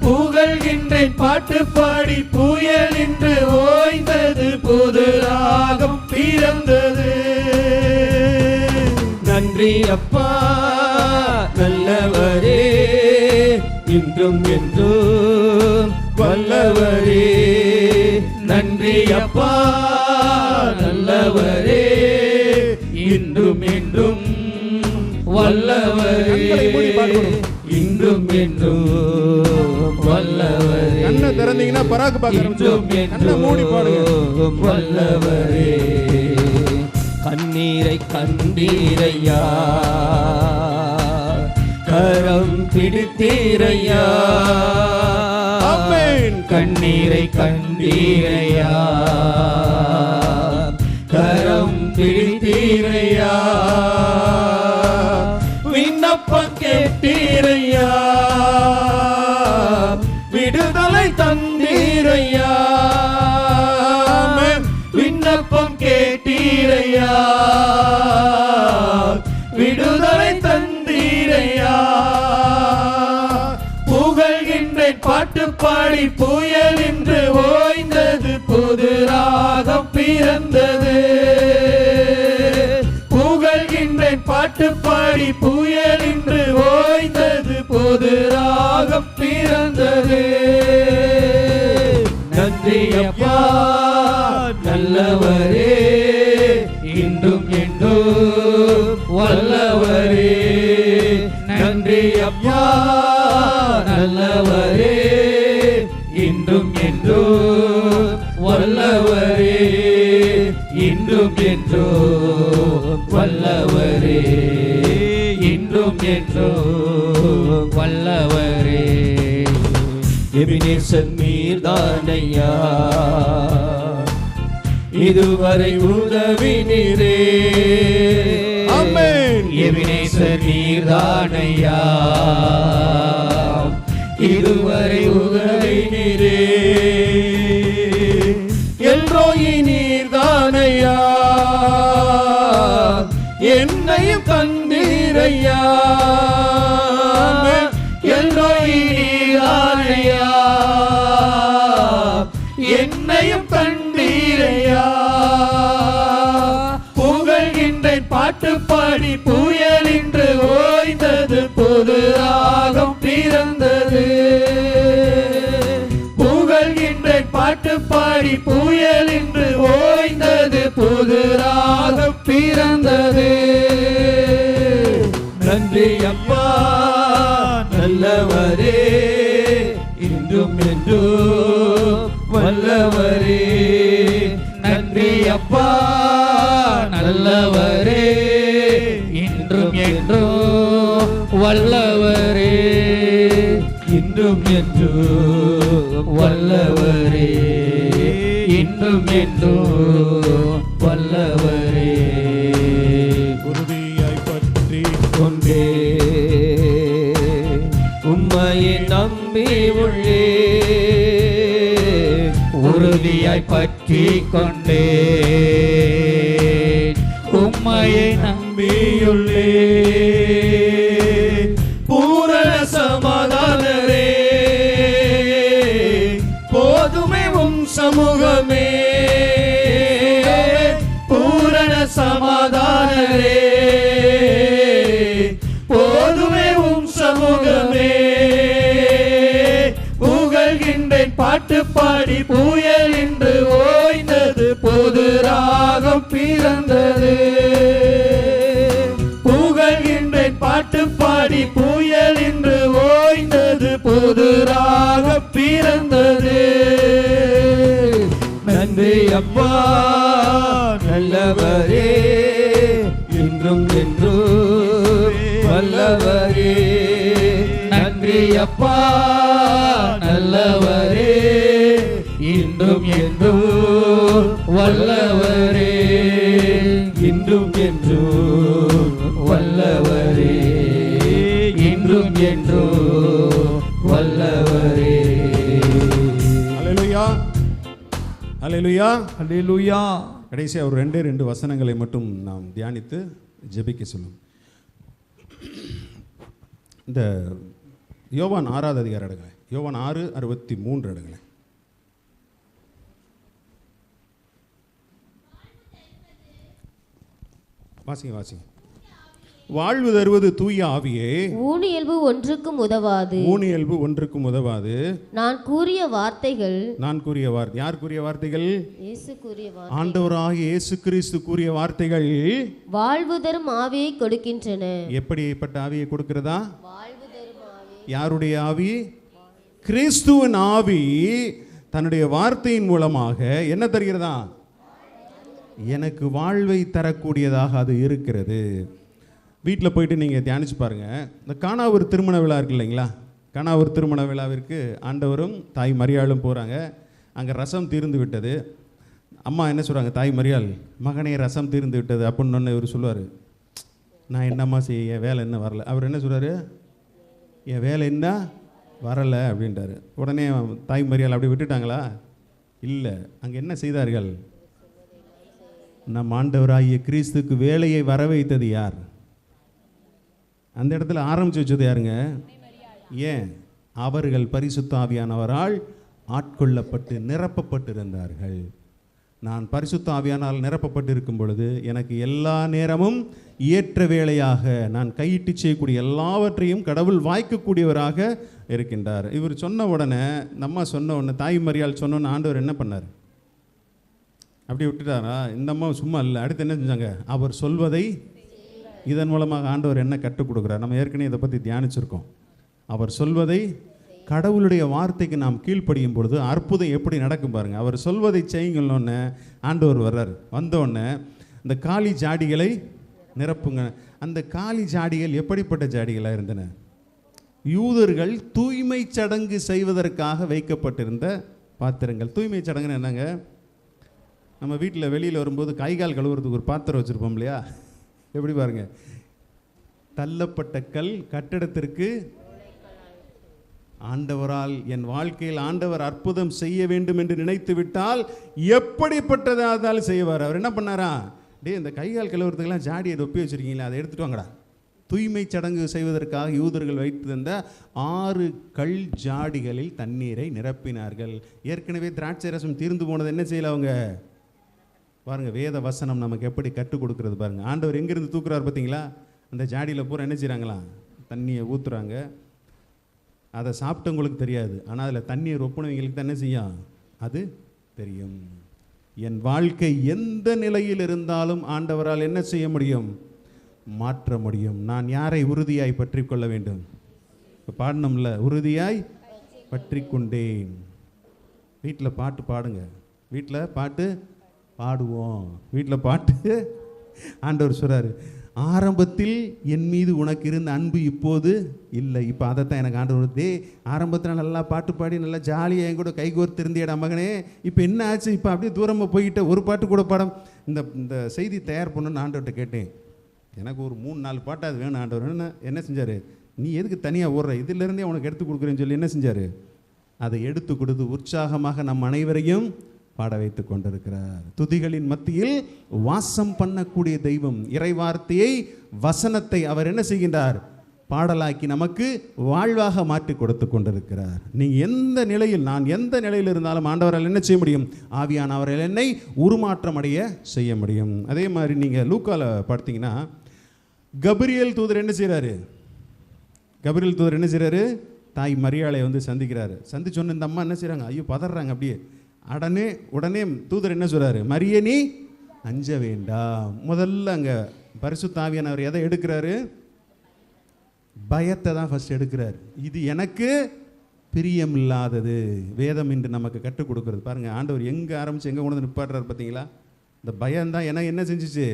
புகழ்கின்றேன் பாட்டு பாடி, புயல் என்று ஓய்ந்தது, புது ராகம் பிறந்தது. நன்றி அப்பா நல்லவரே, இன்றும் என்றும் வல்லவரே. நன்றி அப்பா நல்லவரே, இன்றும் என்றும் வல்லவரே, இன்றும் என்றும் வல்லவரே. கண்ணை திறந்தீங்கன்னா பராக்கு பார்க்க, கண்ணை மூடி பாடுங்க. வல்லவரே, கண்ணீரை கண்டீரையா, கரம் பிடித்தீரையா, கண்ணீரை கண்டீரையா, கரம் பிடித்தீரையா, விண்ணப்பம் கேட்டீரையா, விடுதலை தந்தீரையா, விண்ணப்பம் கேட்டீரையா, விடுதலை தந்தீரையா. புகழ்கின்றேன் பாட்டு பாடி, புயல் என்று ஓய்ந்தது, புது ராகம் பிறந்தது. புகழ்கின்றேன் பாட்டு பாடி, புயல் என்று ஓய்ந்தது, புது ராகம் பிறந்தது. நன்றி அப்பா நல்லவரே, இன்றும் என்றும் வல்லவரே. நன்றி அப்பா நல்லவரே, இன்றும் என்றும் வல்லவரே, இன்றும் என்றும் வல்லவரே, இன்றும் என்றும் வல்லவரே. எபினேசர் நீர்தானையா, இதுவரை உதவினீரே. ஆமென். எபினேசர் நீர்தானையா, இதுவரை உதவினீரே. எல்ரோயி நீர்தானையா, என்னையும் தந்தீரையா. எல்ரோயி நீர்தானையா, என்னையும் தந்தீரையா. புகழ்கின்றேன் பாட்டு பாடி, புயல் என்று ஓய்ந்தது, புது பாடி புயல் என்று ஓய்ந்தது, புது ராகம் பிறந்தது. நன்றி அப்பா நல்லவரே, இன்றும் என்றும் வல்லவரே. நன்றி அப்பா நல்லவரே, இன்றும் என்றும் வல்லவரே. இன்றும் என்றும் வல்லவரே, இன்றும் என்றும் வல்லவரே. உறுதியாய் பற்றி கொண்டே உம்மையை நம்பி உள்ளே, உறுதியாய் பற்றி கொண்டே உம்மையை நம்பியுள்ளே. பூரண சமாதானரே, போதுமே உம் சமூகமே. பூரண சமாதானரே, போதுமே உம் சமூகமே. புகழ்கின்றேன் பாட்டு பாடி புயல் என்று ஓய்ந்தது, புது ராகம் பிறந்தது. புகழ்கின்றேன் பாட்டு பாடி புயல் என்று ஓய்ந்தது, புது ராகம் பிறந்தது. நன்றி அப்பா நல்லவரே, இன்றும் என்றும் வல்லவரே. நன்றி அப்பா நல்லவரே, இன்றும் என்றும் வல்லவரே. இன்றும் என்றும் வல்லவரே, இன்றும் என்றும் வல்லவரே. அல்லேலூயா, அல்லேலூயா, அல்லேலூயா. கடைசியாக ஒரு 2 வசனங்களை மட்டும் நாம் தியானித்து ஜெபிக்க சொல்லும். இந்த யோவான் 6வது அதிகாரம் எடுங்க. யோவான் 6:63 எடுங்க. வாசிங்க. வாழ்வு தருவது தூய ஆவியே, ஊனியல்பு ஒன்றுக்கும் உதவாது. ஊனியல்பு ஒன்றுக்கும் உதவாது. நான் கூறிய வார்த்தைகள், யார் கூறிய வார்த்தைகள்? இயேசு கூறிய வார்த்தைகள், ஆண்டவராகிய இயேசு கிறிஸ்து கூறிய வார்த்தைகள் வாழ்வு தரும் ஆவியை கொடுக்கின்றன. எப்படிப்பட்ட ஆவியை கொடுக்கிறதா? வாழ்வு தரும் ஆவி. யாருடைய ஆவி? கிறிஸ்துவின் ஆவி தன்னுடைய வார்த்தையின் மூலமாக என்ன தருகிறதா? எனக்கு வாழ்வை தரக்கூடியதாக அது இருக்கிறது. வீட்டில் போயிட்டு நீங்கள் தியானிச்சு பாருங்கள். இந்த கானாவூர் திருமண விழா இருக்கு இல்லைங்களா? கானாவூர் திருமண விழாவிற்கு ஆண்டவரும் தாய் மரியாளும் போகிறாங்க. அங்கே ரசம் தீர்ந்து விட்டது. அம்மா என்ன சொல்கிறாங்க? தாய் மரியாள், மகனே ரசம் தீர்ந்து விட்டது அப்படின்னு ஒன்று இவர் சொல்லுவார். நான் என்னம்மா செய்ய, என் வேலை என்ன வரல. அவர் என்ன சொல்கிறாரு? என் வேலை என்ன வரலை அப்படின்றாரு. உடனே தாய் மரியாள் அப்படி விட்டுட்டாங்களா? இல்லை. அங்கே என்ன செய்தார்கள்? நம் ஆண்டவராகிய கிறிஸ்துக்கு வேலையை வர வைத்தது யார்? அந்த இடத்துல ஆரம்பித்து வச்சது யாருங்க? ஏன்? அவர்கள் பரிசுத்த ஆவியானவரால் ஆட்கொள்ளப்பட்டு நிரப்பப்பட்டிருந்தார்கள். நான் பரிசுத்த ஆவியானால் நிரப்பப்பட்டிருக்கும் பொழுது எனக்கு எல்லா நேரமும் ஏற்ற வேளையாக நான் கையிட்டு செய்யக்கூடிய எல்லாவற்றையும் கடவுள் வாய்க்கக்கூடியவராக இருக்கின்றார். இவர் சொன்ன உடனே, நம்ம சொன்ன உடனே, தாய் மரியாள் சொன்னோன்னு ஆண்டவர் என்ன பண்ணார்? அப்படி விட்டுட்டாரா? இந்த அம்மா சும்மா இல்லை. அடுத்து என்ன செஞ்சாங்க? அவர் சொல்வதை, இதன் மூலமாக ஆண்டவர் என்ன கற்றுக் கொடுக்குறார்? நம்ம ஏற்கனவே இதை பற்றி தியானிச்சிருக்கோம். அவர் சொல்வதை, கடவுளுடைய வார்த்தைக்கு நாம் கீழ்ப்படியும் பொழுது அற்புதம் எப்படி நடக்கும் பாருங்கள். அவர் சொல்வதை செய்யுங்கள்னு ஆண்டவர் வர்றார். வந்தோடனே இந்த காலி ஜாடிகளை நிரப்புங்க. அந்த காலி ஜாடிகள் எப்படிப்பட்ட ஜாடிகளாக இருந்தன? யூதர்கள் தூய்மை சடங்கு செய்வதற்காக வைக்கப்பட்டிருந்த பாத்திரங்கள். தூய்மை சடங்குன்னு என்னங்க? நம்ம வீட்டில் வெளியில் வரும்போது கைகால் கழுவுறதுக்கு ஒரு பாத்திரம் வச்சுருப்போம் இல்லையா? எப்படி பாருங்க, தள்ளப்பட்ட கல் கட்டிடத்திற்கு ஆண்டவரால் என் வாழ்க்கையில் ஆண்டவர் அற்புதம் செய்ய வேண்டும் என்று நினைத்து விட்டால் எப்படிப்பட்டதாக செய்வார். அவர் என்ன பண்ணாரா? இந்த கைகால் கழுவுறதுக்கெல்லாம் ஜாடியை ஒப்பி வச்சுருக்கீங்களா, அதை எடுத்துட்டு வாங்கடா. தூய்மை சடங்கு செய்வதற்காக யூதர்கள் வைத்திருந்த 6 கல் ஜாடிகளில் தண்ணீரை நிரப்பினார்கள். ஏற்கனவே திராட்சை ரசம் தீர்ந்து போனது என்ன செய்யல அவங்க பாருங்க. வேத வசனம் நமக்கு எப்படி கற்றுக் கொடுக்கறது பாருங்க. ஆண்டவர் எங்கிருந்து தூக்குறாரு பார்த்தீங்களா? அந்த ஜாடியில் பூரா என்ன செய்கிறாங்களா? தண்ணியை ஊற்றுறாங்க. அதை சாப்பிட்டவங்களுக்கு தெரியாது, ஆனால் அதில் தண்ணியை ரொப்பினவங்களுக்கு தான் என்ன செய்யும்? அது தெரியும். என் வாழ்க்கை எந்த நிலையில் இருந்தாலும் ஆண்டவரால் என்ன செய்ய முடியும்? மாற்ற முடியும். நான் யாரை உறுதியாய் பற்றி கொள்ள வேண்டும்? இப்போ பாடணும்ல, உறுதியாய் பற்றி கொண்டேன். வீட்டில் பாட்டு பாடுங்க, வீட்டில் பாட்டு பாடுவோம். வீட்டில் பாட்டு ஆண்டவர் சொல்கிறாரு, ஆரம்பத்தில் என் மீது உனக்கு இருந்த அன்பு இப்போது இல்லை. இப்போ அதைத்தான் எனக்கு ஆண்டவர், தே ஆரம்பத்தில் நல்லா பாட்டு பாடி நல்லா ஜாலியாக என் கூட கைகோர்த்து இருந்தியடா மகனே, இப்போ என்ன ஆச்சு? இப்போ அப்படியே தூரமாக போய்கிட்ட ஒரு பாட்டு கூட பாடம். இந்த செய்தி தயார் பண்ணணுன்னு ஆண்டவர்கிட்ட கேட்டேன். எனக்கு ஒரு 3-4 பாட்டு அது வேணும் ஆண்டவர். என்ன செஞ்சார்? நீ எதுக்கு தனியாக ஓடுற, இதிலிருந்தே உனக்கு எடுத்து கொடுக்குறேன்னு சொல்லி என்ன செஞ்சார்? அதை எடுத்து கொடுத்து உற்சாகமாக நம் அனைவரையும் பாட வைத்து கொண்டிருக்கிறார். துதிகளின் மத்தியில் வாசம் பண்ணக்கூடிய தெய்வம். இறைவார்த்தையை, வசனத்தை அவர் என்ன செய்கின்றார்? பாடலாக்கி நமக்கு வாழ்வாக மாற்றி கொடுத்து கொண்டிருக்கிறார். நீங்கள் எந்த நிலையில், நான் எந்த நிலையில் இருந்தாலும் ஆண்டவரால் என்ன செய்ய முடியும்? ஆவியானவரால் என்னை உருமாற்றம் அடைய செய்ய முடியும். அதே மாதிரி நீங்கள் லூக்கால பார்த்தீங்கன்னா, கபிரியேல் தூதர் என்ன செய்கிறாரு? கபிரியேல் தூதர் என்ன செய்கிறாரு? தாய் மரியாளை வந்து சந்திக்கிறாரு. சந்திச்சோன்னு இந்த அம்மா என்ன செய்கிறாங்க? ஐயோ பதறாங்க அப்படியே. உடனே தூதர் என்ன சொல்றாரு? மரியே நீ அஞ்ச வேண்டாம். முதல்ல அங்க பரிசுத்த ஆவியானவர் எதை எடுக்கிறாரு? பயத்தை தான் ஃபர்ஸ்ட் எடுக்கிறார். இது எனக்கு பிரியம் இல்லாதது. வேதம் இன்று நமக்கு கற்றுக் கொடுக்கிறது. பாருங்க, ஆண்டவர் எங்க ஆரம்பிச்சு எங்க கொண்டு வந்து நிப்பாடுறாரு பார்த்தீங்களா? இந்த பயம்தான் என்ன செஞ்சிச்சு?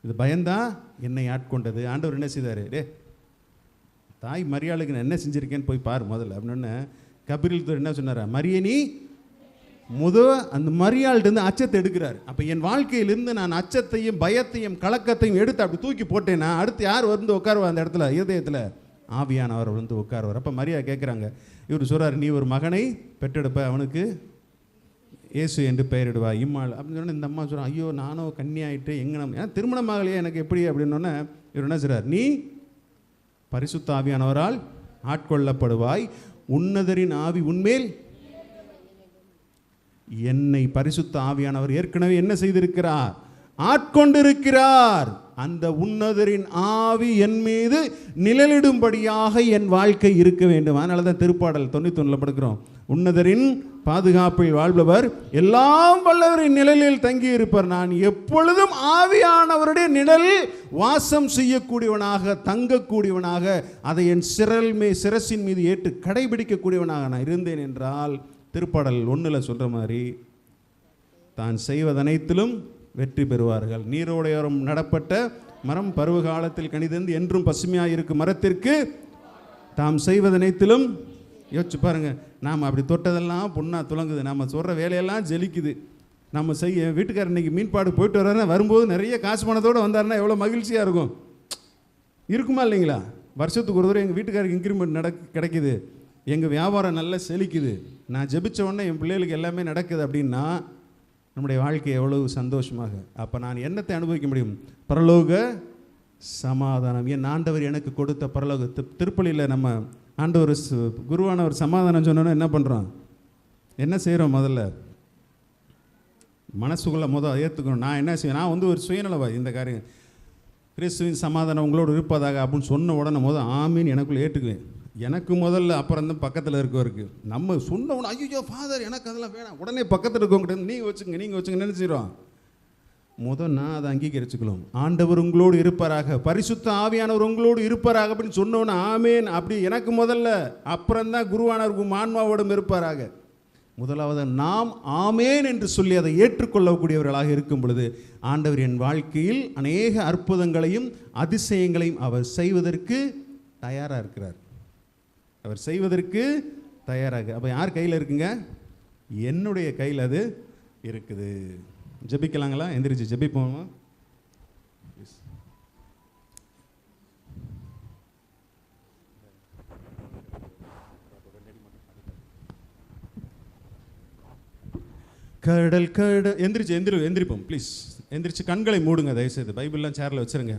இது பயம்தான் என்னை ஆட்கொண்டது. ஆண்டவர் என்ன செய்தாரு? டே தாய் மரியாளுக்கு நான் என்ன செஞ்சிருக்கேன்னு போய் பாரு முதல்ல அப்படின்னு கபிரியேல் தூதர் என்ன சொன்னாரா? மரியே நீ அந்த மரியாள்கிட்ட அச்சத்தை எடுக்கிறார். அப்போ என் வாழ்க்கையிலிருந்து நான் அச்சத்தையும் பயத்தையும் கலக்கத்தையும் எடுத்து அப்படி தூக்கி போட்டேன்னா அடுத்து யார் வந்து உட்காருவா அந்த இடத்துல? இருதயத்தில் ஆவியானவர் வந்து உட்காருவார். அப்போ மரியா கேட்குறாங்க, இவர் சொல்கிறார், நீ ஒரு மகனை பெற்றெடுப்ப, அவனுக்கு இயேசு என்று பெயரிடுவா இம்மாள் அப்படின்னு சொன்னால், இந்த அம்மா சொல்கிறான், ஐயோ நானும் கன்னியாயிட்டு ஏன்னா திருமணமாகலையே எனக்கு எப்படி அப்படின்னோடனே இவர் என்ன சொல்கிறார்? நீ பரிசுத்த ஆவியானவரால் ஆட்கொள்ளப்படுவாய், உன்னதரின் ஆவி உன்மேல். என்னை பரிசுத்த ஆவியானவர் ஏற்கனவே என்ன செய்திருக்கிறார்? ஆட்கொண்டிருக்கிறார். அந்த உன்னதரின் ஆவி என் மீது நிழலிடும்படியாக என் வாழ்க்கை இருக்க வேண்டும். அதனால தான் திருப்பாடல் 91 படுக்கிறோம், உன்னதரின் பாதுகாப்பில் வாழ்பவர் எல்லாம் வல்லவரின் நிழலில் தங்கி இருப்பார். நான் எப்பொழுதும் ஆவியானவருடைய நிழலில் வாசம் செய்யக்கூடியவனாக, தங்கக்கூடியவனாக, அதை என் சிரசின் மீது ஏற்று கடைபிடிக்கக்கூடியவனாக நான் இருந்தேன் என்றால், திருப்பாடல் 1 சொல்ற மாதிரி தான் செய்வதனைத்திலும் வெற்றி பெறுவார்கள். நீரோடையோரம் நடப்பட்ட மரம் பருவ காலத்தில் கனிதந்து என்றும் பசுமையாக இருக்கும் மரத்திற்கு தாம் செய்வதனைத்திலும். யோசிச்சு பாருங்க, நாம் அப்படி தொட்டதெல்லாம் பொண்ணா துலங்குது, நம்ம சொல்கிற வேலையெல்லாம் ஜெலிக்குது. நம்ம வீட்டுக்காரர் இன்னைக்கு மீன்பாடு போயிட்டு வர்றாருன்னா வரும்போது நிறைய காசு பணத்தோடு வந்தாருன்னா எவ்வளோ மகிழ்ச்சியாக இருக்கும். இருக்குமா இல்லைங்களா? வருஷத்துக்கு ஒரு தடவை எங்கள் வீட்டுக்காரருக்கு இன்க்ரிமெண்ட் கிடைக்குது, எங்கள் வியாபாரம் நல்லா செழிக்குது, நான் ஜெபிச்ச உடனே என் பிள்ளைகளுக்கு எல்லாமே நடக்குது அப்படின்னா நம்முடைய வாழ்க்கை எவ்வளவு சந்தோஷமாக. அப்போ நான் என்னத்தை அனுபவிக்க முடியும்? பரலோக சமாதானம். என் ஆண்டவர் எனக்கு கொடுத்த பரலோக. திருப்பலியில் நம்ம ஆண்டவர் குருவானவர் சமாதானம் சொன்னோன்னா என்ன பண்ணுறோம்? என்ன செய்கிறோம்? முதல்ல மனசுக்குள்ளே ஏற்றுக்கணும். நான் என்ன செய்வேன்? நான் வந்து ஒரு சுயநலவாதி. இந்த காரியம் கிறிஸ்துவின் சமாதானம் உங்களோடு இருப்பதாக அப்படின்னு சொன்ன உடனே ஆமீன் எனக்குள்ளே ஏற்றுக்குவேன். எனக்கு முதல்ல, அப்புறம் தான் பக்கத்தில் இருக்கவருக்கு. நம்ம சொன்ன உடனே ஐயோ ஃபாதர் எனக்கு அதெல்லாம் வேணாம், உடனே பக்கத்தில் இருக்கவங்கிட்ட நீங்கள் வச்சுங்க நினைச்சிடும். நான் அதை அங்கீகரிச்சுக்கலாம். ஆண்டவர் உங்களோடு இருப்பாராக, பரிசுத்த ஆவியானவர் உங்களோடு இருப்பாராக அப்படின்னு சொன்னோன்னு ஆமேன் அப்படி எனக்கு முதல்ல, அப்புறம் தான் குருவானவருக்கும் ஆன்மாவோடும் இருப்பாராக. முதலாவது நாம் ஆமேன் என்று சொல்லி அதை ஏற்றுக்கொள்ளக்கூடியவர்களாக இருக்கும் பொழுது ஆண்டவர் என் வாழ்க்கையில் அநேக அற்புதங்களையும் அதிசயங்களையும் அவர் செய்வதற்கு தயாராக இருக்கிறார். அவர் செய்வதற்கு தயாராக. அப்போ யார் கையில் இருக்குங்க? என்னுடைய கையில் அது இருக்குது. ஜெபிக்கலாங்களா? எந்திரிச்சு ஜெபிப்போமா? எந்திரிப்போம் ப்ளீஸ். எந்திரிச்சு கண்களை மூடுங்க தயவுசெய்து. பைபிள்லாம் சேரில் வச்சுருங்க.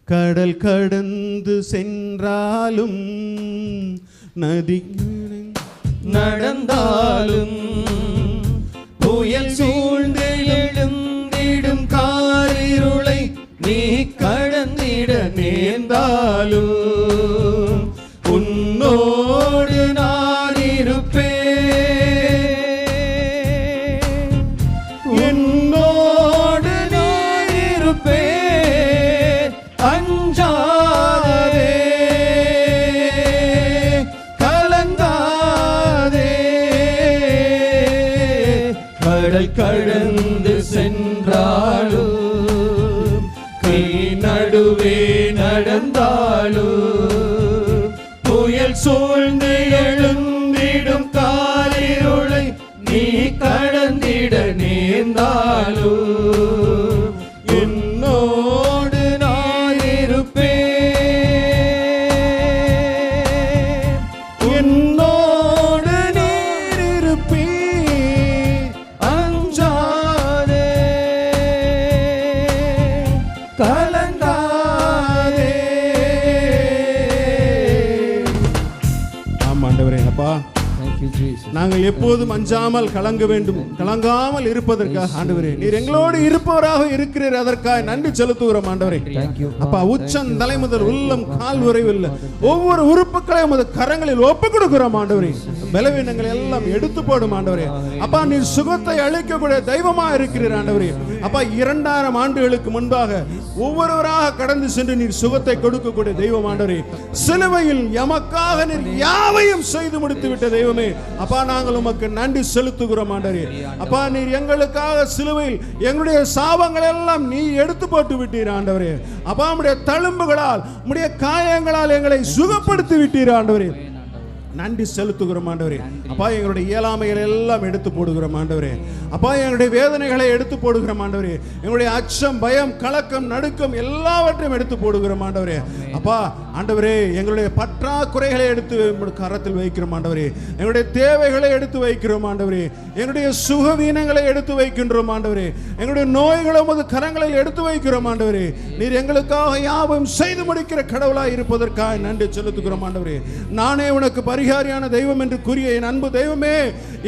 கடல் கடந்து சென்றாலும் நதி நடந்தாலும் புயல் சூழ்ந்து எழுந்திடும் காரிருளை நீ கடந்திட நேர்ந்தாலும் உன்னோடு நான் இருப்பேன். இருப்பேன், அஞ்சாதே, கலங்காதே. கடல் கடந்து சென்றாலும், நீ நடுவே நடந்தாலும், புயல் சூழ்ந்து எழுந்திடும் காரிருளை நீ கடந்திட நேர்ந்தாலும், என்னோடு நான் இருப்பேன், என்னோடு நீர் இருப்பீர், அஞ்சாதே, கலங்காதே. ஆமா ஆண்டவரே. அப்பா Thank you, Jesus. நாங்கள் எப்போதும் அஞ்சாமல் கலங்காமல் இருப்பதற்காக ஆண்டவரே நீர் எங்களோடு இருப்பவராக இருக்கிறீர். அதற்காக நன்றி செலுத்துகிறோம் ஆண்டவரே. Thank you. அப்பா உச்சம் தலை முதல் உள்ளம் கால் வரைவில் ஒவ்வொரு உறுப்புகளையும் உமது கரங்களில் ஒப்புக் கொடுக்கிறோம் ஆண்டவரே. பலவீனங்களை எல்லாம் எடுத்து போடும் ஆண்டவரே. அப்பா நீர் சுகத்தை அளிக்கக்கூடிய தெய்வமா இருக்கிறீர் ஆண்டவரே. அப்பா 2000 ஆண்டுகளுக்கு முன்பாக ஒவ்வொருவராக கடந்து சென்று நீர் சுகத்தை கொடுக்கக்கூடிய தெய்வம் ஆண்டவரே. சிலுவையில் எமக்காக நீர் யாவையும் செய்து முடித்து விட்ட தெய்வமே. அப்பா நாங்கள் உமக்கு நன்றி செலுத்துகிறோம் ஆண்டவரே. அப்பா நீர் எங்களுக்காக சிலுவையில் எங்களுடைய சாபங்கள் எல்லாம் நீ எடுத்து போட்டு விட்டீர் ஆண்டவரே. அப்பா உம்முடைய தழும்புகளால் உம்முடைய காயங்களால் எங்களை சுகப்படுத்தி விட்டீர் ஆண்டவரே. நன்றி செலுத்துகிறோம் ஆண்டவரே. அப்பா எங்களுடைய இயலாமைகளை எல்லாம் எடுத்து போடுகிறோம் ஆண்டவரே. அப்பா எங்களுடைய வேதனைகளை எடுத்து போடுகிறோம் ஆண்டவரே. எங்களுடைய அச்சம், பயம், கலக்கம், நடுக்கம் எல்லாவற்றையும் எடுத்து போடுகிறோம் ஆண்டவரே. அப்பா ஆண்டவரே எங்களுடைய பற்றாக்குறைகளை எடுத்து கரத்தில் வைக்கிறோம் ஆண்டவரே. எங்களுடைய தேவைகளை எடுத்து வைக்கிறோம் ஆண்டவரே. எங்களுடைய சுகவீனங்களை எடுத்து வைக்கின்றோம் ஆண்டவரே. எங்களுடைய நோய்களை உமது கரங்களில் எடுத்து வைக்கிறோம் ஆண்டவரே. நீர் எங்களுக்காக யாவும் செய்து முடிக்கிற கடவுளாய் இருப்பதற்காக நன்றி செலுத்துகிறோம் ஆண்டவரே. நானே உனக்கு பரிகாரியான தெய்வம் என்று கூறிய என் அன்பு தெய்வமே,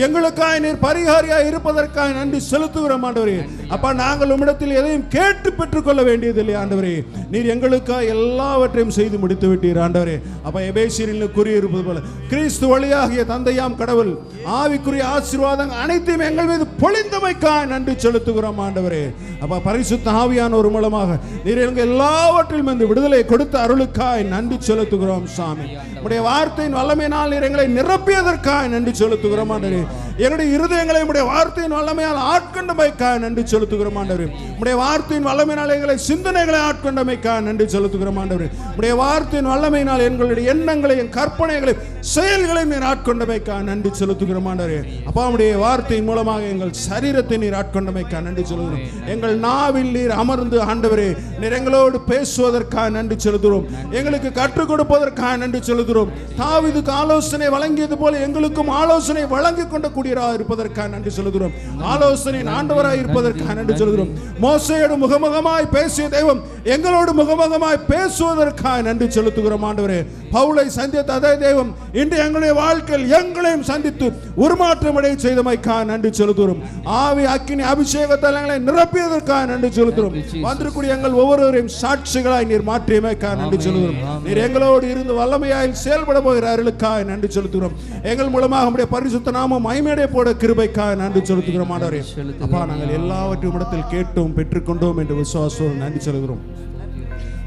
எங்களுக்காக நீர் பரிகாரியாய் இருப்பதற்காக நன்றி செலுத்துகிறோம் ஆண்டவரே. அப்பா நாங்கள் உம்மிடத்தில் எதையும் கேட்டு பெற்றுக்கொள்ள வேண்டியதில்லை ஆண்டவரே. நீர் எங்களுக்காக எல்லாவற்றையும் செய்து முடித்து விட்டீர் ஆண்டவரே. அப்பா எபேசியரில் கூறியிருப்பது போல கிறிஸ்து வழியாகிய தந்தையாம் கடவுள் ஆவிக்குரிய ஆசீர்வாதங்கள் அனைத்தையும் எங்கள் மீது பொழிந்தமைக்காக நன்றி செலுத்துகிறோம் ஆண்டவரே. அப்பா பரிசுத்த ஆவியானவர் மூலமாக நீர் எங்கள் எல்லாவற்றிலும் இந்த விடுதலை கொடுத்த அருளுக்காய் நன்றி செலுத்துகிறோம் சாமி. உம்முடைய வார்த்தையின் வல்லமையினால் நீர் எங்களை நிரப்பியதற்காக நன்றி செலுத்துகிறோம் ஆண்டவரே. எங்களுடைய இருதயங்களை உம்முடைய வார்த்தையின் வல்லமையால் ஆட்கொண்டமைக்காக நன்றி செலுத்துகிறோம் ஆண்டவரே. உம்முடைய வார்த்தையின் வல்லமையினால் எங்களை சிந்தனைகளை ஆட்கொண்டமைக்காக நன்றி செலுத்துகிறோம் ஆண்டவரே. உம்முடைய வார்த்தையின் வல்லமையினால் எங்களுடைய எண்ணங்களையும் கற்பனைகளையும் செயல்களையும் நீர் ஆட்கொண்டமைக்காக நன்றி செலுத்துகிறோம் ஆண்டவரே. அப்பா உம்முடைய வார்த்தையின் மூலமாக எங்கள் சரீரத்தை நீர் ஆட்கொண்டமைக்காக நன்றி செலுத்துகிறோம். எங்கள் நாவில் நீர் அமர்ந்து ஆண்டவரே நீர் எங்களோடு பேசுவதற்காக நன்றி செலுத்துகிறோம். எங்களுக்கு கற்றுக் கொடுப்பதற்காக நன்றி செலுத்துகிறோம். தாவீதுக்கு ஆலோசனை வழங்கியது போல எங்களுக்கும் ஆலோசனை வழங்கி கொண்ட கூடியவராக இருப்பதற்காக நன்றி செலுத்துகிறோம். ஆலோசனை ஆண்டவராக இருப்பதற்காக நன்றி செலுத்துகிறோம். மோசேயோடு முகமுகமாய் பேசிய தெய்வம் எங்களோடு முகமுகமாய் பேசுவதற்காக நன்றி செலுத்துகிறோம் ஆண்டவரே. பவுலை சந்தித்த அதே தெய்வம் இன்று எங்களுடைய வாழ்க்கையில் எங்களையும் சந்தித்து உருமாற்றம் அடைய செய்தமைக்காக நன்றி செலுத்துகிறோம். ஆவி அக்கினி அபிஷேகத்தால் எங்களை நிரப்பியதற்காக நன்றி செலுத்துகிறோம். வந்திருக்கூடிய எங்கள் ஒவ்வொருவரையும் சாட்சிகளாய் நீர் மாற்றியமைக்காக நன்றி செலுத்துகிறோம். நீர் எங்களோடு இருந்து வல்லமையாய் செயல்பட போகிற அருளுக்காக நன்றி செலுத்துகிறோம். எங்கள் மூலமாக நம்முடைய பரிசுத்த நாமம் மகிமையடைய போட கிருபைக்காக நன்றி செலுத்துகிறோம் ஆண்டவரே. அப்பா நாங்கள் எல்லாவற்றையும் இடத்தில் கேட்டோம் பெற்றுக்கொண்டோம் என்று விசுவாசத்தோடு நன்றி செலுத்துகிறோம்.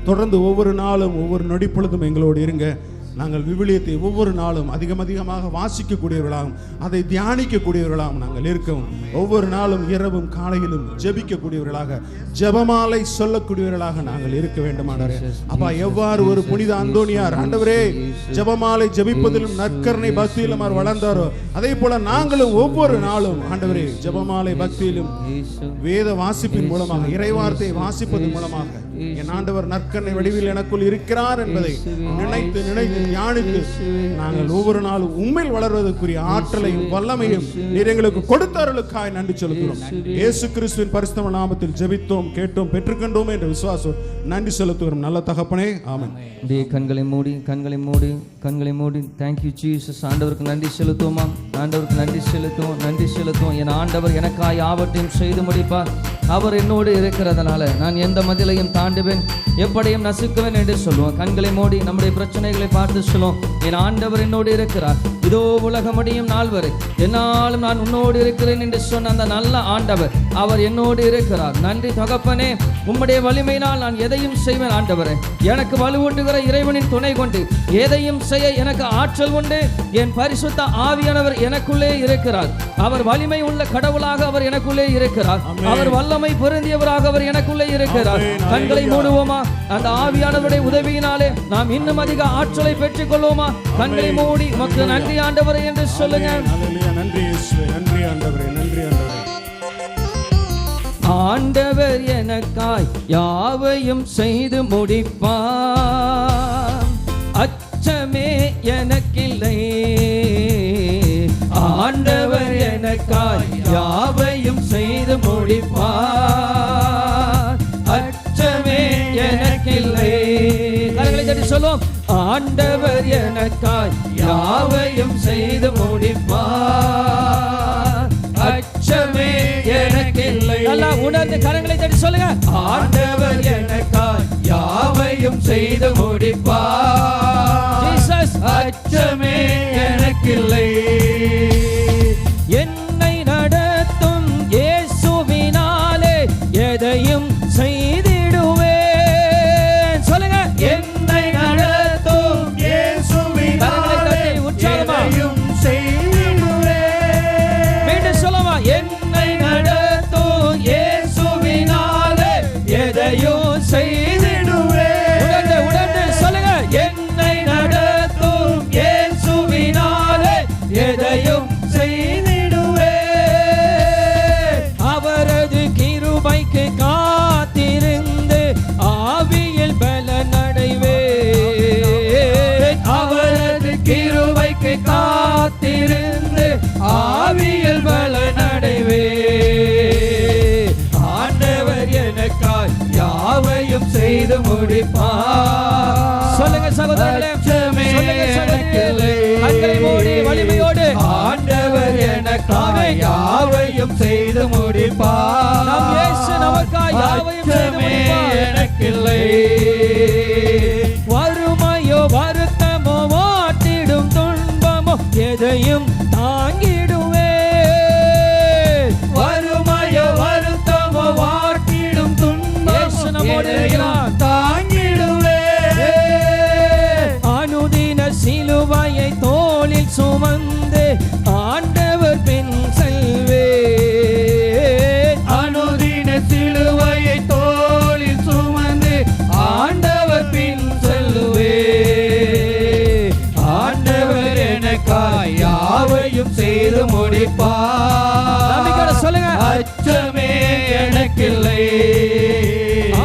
தொடர்ந்து ஒவ்வொரு நாளும் ஒவ்வொரு நொடி பொழுதும் எங்களோடு இருங்க. நாங்கள் விவிலியத்தை ஒவ்வொரு நாளும் அதிகமாக வாசிக்கக்கூடியவர்களாகவும் அதை தியானிக்கக்கூடியவர்களாகவும் நாங்கள் இருக்கவும், ஒவ்வொரு நாளும் இரவும் காலையிலும் ஜெபிக்கக்கூடியவர்களாக ஜெபமாலை சொல்லக்கூடியவர்களாக நாங்கள் இருக்க வேண்டும் ஆண்டவரே. அப்பா எவ்வாறு ஒரு புனித அந்தோனியார் ஆண்டவரே ஜெபமாலை ஜெபிப்பதிலும் நற்கருணை பக்தியிலும் அவர் வளர்ந்தாரோ, அதே போல நாங்களும் ஒவ்வொரு நாளும் ஆண்டவரே ஜெபமாலை பக்தியிலும் வேத வாசிப்பின் மூலமாக இறைவார்த்தையை வாசிப்பதன் மூலமாக என் ஆண்டவர் நற்கருணை வடிவில் எனக்குள் இருக்கிறார் என்பதை நினைத்து நினைத்து தியானித்து நாங்கள் ஒவ்வொரு நாளும் உண்மையில் வளர்வதற்குரிய ஆற்றலையும் வல்லமையும் நீர் எங்களுக்கு கொடுத்தார்களுக்காக நன்றி செலுத்துகிறோம். இயேசு கிறிஸ்துவின் பரிசுத்த நாமத்தில் ஜெபித்தோம், கேட்டோம், பெற்றுக்கொண்டோம் என்ற விசுவாசம் நன்றி செலுத்துகிறோம். நல்ல தகப்பனே, ஆமென். கண்களை மூடி தேங்க்யூ ஜீசஸ். ஆண்டவருக்கு நன்றி செலுத்துவோமா? ஆண்டவருக்கு நன்றி செலுத்துவோம். என் ஆண்டவர் எனக்காய் யாவற்றையும் செய்து முடிப்பார். அவர் என்னோடு இருக்கிறதுனால நான் எந்த மதிலையும் தாண்டுவேன், எப்படியும் நசுக்குவேன் என்று சொல்லுவோம். கண்களை மூடி நம்முடைய பிரச்சனைகளை பார்த்து சொல்லுவோம், என் ஆண்டவர் என்னோடு இருக்கிறார். இதோ உலகம் முடியும் நாள் வரை என்னாலும் நான் உன்னோடு இருக்கிறேன் என்று சொன்ன அந்த நல்ல ஆண்டவர் அவர் என்னோடு இருக்கிறார். நன்றி தகப்பனே, உம்முடைய வலிமையினால் நான் எதையும் செய்வேன் ஆண்டவரே. எனக்கு வலுவூட்டுகிற இறைவனின் துணை கொண்டு எதையும் செய்ய எனக்கு ஆற்றல் உண்டு. என் பரிசுத்த ஆவியானவர் எனக்குள்ளே இருக்கிறார். அவர் வலிமை உள்ள கடவுளாக அவர் எனக்குள்ளே இருக்கிறார். அவர் வல்லமை பொருந்தியவராக அவர் எனக்குள்ளே இருக்கிறார். கண்களை மூடுவோமா? அந்த ஆவியானவருடைய உதவியினாலே நாம் இன்னும் அதிக ஆற்றலை பெற்றுக் கொள்வோமா? கண்களை மூடி உமக்கு நன்றி ஆண்டவரே என்று சொல்லுங்க. நன்றி இயேசுவே, நன்றி ஆண்டவரே, நன்றி ஆண்டவரே. ஆண்டவர் எனக்காய் யாவையும் செய்து முடிப்பார், அச்சமே எனக்கில்லை. ஆண்டவர் எனக்காய் யாவையும் செய்து முடிப்பார், அச்சமே எனக்கில்லை. கரங்களை தட்டி சொல்லுவோம், ஆண்டவர் எனக்காய் யாவையும் செய்து முடிப்பார், அச்சமே எனக்கில்லை. நல்லா உணர்ந்து கரங்களை தட்டி சொல்லுங்க, ஆண்டவர் எனக்காய் யாவையும் செய்து முடிப்பார், ஜீசஸ் அச்சமே எனக்கில்லை. என்னை நடத்தும் இயேசுவினாலே எதையும் செய்திடுவேன். சொல்லுங்க, என்னை நடத்தும் இயேசுவினாலே எதையும் செய்திடுவேன். மீண்டும் சொல்லுமா, என்னை நடத்தும் இயேசுவினாலே எதையும் செய்திடுவேன். உடனே சொல்லுங்க, என்னை நடத்தும் இயேசுவினாலே எதையும் செய்திடுவேன். அவரது கிருபைக்கு காத்திருந்து ஆவியில் பலனடைவேன். அவரது கிருபைக்கு காத்திருந்து ஆவியில் பலனடைவேன். ஆண்டவர் எனக்காய் யாவையும் செய்து முடிப்பார். சொல்லுங்க சகோதரர்களே, சொல்லுங்க சகோதரிகளே, கண்களை மூடி வலிமையோடு, ஆண்டவர் எனக்காய் யாவையும் செய்து முடிப்பார். நம் இயேசு நமக்காய் யாவையும் செய்து முடிப்பார். எனக்கில்லை வறுமையோ வருத்தமோ வாட்டிடும் துன்பமோ எதையும் தாங்கிடுவேன். வறுமையோ வருத்தமோ வாட்டிடும் துன்பமோ எதையும் தாங்கிடுவேன். அனுதின சிலுவையை தோளில் சுமந்து ஆண்டவர் பின் செல்வேன். அனுதின சிலுவையை தோளில் சுமந்து ஆண்டவர் பின் செல்வேன். ஆண்டவர் எனக்காய் யாவையும் செய்து முடிப்பார். நம்பிக்கையோட சொல்லுங்க, அச்சமே எனக்கில்லை.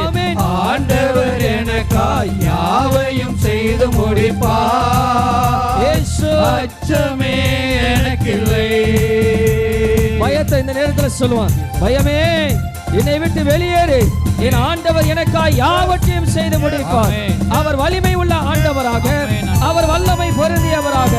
ஆமென். ஆண்டவர் எனக்காய் யாவையும் செய்து முடிப்பார். இயேசு அச்சமே எனக்கில்லை. பயத்தை இந்த நேரத்தில் சொல்லுவான், பயமே என்னை விட்டு வெளியேறு, என் ஆண்டவர் எனக்காய் யாவற்றையும் செய்து முடிப்பார். அவர் வலிமை உள்ள ஆண்டவராக, அவர் வல்லமை பொருந்தியவராக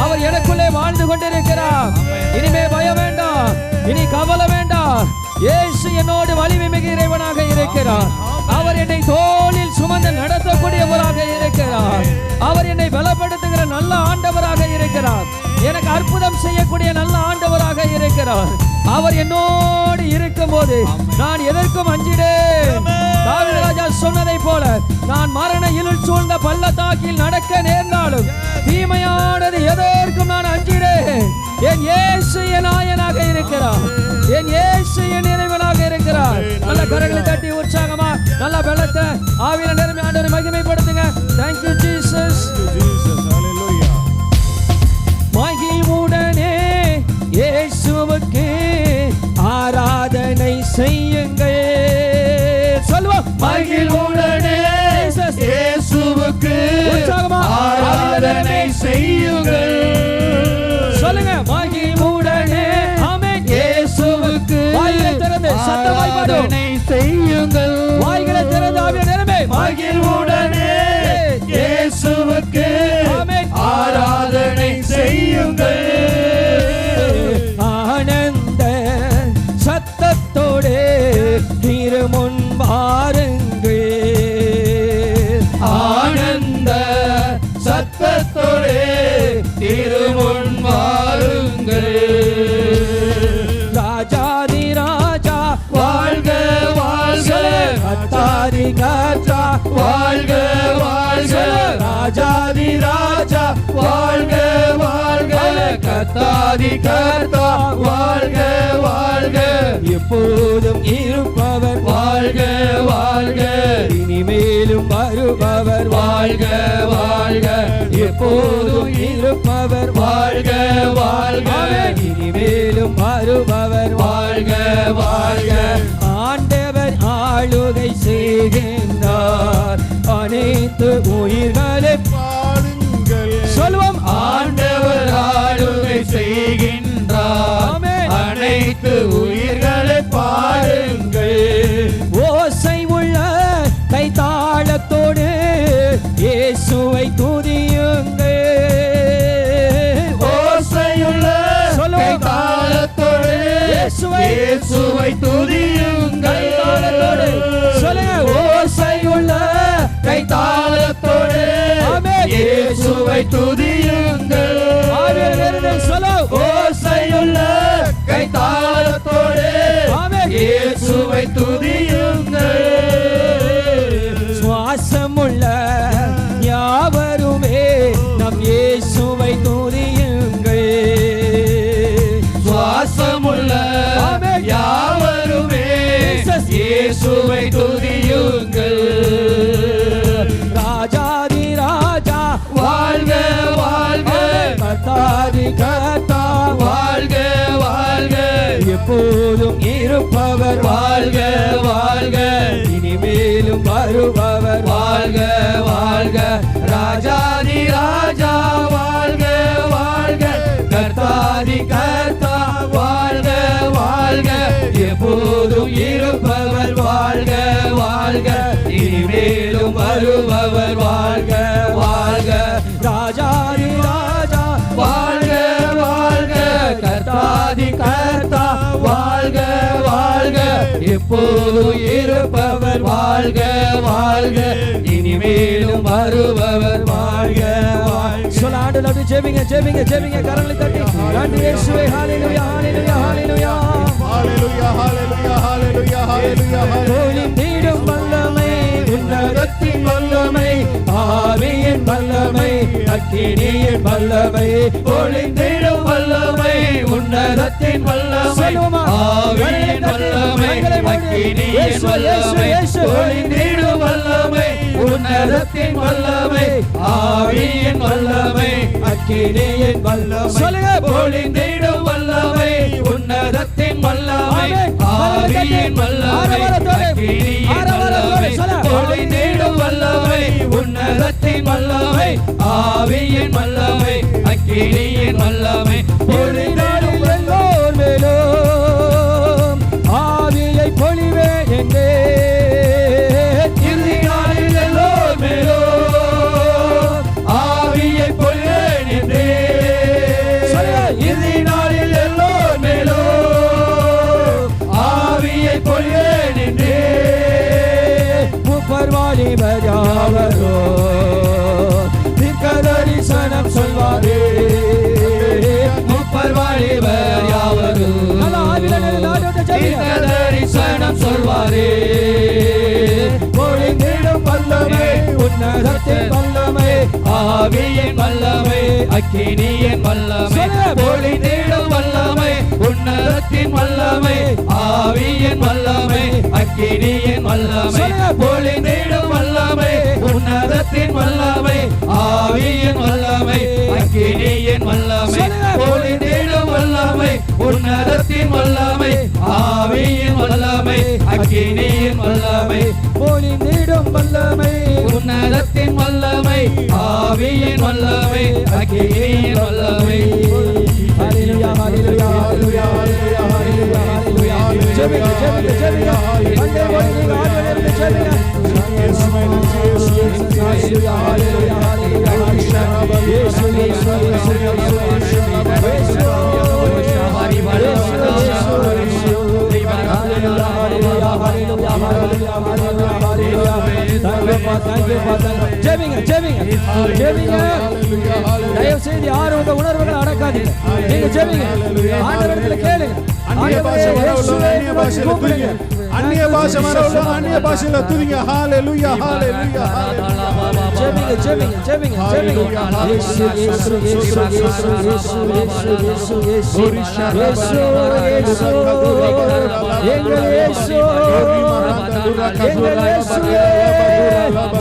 அவர் எனக்குள்ளே வாழ்ந்து கொண்டிருக்கிறார். இனிமே பயம் வேண்டாம், இனி கவலை வேண்டாம். இயேசு என்னோடு வலிமை மிகு இறைவனாக இருக்கிறார். அவர் என்னை தோளில் சுமந்து நடத்தக்கூடியவராக இருக்கிறார். அவர் என்னை பலப்படுத்துகிற நல்ல ஆண்டவராக இருக்கிறார். எனக்கு அற்புதம் செய்யக்கூடிய நல்ல ஆண்டவராக இருக்கிறார். அவர் என்னோடு இருக்கும் போது நான் எதற்கும் அஞ்சிடேன். தாவீது ராஜா சொன்னதை போல, நான் மரண இருள் சூழ்ந்த பள்ளத்தாக்கில் நடக்க நேர்ந்தாலும் தீமையானது எதற்கும் நான் அஞ்சிடேன். என் இயேசு என் நாயனாக இருக்கிறார். என் இயேசு என் இறைவனாக இருக்கிறார். நல்ல கரங்களை தட்டி உற்சாகமா நல்ல பலத்தை ஆவியில நிரம்பி ஆண்டவரை மகிமைப்படுத்துங்க. Thank you Jesus. மகிழ்வுடனே இயேசுவுக்கு ஆராதனை செய்யுங்கள். சொல்லுவோம், மகிழ்வுடனே இயேசுவுக்கு ஆராதனை செய்யுங்கள். சொல்லுங்க, மகிழ்வுடனே ஆமென் இயேசுவுக்கு வாய்களை திறந்து சத்தமாய் ஆராதனை செய்யுங்கள். வாய்களை திறந்து ஆவியை நிரம்பி மகிழ்வுடனே இயேசுவுக்கு ஆமென் ஆராதனை செய்யுங்கள். ஆனந்த சத்தத்தோடு வாழ்க வாழ்க ராஜாதி ராஜா வாழ்க வாழ்க கர்த்தாதி கர்த்தா வாழ்க வாழ்க எப்போதும் இருப்பவர் வாழ்க வாழ்க இனிமேலும் வருபவர் வாழ்க வாழ்க எப்போதும் இருப்பவர் வாழ்க வாழ்க இனிமேலும் வருபவர் வாழ்க வாழ்க ஆண்டவர் ஆளுகை செய்கின்றார் அனைத்து உயிர்களை பாடுங்கள் சொல்வோம் ஆண்டவர் ஆளுகை செய்கின்றார் அனைத்து உயிர்களை பாடுங்கள் ஓசை உள்ள கைத்தாளத்தோடு இயேசுவை துதியுங்கள் ஓசையுள்ள கைத்தாளத்தோடு இயேசுவை துதியுங்கள் சொல்லுங்க ஓசையுள்ள கைத்தாளத்தோடு இயேசுவை துதியுங்கள் சொல்ல ஓசையுள்ள கைத்தாளத்தோடு இயேசுவை துதியுங்கள் சுவாசமுள்ள யாவருமே நம் இயேசுவை துதியுங்கள் சுவாசமுள்ள யாவருமே இயேசுவை துதியுங்கள் ராஜாதி ராஜா வாழ்க வாழ்க கர்த்தாதி கர்த்தா வாழ்க வாழ்க எப்போதும் இருப்பவர் வாழ்க வாழ்க இனிமேலும் வருபவர் வாழ்க வாழ்க ராஜாதி ராஜா வாழ்க வாழ்க கர்த்தாதி கர்த்தா வாழ்க வாழ்க எப்போதும் இருப்பவர் வாழ்க வாழ்க இனிமேலும் வருபவர் வாழ்க வாழ்க ராஜாதி ராஜா வாழ்க வாழ்க கர்த்தாதி கர்த்தா வாழ்க வாழ்க எப்போதும் இருப்பவர் வாழ்க வாழ்க இனிமேலும் வருபவர் வாழ்க வாழ்க சொல்ல ஆண்டவரை அப்படி ஜெபிங்க ஜெபிங்க ஜெபிங்க கரங்களை தட்டி நன்றி இயேசுவே ஹalleluya ஹalleluya ஹalleluya ஹalleluya ஹalleluya ஹalleluya ஹalleluya நீடும் வல்லமை உன்னதத்தின் வல்லமை ஆவியின் வல்லமை அக்கினியின் வல்லமை ஒளிந்திடும் வல்லமை உன்னதத்தின் வல்லமை ஆவியின் வல்லமை அக்கினியின் வல்லமை ஒளிந்திடும் வல்லமை உன்னதத்தின் வல்லமை ஆவியின் வல்லமை அக்கினியின் வல்லமை ஒளிந்திடும் வல்லமை உன்னதத்தின் வல்லமை ஆவியின் வல்லமை அக்கினியின் வல்லமை ஒளிந்திடும் வல்லமை உன்னதத்தின் வல்லமை ஆவியின் வல்லமை அக்கினியின் வல்லமை பொழிந்திடும் எல்லோர் மேலும் ஆவியை பொழிவேன் என்றே இறுதி நாளில் எல்லோர் மேலும் ஆவியை பொழிவேன் என்றே இறுதி நாளில் எல்லோர் மேலும் ஆவியை பொழிவேன் என்றே முப்பர்வாலிபர் யாவரோ தரிசனம் சொல்வாரே முப்பர்வாலிபர் யாவரோ தரிசனம் சொல்வாரே பொழிந்திடும் வல்லமை உன்னதத்தின் வல்லமை ஆவியின் வல்லமை அக்கினியின் வல்லமை பொழிந்திடும் வல்லமை உன்னதத்தின் வல்லமை ஆவியின் வல்லமை அக்கினியின் வல்லமை பொழிந்திடும் வல்லமை உன்னதத்தின் வல்லமை ஆவியின் வல்லமை அக்கினியின் வல்லமை பொழிந்திடும் வல்லமை உன்னதத்தின் வல்லமை ஆவியின் வல்லமை அக்கினியின் வல்லமை பொழிந்திடும் வல்லமை உன்னதத்தின் வல்லமை ஆவியின் வல்லமை அக்கினியின் வல்லமை ஹalleluya ஹalleluya ஹalleluya ஹalleluya ஹalleluya ஜெபிங்க ஜெபிங்க ஜெபிங்க அண்டே நீங்க ஆண்டவரே ஜெபிங்க இயேசுவே ஹalleluya ஹalleluya ஹalleluya இயேசு இயேசு தயவு செய்து யாரும் உங்க உணர்வுகளை அடக்காதீங்க. நீங்க ஜெபிங்க, ஆண்டவரிடத்துல கேளுங்க. அந்நிய பாஷை வரவங்க அந்நிய பாஷையில துதிங்க. ஹalleluya hallelujah hallelujah. ஜெபிங்க ஜெபிங்க ஜெபிங்க ஜெபிங்க. இயேசு இயேசு இயேசு இயேசு இயேசு இயேசு இயேசு இயேசு இயேசு எங்கள் இயேசு எங்கள் இயேசு.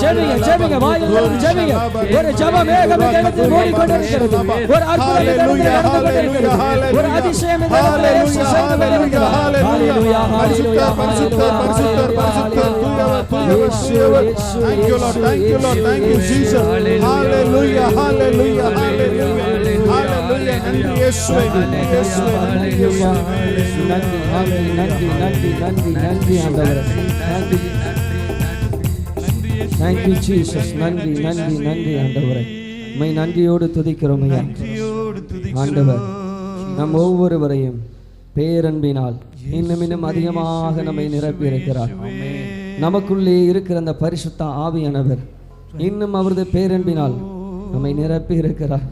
ஜெபிங்க ஜெபிங்க வாயிலிருந்து ஜெபிங்க. ஒரு ஜெபம் மேகம் இடத்தில் ஓடிக்கொண்டிருக்கிறது. ஒரு அற்புதம் இடத்தில் நடந்து கொண்டிருக்கிறது. ஒரு அதிசயம் இடத்தில் இயேசு செய்து கொண்டிருக்கிறார். ஹalleluya ஹalleluya பரிசுத்தர் பரிசுத்தர் பரிசுத்தர் தூயவர் தூயவர் தூயவர். Thank you Lord, thank you Lord, thank you Jesus. Hallelujah hallelujah hallelujah hallelujah. நன்றி இயேசுவே, நன்றி இயேசுவே, நன்றி இயேசுவே. நன்றி நன்றி நன்றி நன்றி நன்றி நன்றி ஆண்டவரே. நன்றி Thank you Jesus. நன்றி நன்றி நன்றி ஆண்டவரே. உம்மை நன்றியோடு துதிக்கிறோம் ஐயா. ஆண்டவர் நம் ஒவ்வொருவரையும் பேரன்பினால் இன்னும் இன்னும் அதிகமாக நம்மை நிரப்பி இருக்கிறார். நமக்குள்ளே இருக்கிற அந்த பரிசுத்த ஆவியானவர் இன்னும் அவரது பேரன்பினால் நம்மை நிரப்பி இருக்கிறார்.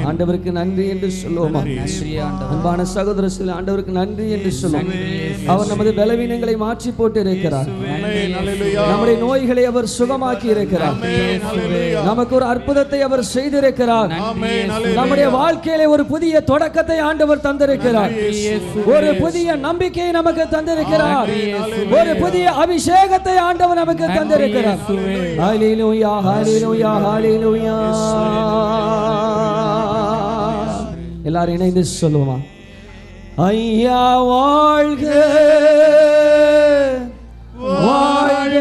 ஆண்டவருக்கு நன்றி என்று சொல்லுவோமா? அன்பான சகோதர சில ஆண்டவருக்கு நன்றி என்று சொல்லுவோம். அவர் நமது பலவீனங்களை மாற்றி போட்டு இருக்கிறார். நம்முடைய நோய்களை அவர் சுகமாக்கி இருக்கிறார். நமக்கு ஒரு அற்புதத்தை அவர் செய்திருக்கிறார். நம்முடைய வாழ்க்கையில ஒரு புதிய தொடக்கத்தை ஆண்டவர் தந்திருக்கிறார். ஒரு புதிய நம்பிக்கையை நமக்கு தந்திருக்கிறார். ஒரு புதிய அபிஷேகத்தை ஆண்டவர் நமக்கு தந்திருக்கிறார். ஹalleluya hallelujah hallelujah. எல்லாரும் இணைந்து சொல்லுவோமா? ஐயா வாழ்க வாழ்க.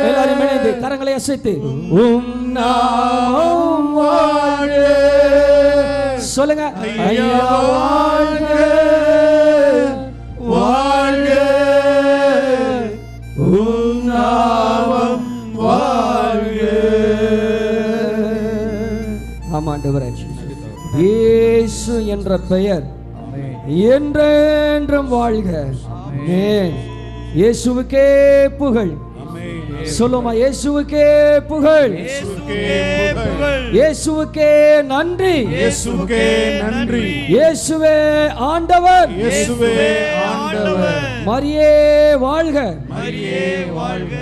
எல்லாரும் இணைந்து கரங்களை அசைத்து உம் நாமம் வாழ்க சொல்லுங்க. ஐயா வாழ்க வாழ்க உம் நாமம் வாழ்க. ஆமாண்டவரே, இயேசு என்ற பெயர் என்றென்றும் வாழ்க. இயேசுவுக்கே புகழ். சொல்லுமா? இயேசுவுக்கே புகழ், இயேசுவுக்கே நன்றி, இயேசுவுக்கே நன்றி. இயேசுவே ஆண்டவர், இயேசுவே ஆண்டவர். மரியே வாழ்க, மரியே வாழ்க.